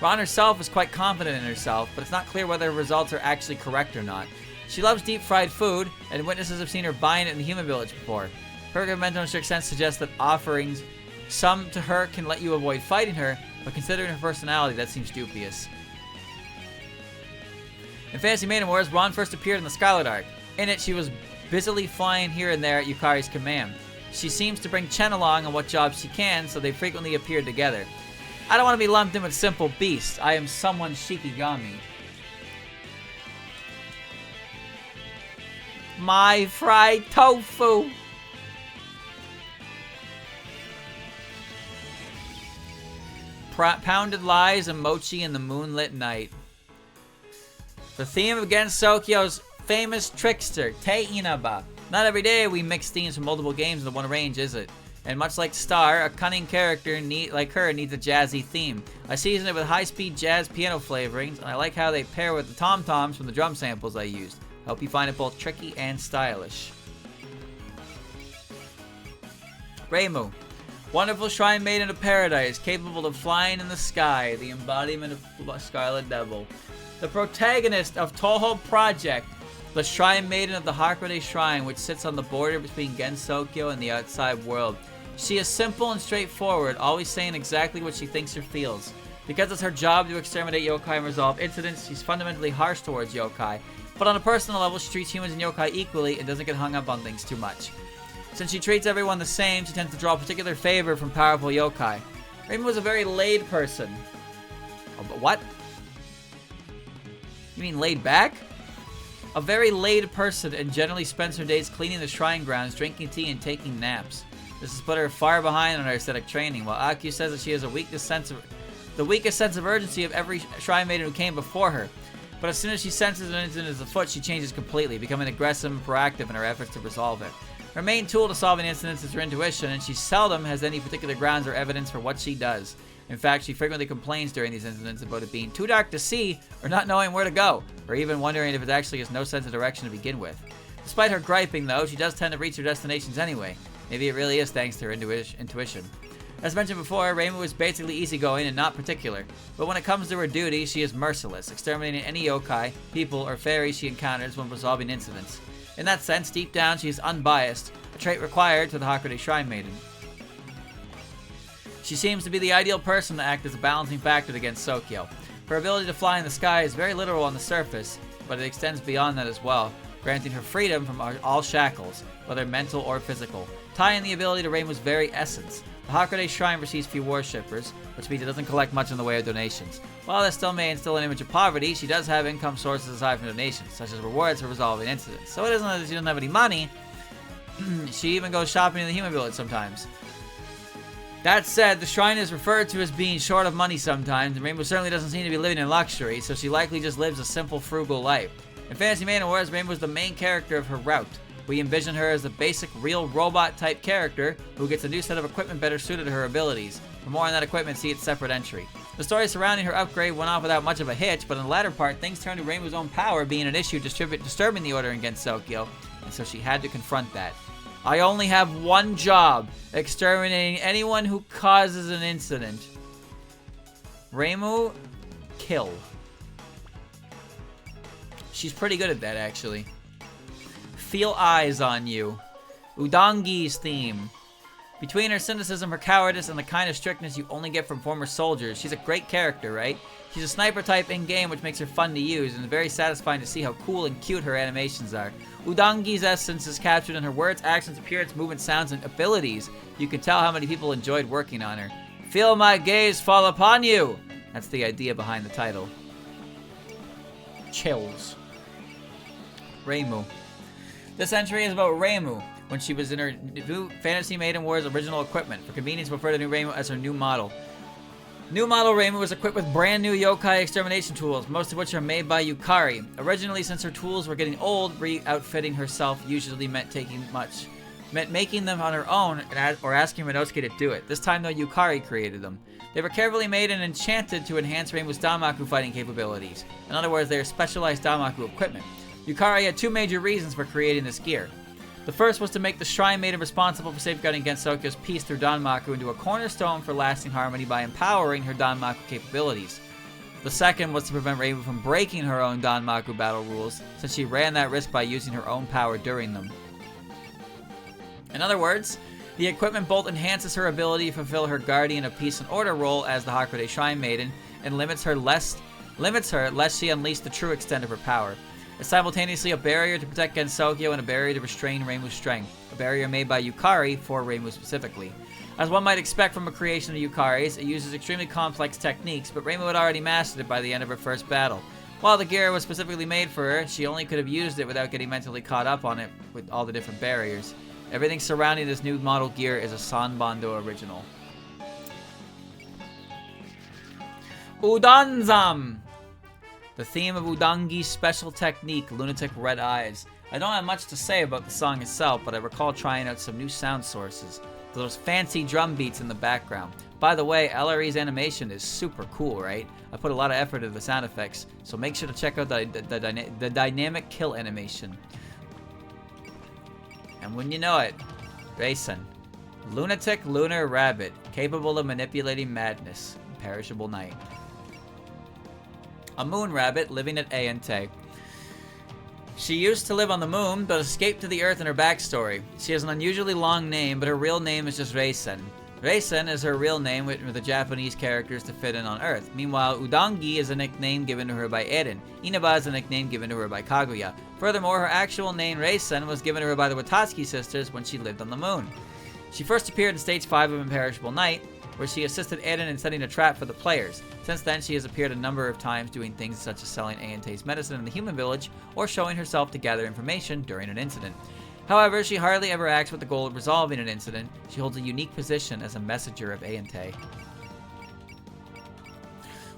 Ron herself is quite confident in herself, but it's not clear whether her results are actually correct or not. She loves deep-fried food, and witnesses have seen her buying it in the human village before. Her mental strict sense suggests that offerings some to her can let you avoid fighting her, but considering her personality, that seems dubious. In Fantasy Maiden Wars, Ron first appeared in the Scarlet Arc. In it, she was busily flying here and there at Yukari's command. She seems to bring Chen along on what jobs she can, so they frequently appeared together. I don't want to be lumped in with Simple Beast. I am someone's Shikigami. My fried tofu! Pounded lies and mochi in the moonlit night. The theme of Gensokyo's famous trickster, Te Inaba. Not every day we mix themes from multiple games into one range, is it? And much like Star, a cunning character like her needs a jazzy theme. I season it with high-speed jazz piano flavorings, and I like how they pair with the tom-toms from the drum samples I used. I hope you find it both tricky and stylish. Reimu. Wonderful shrine maiden of paradise, capable of flying in the sky, the embodiment of Scarlet Devil. The protagonist of Toho Project, the shrine maiden of the Hakurei Shrine, which sits on the border between Gensokyo and the outside world. She is simple and straightforward, always saying exactly what she thinks or feels. Because it's her job to exterminate yokai and resolve incidents, she's fundamentally harsh towards yokai. But on a personal level, she treats humans and yokai equally and doesn't get hung up on things too much. Since she treats everyone the same, she tends to draw particular favor from powerful yokai. Reimu was a very laid person. Oh, but what? You mean laid back? A very laid person and generally spends her days cleaning the shrine grounds, drinking tea, and taking naps. This has put her far behind on her aesthetic training, while Akio says that she has the weakest sense of urgency of every shrine maiden who came before her. But as soon as she senses an incident is afoot, she changes completely, becoming aggressive and proactive in her efforts to resolve it. Her main tool to solving incidents is her intuition, and she seldom has any particular grounds or evidence for what she does. In fact, she frequently complains during these incidents about it being too dark to see, or not knowing where to go, or even wondering if it actually has no sense of direction to begin with. Despite her griping, though, she does tend to reach her destinations anyway. Maybe it really is thanks to her intuition. As mentioned before, Reimu is basically easygoing and not particular, but when it comes to her duty, she is merciless, exterminating any yokai, people, or fairies she encounters when resolving incidents. In that sense, deep down, she is unbiased, a trait required to the Hakurei Shrine Maiden. She seems to be the ideal person to act as a balancing factor against Sokyo. Her ability to fly in the sky is very literal on the surface, but it extends beyond that as well, granting her freedom from all shackles, whether mental or physical, tying the ability to Reimu's very essence. The Hakurei Shrine receives few worshippers, which means it doesn't collect much in the way of donations. While this still may instill an image of poverty, she does have income sources aside from donations, such as rewards for resolving incidents. So it isn't that she doesn't have any money. She even goes shopping in the human village sometimes. That said, the shrine is referred to as being short of money sometimes, and Reimu certainly doesn't seem to be living in luxury, so she likely just lives a simple, frugal life. In Fantasy Maiden Wars, Reimu was the main character of her route. We envision her as a basic, real robot-type character who gets a new set of equipment better suited to her abilities. For more on that equipment, see its separate entry. The story surrounding her upgrade went off without much of a hitch, but in the latter part, things turned to Reimu's own power being an issue disturbing the order in Gensokyo, and so she had to confront that. I only have one job, exterminating anyone who causes an incident. Reimu, kill. She's pretty good at that, actually. Feel eyes on you. Udangi's theme. Between her cynicism, her cowardice, and the kind of strictness you only get from former soldiers, she's a great character, right? She's a sniper type in-game, which makes her fun to use, and it's very satisfying to see how cool and cute her animations are. Udangi's essence is captured in her words, actions, appearance, movement, sounds, and abilities. You can tell how many people enjoyed working on her. Feel my gaze fall upon you! That's the idea behind the title. Chills. Reimu. This entry is about Reimu, when she was in her new Fantasy Maiden Wars original equipment. For convenience, we'll refer to new Reimu as her new model. New model Reimu was equipped with brand new yokai extermination tools, most of which are made by Yukari. Originally, since her tools were getting old, re-outfitting herself usually meant taking much meant making them on her own or asking Minosuke to do it. This time, though, Yukari created them. They were carefully made and enchanted to enhance Reimu's Danmaku fighting capabilities. In other words, they are specialized Danmaku equipment. Yukari had two major reasons for creating this gear. The first was to make the Shrine Maiden responsible for safeguarding Gensokyo's peace through Danmaku into a cornerstone for lasting harmony by empowering her Danmaku capabilities. The second was to prevent Reimu from breaking her own Danmaku battle rules, since she ran that risk by using her own power during them. In other words, the equipment both enhances her ability to fulfill her Guardian of Peace and Order role as the Hakurei Shrine Maiden, and limits her lest she unleash the true extent of her power. It's simultaneously a barrier to protect Gensokyo and a barrier to restrain Reimu's strength, a barrier made by Yukari for Reimu specifically. As one might expect from a creation of Yukari's, it uses extremely complex techniques, but Reimu had already mastered it by the end of her first battle. While the gear was specifically made for her, she only could have used it without getting mentally caught up on it with all the different barriers. Everything surrounding this new model gear is a Sanbando original. Udanzam! The theme of Udangi's special technique, Lunatic Red Eyes. I don't have much to say about the song itself, but I recall trying out some new sound sources. Those fancy drum beats in the background. By the way, LRE's animation is super cool, right? I put a lot of effort into the sound effects, so make sure to check out the dynamic kill animation. And when you know it, Raisin. Lunatic Lunar Rabbit, capable of manipulating madness. Imperishable Night. A moon rabbit living at Ayante. She used to live on the moon, but escaped to the Earth in her backstory. She has an unusually long name, but her real name is just Reisen. Reisen is her real name with the Japanese characters to fit in on Earth. Meanwhile, Udangi is a nickname given to her by Eren. Inaba is a nickname given to her by Kaguya. Furthermore, her actual name, Reisen, was given to her by the Watatsuki sisters when she lived on the moon. She first appeared in Stage 5 of Imperishable Night, where she assisted Eren in setting a trap for the players. Since then, she has appeared a number of times doing things such as selling Ayante's medicine in the human village, or showing herself to gather information during an incident. However, she hardly ever acts with the goal of resolving an incident. She holds a unique position as a messenger of Ayante.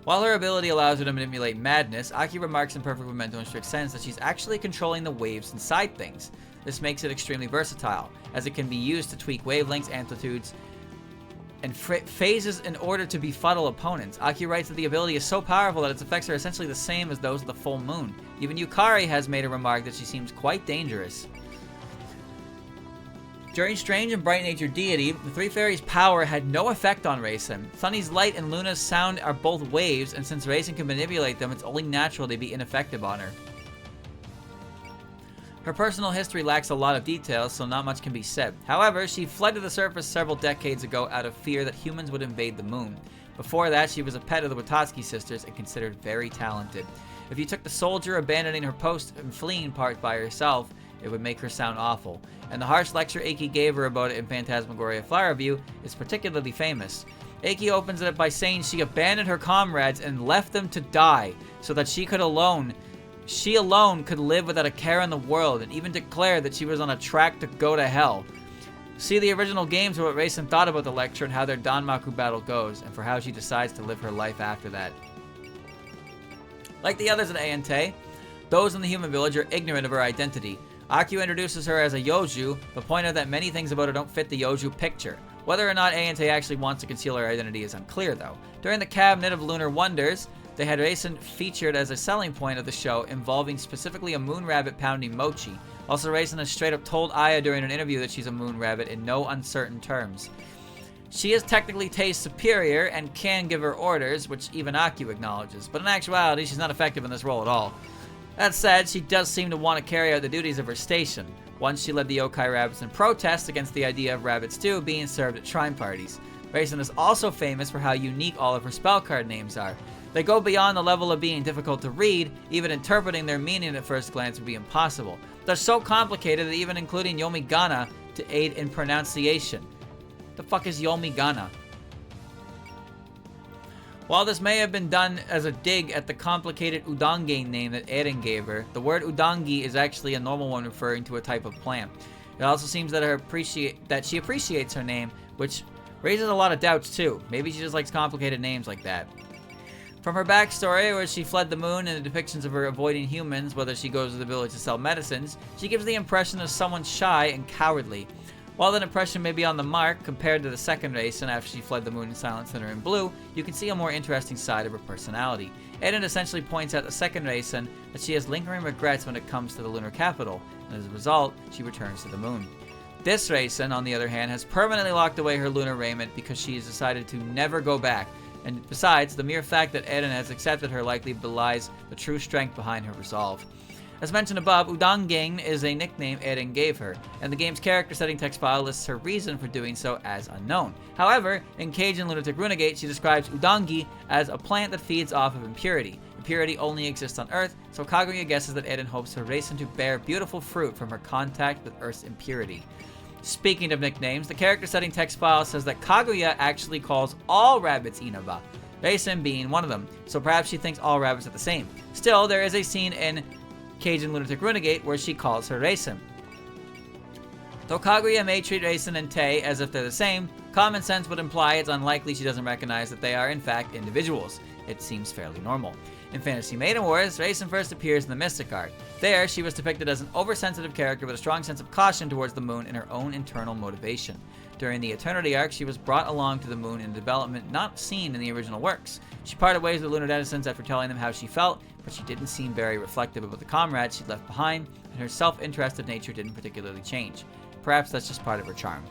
While her ability allows her to manipulate madness, Aki remarks in Perfect Memento and Strict Sense that she's actually controlling the waves inside things. This makes it extremely versatile, as it can be used to tweak wavelengths, amplitudes, and phases in order to befuddle opponents. Aki writes that the ability is so powerful that its effects are essentially the same as those of the full moon. Even Yukari has made a remark that she seems quite dangerous. During Strange and Bright Nature Deity, the Three Fairies' power had no effect on Reisen. Sunny's light and Luna's sound are both waves, and since Reisen can manipulate them, it's only natural they be ineffective on her. Her personal history lacks a lot of details, so not much can be said. However, she fled to the surface several decades ago out of fear that humans would invade the moon. Before that, she was a pet of the Watatsuki sisters and considered very talented. If you took the soldier abandoning her post and fleeing part by herself, it would make her sound awful. And the harsh lecture Eiki gave her about it in Phantasmagoria Flower View is particularly famous. Eiki opens it up by saying she abandoned her comrades and left them to die, so that she alone could live without a care in the world, and even declared that she was on a track to go to hell. See the original games for what Reisen thought about the lecture and how their Danmaku battle goes, and for how she decides to live her life after that. Like the others at Ayante, those in the human village are ignorant of her identity. Akio introduces her as a Yoju, but pointed out that many things about her don't fit the Yoju picture. Whether or not Ayante actually wants to conceal her identity is unclear, though. During the Cabinet of Lunar Wonders, they had Reisen featured as a selling point of the show, involving specifically a moon rabbit pounding mochi. Also, Reisen has straight up told Aya during an interview that she's a moon rabbit in no uncertain terms. She is technically Tei's superior and can give her orders, which even Akio acknowledges, but in actuality, she's not effective in this role at all. That said, she does seem to want to carry out the duties of her station. Once she led the yokai rabbits in protest against the idea of rabbit stew being served at shrine parties. Reisen is also famous for how unique all of her spell card names are. They go beyond the level of being difficult to read, even interpreting their meaning at first glance would be impossible. They're so complicated that even including Yomigana to aid in pronunciation. The fuck is Yomigana? While this may have been done as a dig at the complicated Udangi name that Eren gave her, the word Udangi is actually a normal one referring to a type of plant. It also seems that she appreciates her name, which raises a lot of doubts too. Maybe she just likes complicated names like that. From her backstory, where she fled the moon and the depictions of her avoiding humans, whether she goes to the village to sell medicines, she gives the impression of someone shy and cowardly. While that impression may be on the mark compared to the second race and after she fled the moon in Silent Center in blue, you can see a more interesting side of her personality. Aiden essentially points out the second race and that she has lingering regrets when it comes to the lunar capital, and as a result, she returns to the moon. This Raisin, on the other hand, has permanently locked away her lunar raiment because she has decided to never go back, and besides, the mere fact that Eren has accepted her likely belies the true strength behind her resolve. As mentioned above, Udanging is a nickname Eren gave her, and the game's character setting text file lists her reason for doing so as unknown. However, in Cajun Lunatic Runegate, she describes Udangi as a plant that feeds off of impurity. Impurity only exists on Earth, so Kaguya guesses that Eren hopes her Raisin to bear beautiful fruit from her contact with Earth's impurity. Speaking of nicknames, the character setting text file says that Kaguya actually calls all rabbits Inaba, Raisin being one of them, so perhaps she thinks all rabbits are the same. Still, there is a scene in Cajun Lunatic Runegate where she calls her Raisin. Though Kaguya may treat Raisin and Tei as if they're the same, common sense would imply it's unlikely she doesn't recognize that they are in fact individuals. It seems fairly normal. In Fantasy Maiden Wars, Raisin first appears in the Mystic Arc. There, she was depicted as an oversensitive character with a strong sense of caution towards the moon and her own internal motivation. During the Eternity Arc, she was brought along to the moon in a development not seen in the original works. She parted ways with the lunar denizens after telling them how she felt, but she didn't seem very reflective about the comrades she'd left behind, and her self-interested nature didn't particularly change. Perhaps that's just part of her charm.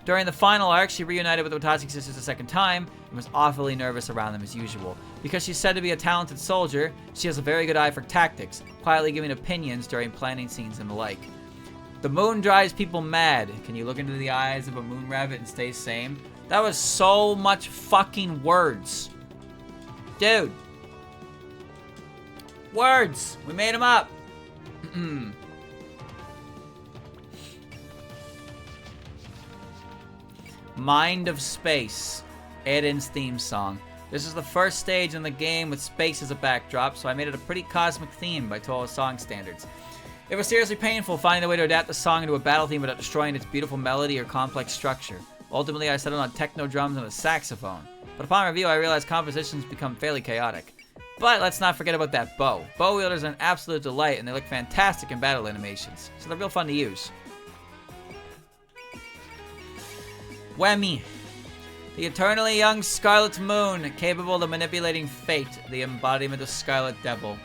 During the final arc, she reunited with the Watashi sisters a second time and was awfully nervous around them as usual. Because she's said to be a talented soldier, she has a very good eye for tactics, quietly giving opinions during planning scenes and the like. The moon drives people mad. Can you look into the eyes of a moon rabbit and stay sane? That was so much fucking words. Dude. Words! We made them up! Mind of Space, Eden's theme song. This is the first stage in the game with space as a backdrop, so I made it a pretty cosmic theme by Toa song standards. It was seriously painful finding a way to adapt the song into a battle theme without destroying its beautiful melody or complex structure. Ultimately, I settled on techno drums and a saxophone, but upon review I realized compositions become fairly chaotic. But let's not forget about that bow. Bow wielders are an absolute delight and they look fantastic in battle animations, so they're real fun to use. Whammy. The eternally young Scarlet Moon, capable of manipulating fate, the embodiment of Scarlet Devil.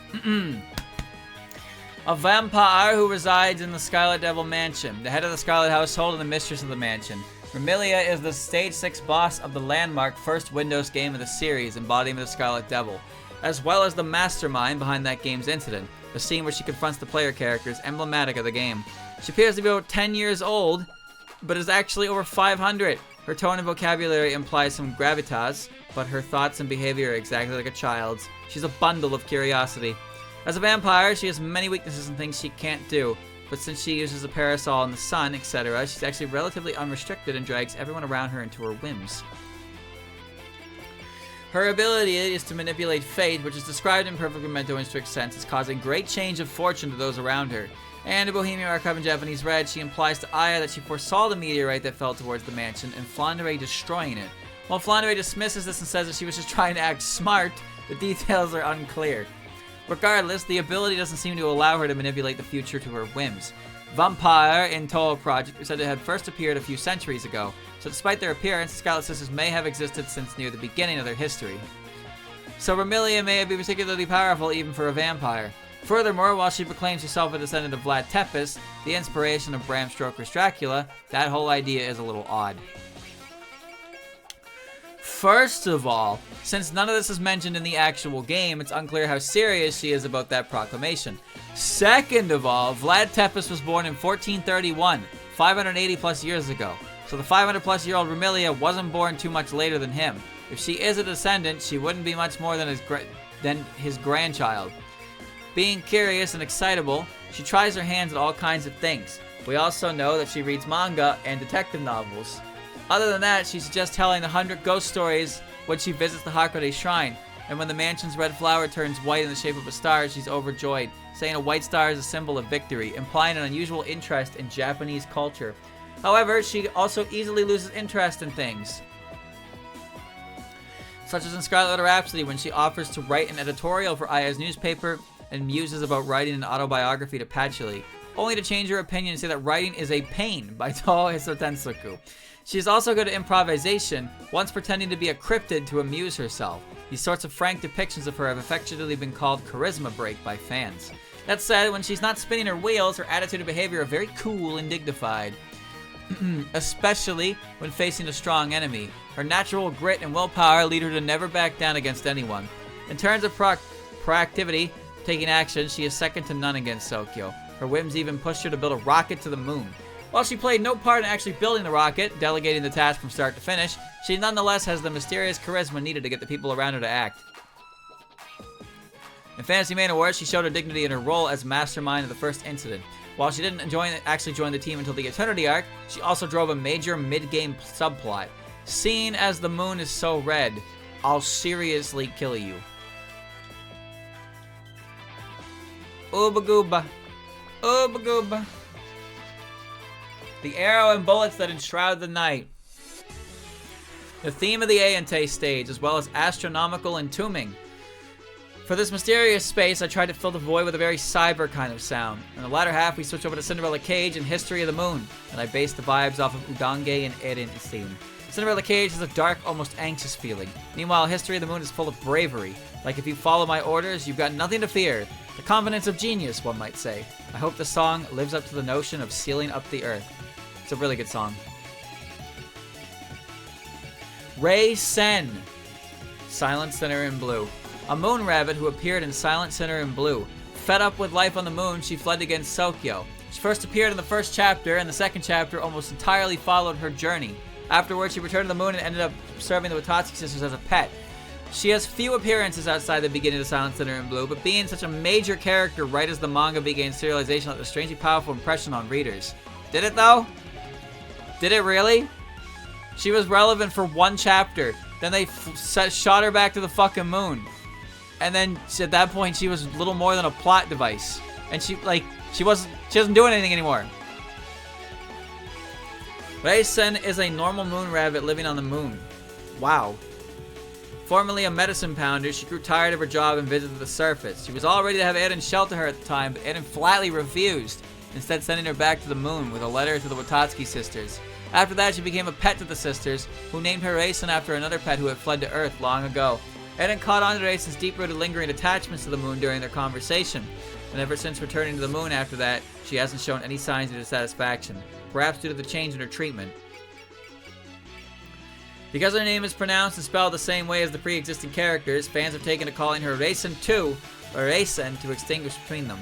A vampire who resides in the Scarlet Devil Mansion, the head of the Scarlet household and the mistress of the mansion. Vermilia is the Stage 6 boss of the landmark first Windows game of the series, embodiment of Scarlet Devil, as well as the mastermind behind that game's incident, the scene where she confronts the player characters, emblematic of the game. She appears to be about 10 years old, but is actually over 500. Her tone and vocabulary implies some gravitas, but her thoughts and behavior are exactly like a child's. She's a bundle of curiosity. As a vampire, she has many weaknesses and things she can't do, but since she uses a parasol in the sun, etc., she's actually relatively unrestricted and drags everyone around her into her whims. Her ability is to manipulate fate, which is described in perfectly mental and strict sense as causing great change of fortune to those around her. And in Bohemian Archive in Japanese Red, she implies to Aya that she foresaw the meteorite that fell towards the mansion and Flandre destroying it. While Flandre dismisses this and says that she was just trying to act smart, the details are unclear. Regardless, the ability doesn't seem to allow her to manipulate the future to her whims. Vampire in Toho Project are said to have first appeared a few centuries ago, so despite their appearance, the Scarlet Sisters may have existed since near the beginning of their history. So Vermilia may be particularly powerful even for a vampire. Furthermore, while she proclaims herself a descendant of Vlad Tepes, the inspiration of Bram Stoker's Dracula, that whole idea is a little odd. First of all, since none of this is mentioned in the actual game, it's unclear how serious she is about that proclamation. Second of all, Vlad Tepes was born in 1431, 580 plus years ago, so the 500 plus year old Vermilia wasn't born too much later than him. If she is a descendant, she wouldn't be much more than his grandchild. Being curious and excitable, she tries her hands at all kinds of things. We also know that she reads manga and detective novels. Other than that, she's just telling the 100 ghost stories when she visits the Hakone Shrine, and when the mansion's red flower turns white in the shape of a star, she's overjoyed, saying a white star is a symbol of victory, implying an unusual interest in Japanese culture. However, she also easily loses interest in things, such as in Scarlet Letter Rhapsody when she offers to write an editorial for Aya's newspaper, and muses about writing an autobiography to Patchouli, only to change her opinion and say that writing is a pain by Toho Hisotensoku. She is also good at improvisation, once pretending to be a cryptid to amuse herself. These sorts of frank depictions of her have affectionately been called charisma break by fans. That said, when she's not spinning her wheels, her attitude and behavior are very cool and dignified. Especially when facing a strong enemy. Her natural grit and willpower lead her to never back down against anyone. In terms of proactivity, taking action, she is second to none against Sokyo. Her whims even pushed her to build a rocket to the moon. While she played no part in actually building the rocket, delegating the task from start to finish, she nonetheless has the mysterious charisma needed to get the people around her to act. In Fantasy Maiden Wars, she showed her dignity in her role as mastermind of the first incident. While she didn't actually join the team until the Eternity arc, she also drove a major mid-game subplot. Seeing as the moon is so red, I'll seriously kill you. Ooba gooba. Ooba gooba. The arrow and bullets that enshroud the night. The theme of the Aente stage, as well as astronomical entombing. For this mysterious space, I tried to fill the void with a very cyber kind of sound. In the latter half, we switch over to Cinderella Cage and History of the Moon, and I based the vibes off of Udange and Eren theme. Cinderella Cage has a dark, almost anxious feeling. Meanwhile, History of the Moon is full of bravery. Like if you follow my orders, you've got nothing to fear. The confidence of genius, one might say. I hope the song lives up to the notion of sealing up the earth. It's a really good song. Rei Sen, Silent Sinner in Blue. A moon rabbit who appeared in Silent Sinner in Blue. Fed up with life on the moon, she fled against Sokyo. She first appeared in the first chapter, and the second chapter almost entirely followed her journey. Afterwards, she returned to the moon and ended up serving the Watatsky sisters as a pet. She has few appearances outside the beginning of Silent Sinner in Blue, but being such a major character right as the manga began serialization left a strangely powerful impression on readers. Did it though? Did it really? She was relevant for one chapter, then they shot her back to the fucking moon. And then at that point, she was little more than a plot device. And she doesn't do anything anymore. Rei-sen is a normal moon rabbit living on the moon. Wow. Formerly a medicine pounder, she grew tired of her job and visited the surface. She was all ready to have Eren shelter her at the time, but Eren flatly refused, instead sending her back to the moon with a letter to the Watatsky sisters. After that, she became a pet to the sisters, who named her Rei-sen after another pet who had fled to Earth long ago. Eren caught on to Rei-sen's deep-rooted lingering attachments to the moon during their conversation, and ever since returning to the moon after that, she hasn't shown any signs of dissatisfaction, perhaps due to the change in her treatment. Because her name is pronounced and spelled the same way as the pre-existing characters, fans have taken to calling her Rei-sen 2, or Rei-sen, to extinguish between them.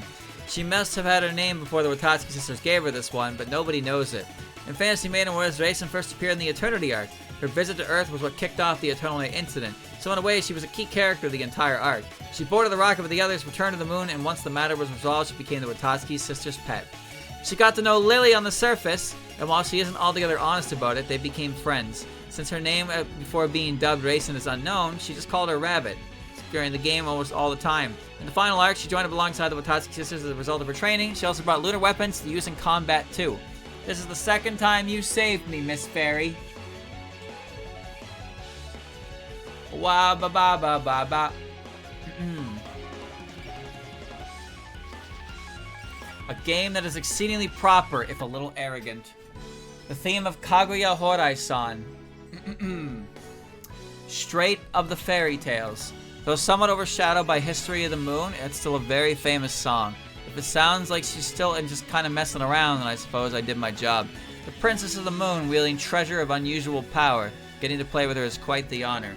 She must have had her name before the Watatsky sisters gave her this one, but nobody knows it. In Fantasy Maiden Wars, Rei-sen first appeared in the Eternity arc. Her visit to Earth was what kicked off the Eternal Night incident, so in a way she was a key character of the entire arc. She boarded the rocket with the others, returned to the moon, and once the matter was resolved, she became the Watatsky sisters' pet. She got to know Lily on the surface, and while she isn't altogether honest about it, they became friends. Since her name before being dubbed Rei-sen is unknown, she just called her Rabbit during the game almost all the time. In the final arc, she joined up alongside the Watatsky sisters as a result of her training. She also brought lunar weapons to use in combat too. This is the second time you saved me, Miss Fairy. Wa ba ba ba ba ba. A game that is exceedingly proper, if a little arrogant. The theme of Kaguya Horai-san. Straight of the fairy tales. Though somewhat overshadowed by History of the Moon, it's still a very famous song. If it sounds like she's still and just kind of messing around, then I suppose I did my job. The Princess of the Moon, wielding treasure of unusual power. Getting to play with her is quite the honor.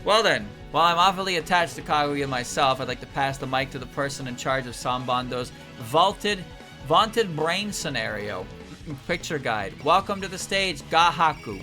Well then, while I'm awfully attached to Kaguya myself, I'd like to pass the mic to the person in charge of Sambando's vaunted brain scenario. Picture guide. Welcome to the stage, Gahaku.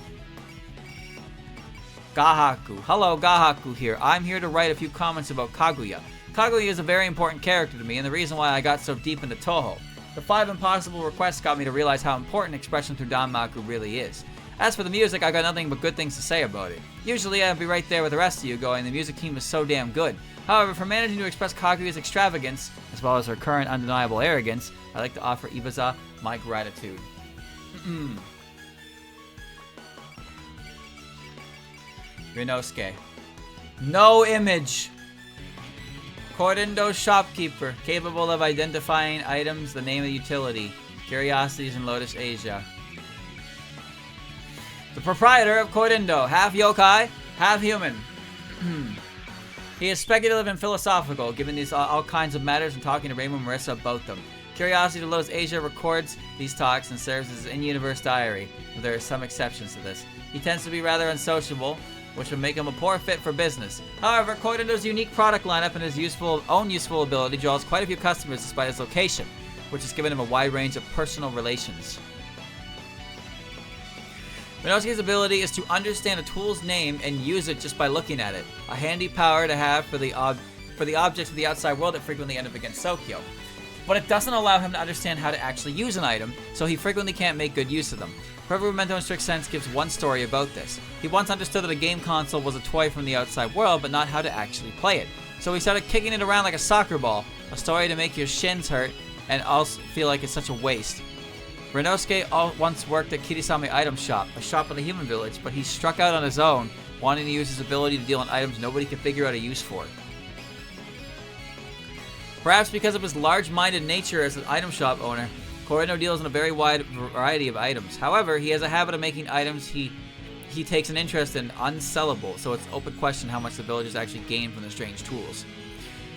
Gahaku. Hello, Gahaku here. I'm here to write a few comments about Kaguya. Kaguya is a very important character to me, and the reason why I got so deep into Toho. The 5 impossible requests got me to realize how important expression through Danmaku really is. As for the music, I got nothing but good things to say about it. Usually I'd be right there with the rest of you going, the music team is so damn good. However, for managing to express Kaguya's extravagance, as well as her current undeniable arrogance, I'd like to offer Ibaza my gratitude. Rinosuke. No image. Cordindo shopkeeper, capable of identifying items, the name of the utility. Curiosities in Lotus Asia. The proprietor of Cordindo, half yokai, half human. He is speculative and philosophical, giving these all kinds of matters and talking to Rainbow and Marissa about them. Curiosity to Lotus Asia records these talks and serves as an in-universe diary, but there are some exceptions to this. He tends to be rather unsociable, which would make him a poor fit for business. However, Cordendo's unique product lineup and his own useful ability draws quite a few customers despite his location, which has given him a wide range of personal relations. Minosuke's ability is to understand a tool's name and use it just by looking at it, a handy power to have for the objects of the outside world that frequently end up against Sokyo. But it doesn't allow him to understand how to actually use an item, so he frequently can't make good use of them. Perfect Memento in Strict Sense gives one story about this. He once understood that a game console was a toy from the outside world, but not how to actually play it. So he started kicking it around like a soccer ball, a story to make your shins hurt and also feel like it's such a waste. Renosuke once worked at Kirisame Item Shop, a shop in the human village, but he struck out on his own, wanting to use his ability to deal in items nobody could figure out a use for. Perhaps because of his large-minded nature as an item shop owner, Cordindo deals in a very wide variety of items. However, he has a habit of making items he takes an interest in unsellable, so it's an open question how much the villagers actually gain from the strange tools.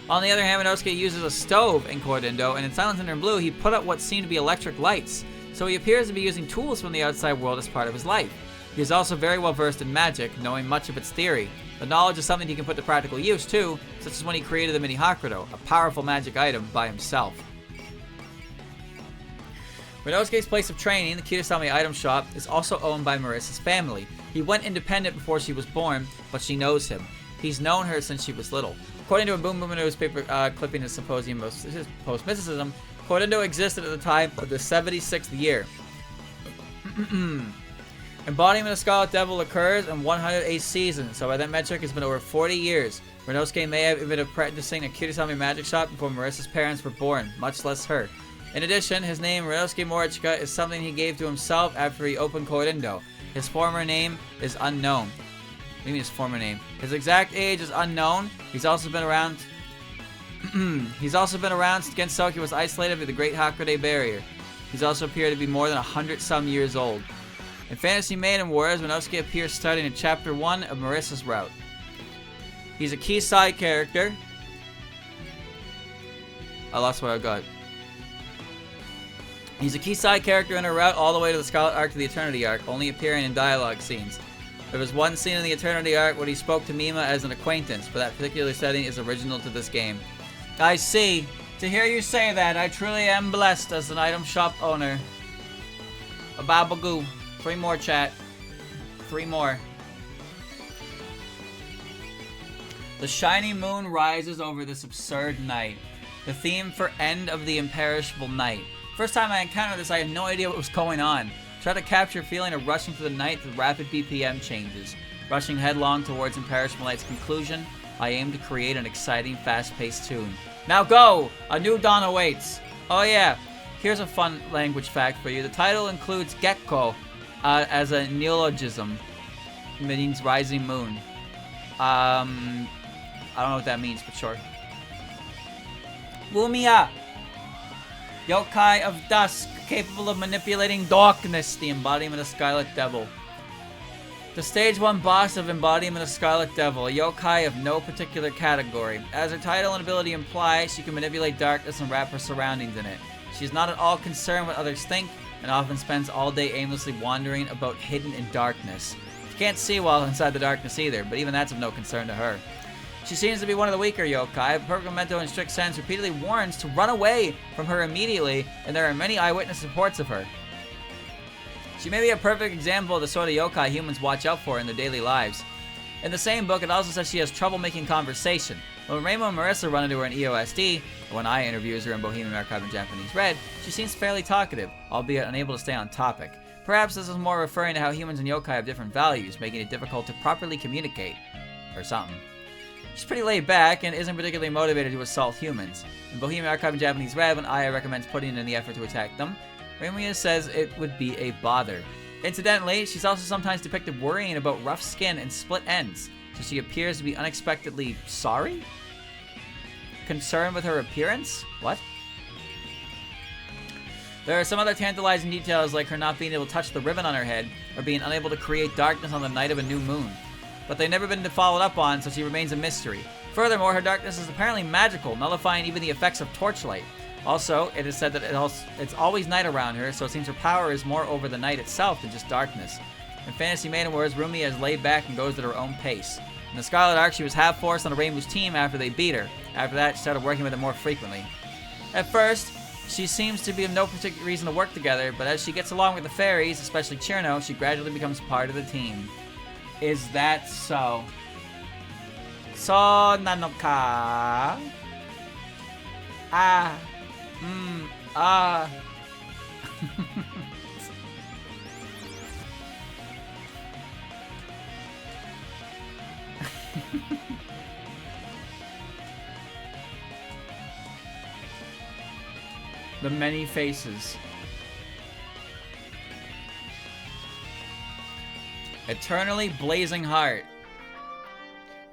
On the other hand, Minosuke uses a stove in Cordindo, and in Silent Thunder and Blue, he put up what seem to be electric lights, so he appears to be using tools from the outside world as part of his life. He is also very well versed in magic, knowing much of its theory. The knowledge is something he can put to practical use too, such as when he created the Mini Hakudo, a powerful magic item by himself. Renosuke's place of training, the Kirisame Item Shop, is also owned by Marissa's family. He went independent before she was born, but she knows him. He's known her since she was little. According to a Boom Boom newspaper clipping his symposium post-mysticism, Cordindo existed at the time of the 76th year. Embodiment of Scarlet Devil occurs in 108 seasons, so by that metric it's been over 40 years. Renosuke may have been practicing a Kirisame magic shop before Marissa's parents were born, much less her. In addition, his name, Renosuke Morichika, is something he gave to himself after he opened Cordindo. His former name is unknown. What do you mean his former name? His exact age is unknown. He's also been around since Sokyo was isolated by the Great Hakurei Barrier. He's also appeared to be more than 100-some years old. In Fantasy Maiden Wars, Renosuke appears starting in Chapter 1 of Marissa's route. He's a key side character. I lost what I got. He's a key side character in her route all the way to the Scarlet Arc to the Eternity Arc, only appearing in dialogue scenes. There was one scene in the Eternity Arc where he spoke to Mima as an acquaintance, but that particular setting is original to this game. I see. To hear you say that, I truly am blessed as an item shop owner. A babagoo. 3 more, chat. 3 more. The shiny moon rises over this absurd night. The theme for End of the Imperishable Night. First time I encountered this, I had no idea what was going on. Try to capture a feeling of rushing through the night with rapid BPM changes. Rushing headlong towards Imperishable Night's conclusion, I aim to create an exciting, fast-paced tune. Now go! A new dawn awaits! Oh yeah, here's a fun language fact for you. The title includes Gekko as a neologism. It means rising moon. I don't know what that means, but sure. Lumia! Yokai of Dusk, capable of manipulating darkness, the embodiment of Scarlet Devil. The Stage 1 boss of Embodiment of Scarlet Devil, a yokai of no particular category. As her title and ability imply, she can manipulate darkness and wrap her surroundings in it. She is not at all concerned what others think, and often spends all day aimlessly wandering about hidden in darkness. She can't see well inside the darkness either, but even that's of no concern to her. She seems to be one of the weaker yokai, but Perfect Memento in Strict Sense repeatedly warns to run away from her immediately, and there are many eyewitness reports of her. She may be a perfect example of the sort of yokai humans watch out for in their daily lives. In the same book, it also says she has trouble making conversation. When Rainbow and Marissa run into her in EOSD, or when I interviews her in Bohemian Archive and Japanese Red, she seems fairly talkative, albeit unable to stay on topic. Perhaps this is more referring to how humans and yokai have different values, making it difficult to properly communicate. Or something. She's pretty laid back and isn't particularly motivated to assault humans. In Bohemian Archive and Japanese Red, when Aya recommends putting in the effort to attack them, Raimia says it would be a bother. Incidentally, she's also sometimes depicted worrying about rough skin and split ends, so she appears to be unexpectedly sorry? concerned with her appearance? What? There are some other tantalizing details, like her not being able to touch the ribbon on her head, or being unable to create darkness on the night of a new moon. But they've never been followed up on, so she remains a mystery. Furthermore, her darkness is apparently magical, nullifying even the effects of torchlight. Also, it is said that it's always night around her, so it seems her power is more over the night itself than just darkness. In Fantasy Maiden Wars, Rumi is laid back and goes at her own pace. In the Scarlet Arc, she was half forced on a Rainbow's team after they beat her. After that, she started working with it more frequently. At first, she seems to be of no particular reason to work together, but as she gets along with the fairies, especially Cherno, she gradually becomes part of the team. Is that so? So nanoka? The many faces. Eternally Blazing Heart.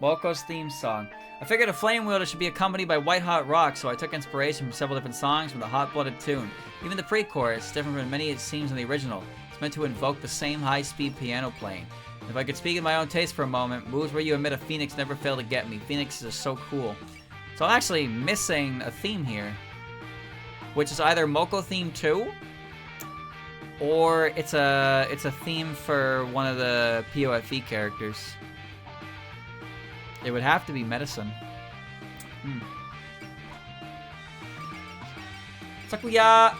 Moko's theme song. I figured a flame wielder should be accompanied by white hot rock, so I took inspiration from several different songs from the hot-blooded tune. Even the pre-chorus, different from many it seems in the original. It's meant to invoke the same high-speed piano playing. If I could speak in my own taste for a moment, moves where you emit a phoenix never fail to get me. Phoenixes are so cool. So I'm actually missing a theme here, which is either Moko theme 2, or it's a theme for one of the POFE characters. It would have to be Medicine. Sakuya!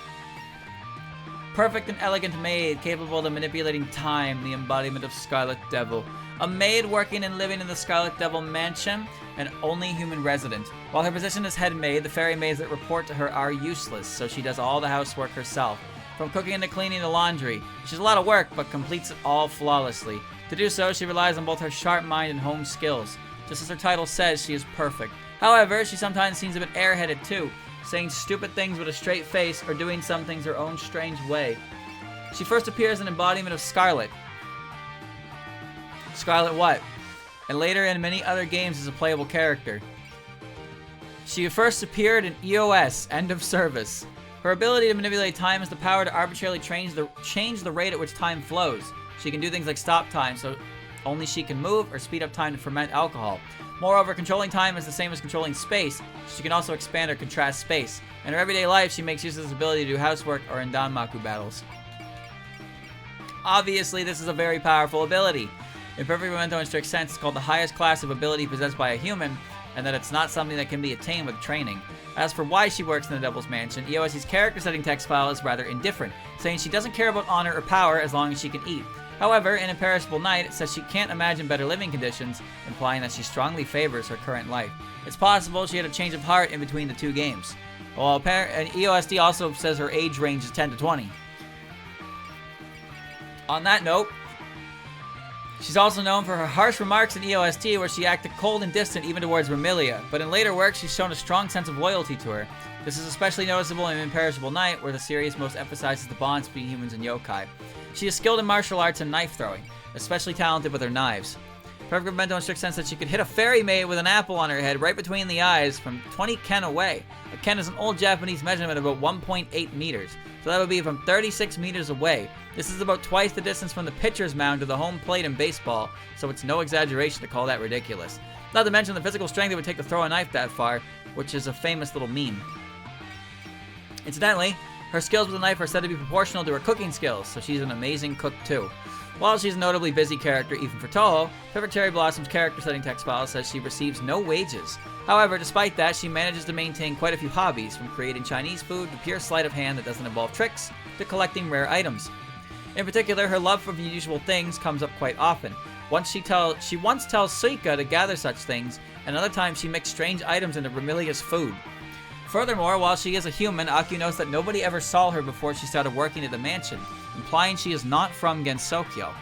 Perfect and elegant maid, capable of manipulating time, the embodiment of Scarlet Devil. A maid working and living in the Scarlet Devil mansion, an only human resident. While her position as head maid, the fairy maids that report to her are useless, so she does all the housework herself. From cooking to cleaning to laundry. She's a lot of work, but completes it all flawlessly. To do so, she relies on both her sharp mind and home skills. Just as her title says, she is perfect. However, she sometimes seems a bit airheaded too, saying stupid things with a straight face or doing some things her own strange way. She first appears as an embodiment of Scarlet. Scarlet what? And later in many other games as a playable character. She first appeared in EOS, End of Service. Her ability to manipulate time has the power to arbitrarily change the rate at which time flows. She can do things like stop time, so only she can move, or speed up time to ferment alcohol. Moreover, controlling time is the same as controlling space. She can also expand or contrast space. In her everyday life, she makes use of this ability to do housework or in Danmaku battles. Obviously, this is a very powerful ability. In perfect memento and strict sense, it's called the highest class of ability possessed by a human, and that it's not something that can be attained with training. As for why she works in the Devil's Mansion, EOS's character setting text file is rather indifferent, saying she doesn't care about honor or power as long as she can eat. However, in Imperishable Night, it says she can't imagine better living conditions, implying that she strongly favors her current life. It's possible she had a change of heart in between the two games. Well, and EOSD also says her age range is 10 to 20. On that note, she's also known for her harsh remarks in EOST, where she acted cold and distant even towards Vermilia, but in later works she's shown a strong sense of loyalty to her. This is especially noticeable in Imperishable Night, where the series most emphasizes the bonds between humans and yokai. She is skilled in martial arts and knife throwing, especially talented with her knives. Perfect memento in strict sense that she could hit a fairy maid with an apple on her head right between the eyes from 20 ken away. A ken is an old Japanese measurement of about 1.8 meters, so that would be from 36 meters away. This is about twice the distance from the pitcher's mound to the home plate in baseball, so it's no exaggeration to call that ridiculous. Not to mention the physical strength it would take to throw a knife that far, which is a famous little meme. Incidentally, her skills with a knife are said to be proportional to her cooking skills, so she's an amazing cook too. While she's a notably busy character even for Toho, Perfect Cherry Blossom's character setting text file says she receives no wages. However, despite that, she manages to maintain quite a few hobbies, from creating Chinese food to pure sleight of hand that doesn't involve tricks, to collecting rare items. In particular, her love for unusual things comes up quite often. She once tells Suika to gather such things, and other times she mixed strange items into Vermilia's food. Furthermore, while she is a human, Aku notes that nobody ever saw her before she started working at the mansion, implying she is not from Gensokyo.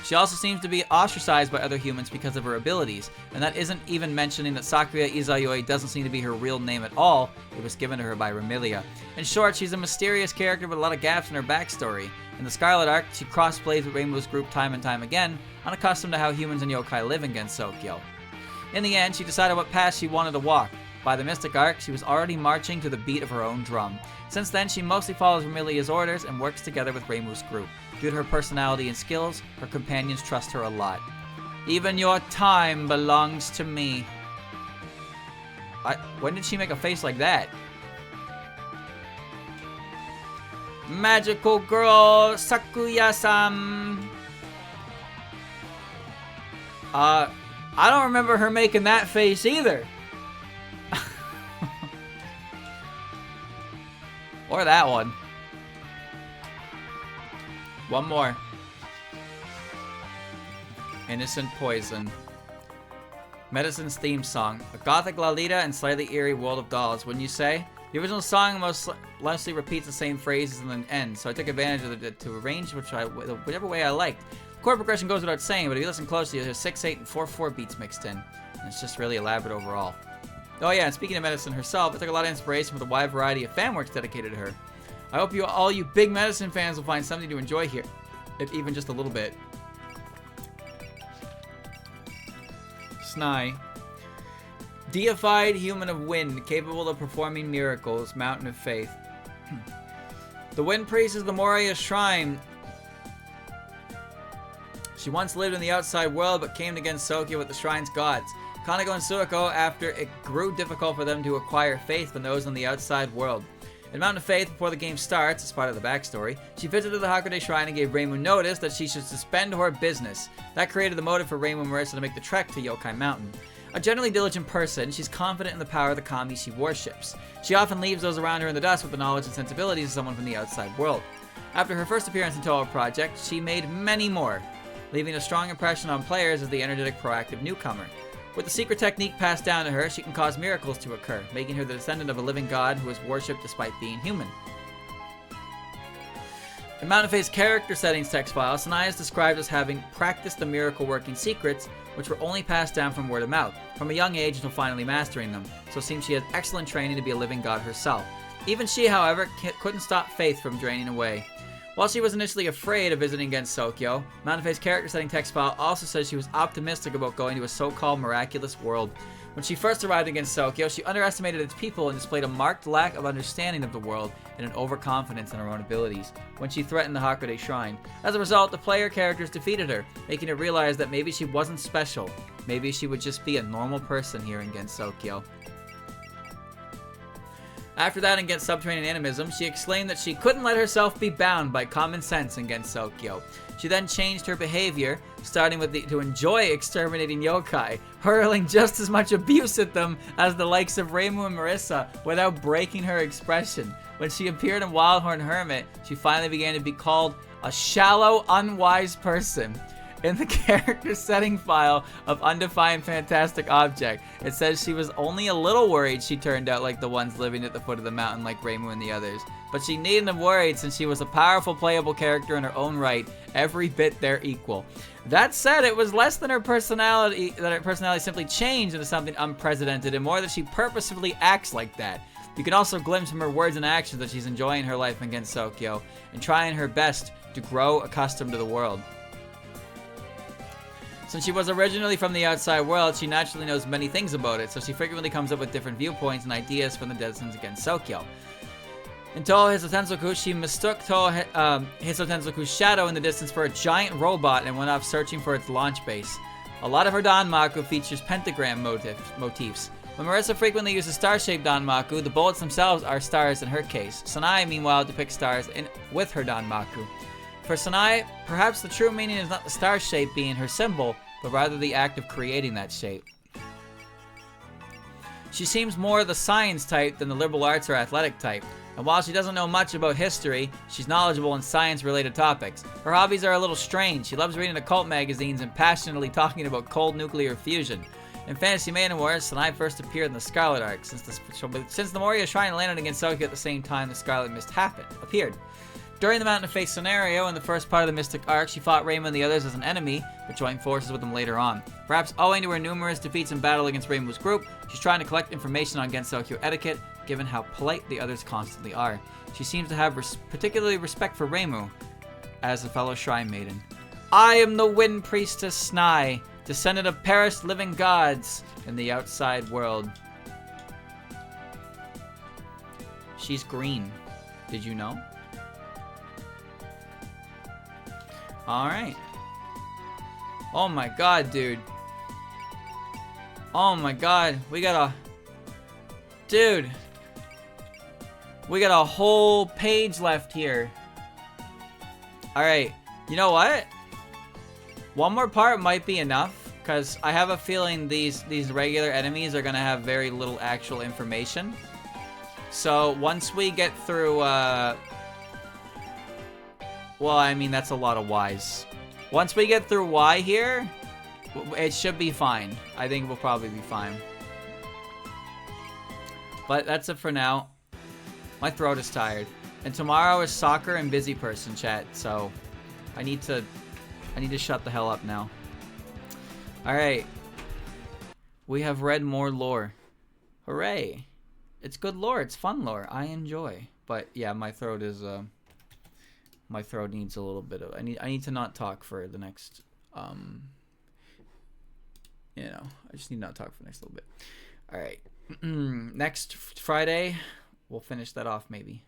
She also seems to be ostracized by other humans because of her abilities, and that isn't even mentioning that Sakuya Izayoi doesn't seem to be her real name at all. It was given to her by Vermilia. In short, she's a mysterious character with a lot of gaps in her backstory. In the Scarlet Arc, she crossplays with Rainbow's group time and time again, unaccustomed to how humans and yokai live in Gensokyo. In the end, she decided what path she wanted to walk. By the Mystic Arc, she was already marching to the beat of her own drum. Since then, she mostly follows Vermilia's orders and works together with Reimu's group. Due to her personality and skills, her companions trust her a lot. Even your time belongs to me. When did she make a face like that? Magical girl Sakuya-san. I don't remember her making that face either. Or that one. One more. Innocent Poison. Medicine's theme song. A gothic Lolita and slightly eerie world of dolls, wouldn't you say? The original song mostly repeats the same phrases and then ends, so I took advantage of it to arrange whichever way I liked. The chord progression goes without saying, but if you listen closely, there's 6/8 and 4/4 beats mixed in. And it's just really elaborate overall. Oh yeah, and speaking of Medicine herself, I took a lot of inspiration from the wide variety of fan works dedicated to her. I hope all you big Medicine fans will find something to enjoy here, if even just a little bit. Snai. Deified human of wind, capable of performing miracles, mountain of faith. The wind priest is the Moria shrine. She once lived in the outside world, but came against Sokyo with the shrine's gods. Kaneko and Suiko, after it grew difficult for them to acquire faith from those in the outside world. In Mountain of Faith, before the game starts, as part of the backstory, she visited the Hakude Shrine and gave Reimu notice that she should suspend her business. That created the motive for Reimu and Marissa to make the trek to Yokai Mountain. A generally diligent person, she's confident in the power of the kami she worships. She often leaves those around her in the dust with the knowledge and sensibilities of someone from the outside world. After her first appearance in Toho Project, she made many more, leaving a strong impression on players as the energetic, proactive newcomer. With the secret technique passed down to her, she can cause miracles to occur, making her the descendant of a living god who is worshipped despite being human. In Mountain of Faith's character settings text file, Sanai is described as having practiced the miracle-working secrets, which were only passed down from word of mouth, from a young age until finally mastering them, so it seems she has excellent training to be a living god herself. Even she, however, couldn't stop faith from draining away. While she was initially afraid of visiting against Sokyo, Mountain of Faith's character setting text file also says she was optimistic about going to a so-called miraculous world. When she first arrived against Sokyo, she underestimated its people and displayed a marked lack of understanding of the world and an overconfidence in her own abilities when she threatened the Hakude Shrine. As a result, the player characters defeated her, making her realize that maybe she wasn't special. Maybe she would just be a normal person here against Sokyo. After that, against subterranean animism, she exclaimed that she couldn't let herself be bound by common sense against Sokyo. She then changed her behavior, starting with to enjoy exterminating yokai, hurling just as much abuse at them as the likes of Reimu and Marissa without breaking her expression. When she appeared in Wildhorn Hermit, she finally began to be called a shallow, unwise person. In the character setting file of Undefined Fantastic Object, it says she was only a little worried she turned out like the ones living at the foot of the mountain like Reimu and the others. But she needn't have worried since she was a powerful playable character in her own right, every bit their equal. That said, it was less than her personality, that her personality simply changed into something unprecedented, and more that she purposefully acts like that. You can also glimpse from her words and actions that she's enjoying her life against Sokyo, and trying her best to grow accustomed to the world. Since she was originally from the outside world, she naturally knows many things about it, so she frequently comes up with different viewpoints and ideas from the distance against Sokyo. In Toho Hisotensoku, she mistook Toho Hisotensoku's shadow in the distance for a giant robot and went off searching for its launch base. A lot of her Danmaku features pentagram motifs. When Marissa frequently uses star-shaped Danmaku, the bullets themselves are stars in her case. Sanai, meanwhile, depicts stars with her Danmaku. For Sanai, perhaps the true meaning is not the star shape being her symbol, but rather the act of creating that shape. She seems more the science type than the liberal arts or athletic type, and while she doesn't know much about history, she's knowledgeable in science-related topics. Her hobbies are a little strange. She loves reading occult magazines and passionately talking about cold nuclear fusion. In Fantasy Maiden Wars, Sanai first appeared in the Scarlet Arc, since the Moria Shrine landed against Sokyo at the same time the Scarlet Mist appeared. During the Mountain of Faith scenario, in the first part of the Mystic Arc, she fought Reimu and the others as an enemy, but joined forces with them later on. Perhaps owing to her numerous defeats in battle against Reimu's group, she's trying to collect information on Gensokyo etiquette, given how polite the others constantly are. She seems to have particularly respect for Reimu as a fellow Shrine Maiden. I am the Wind Priestess Snai. descendant of perished living gods in the outside world. She's green. Did you know? Alright. Oh my god, dude. Oh my god. We got a... Dude. We got a whole page left here. Alright. You know what? One more part might be enough, because I have a feeling these regular enemies are going to have very little actual information. So once we get through... well, I mean, that's a lot of Ys. Once we get through Y here, it should be fine. I think we'll probably be fine. But that's it for now. My throat is tired. And tomorrow is soccer and busy person chat, so I need to shut the hell up now. Alright. We have read more lore. Hooray. It's good lore, it's fun lore. I enjoy. But yeah, my throat is my throat needs a little bit of I need to not talk for the next you know, I just need to not talk for the next little bit. Alright. Next Friday we'll finish that off maybe.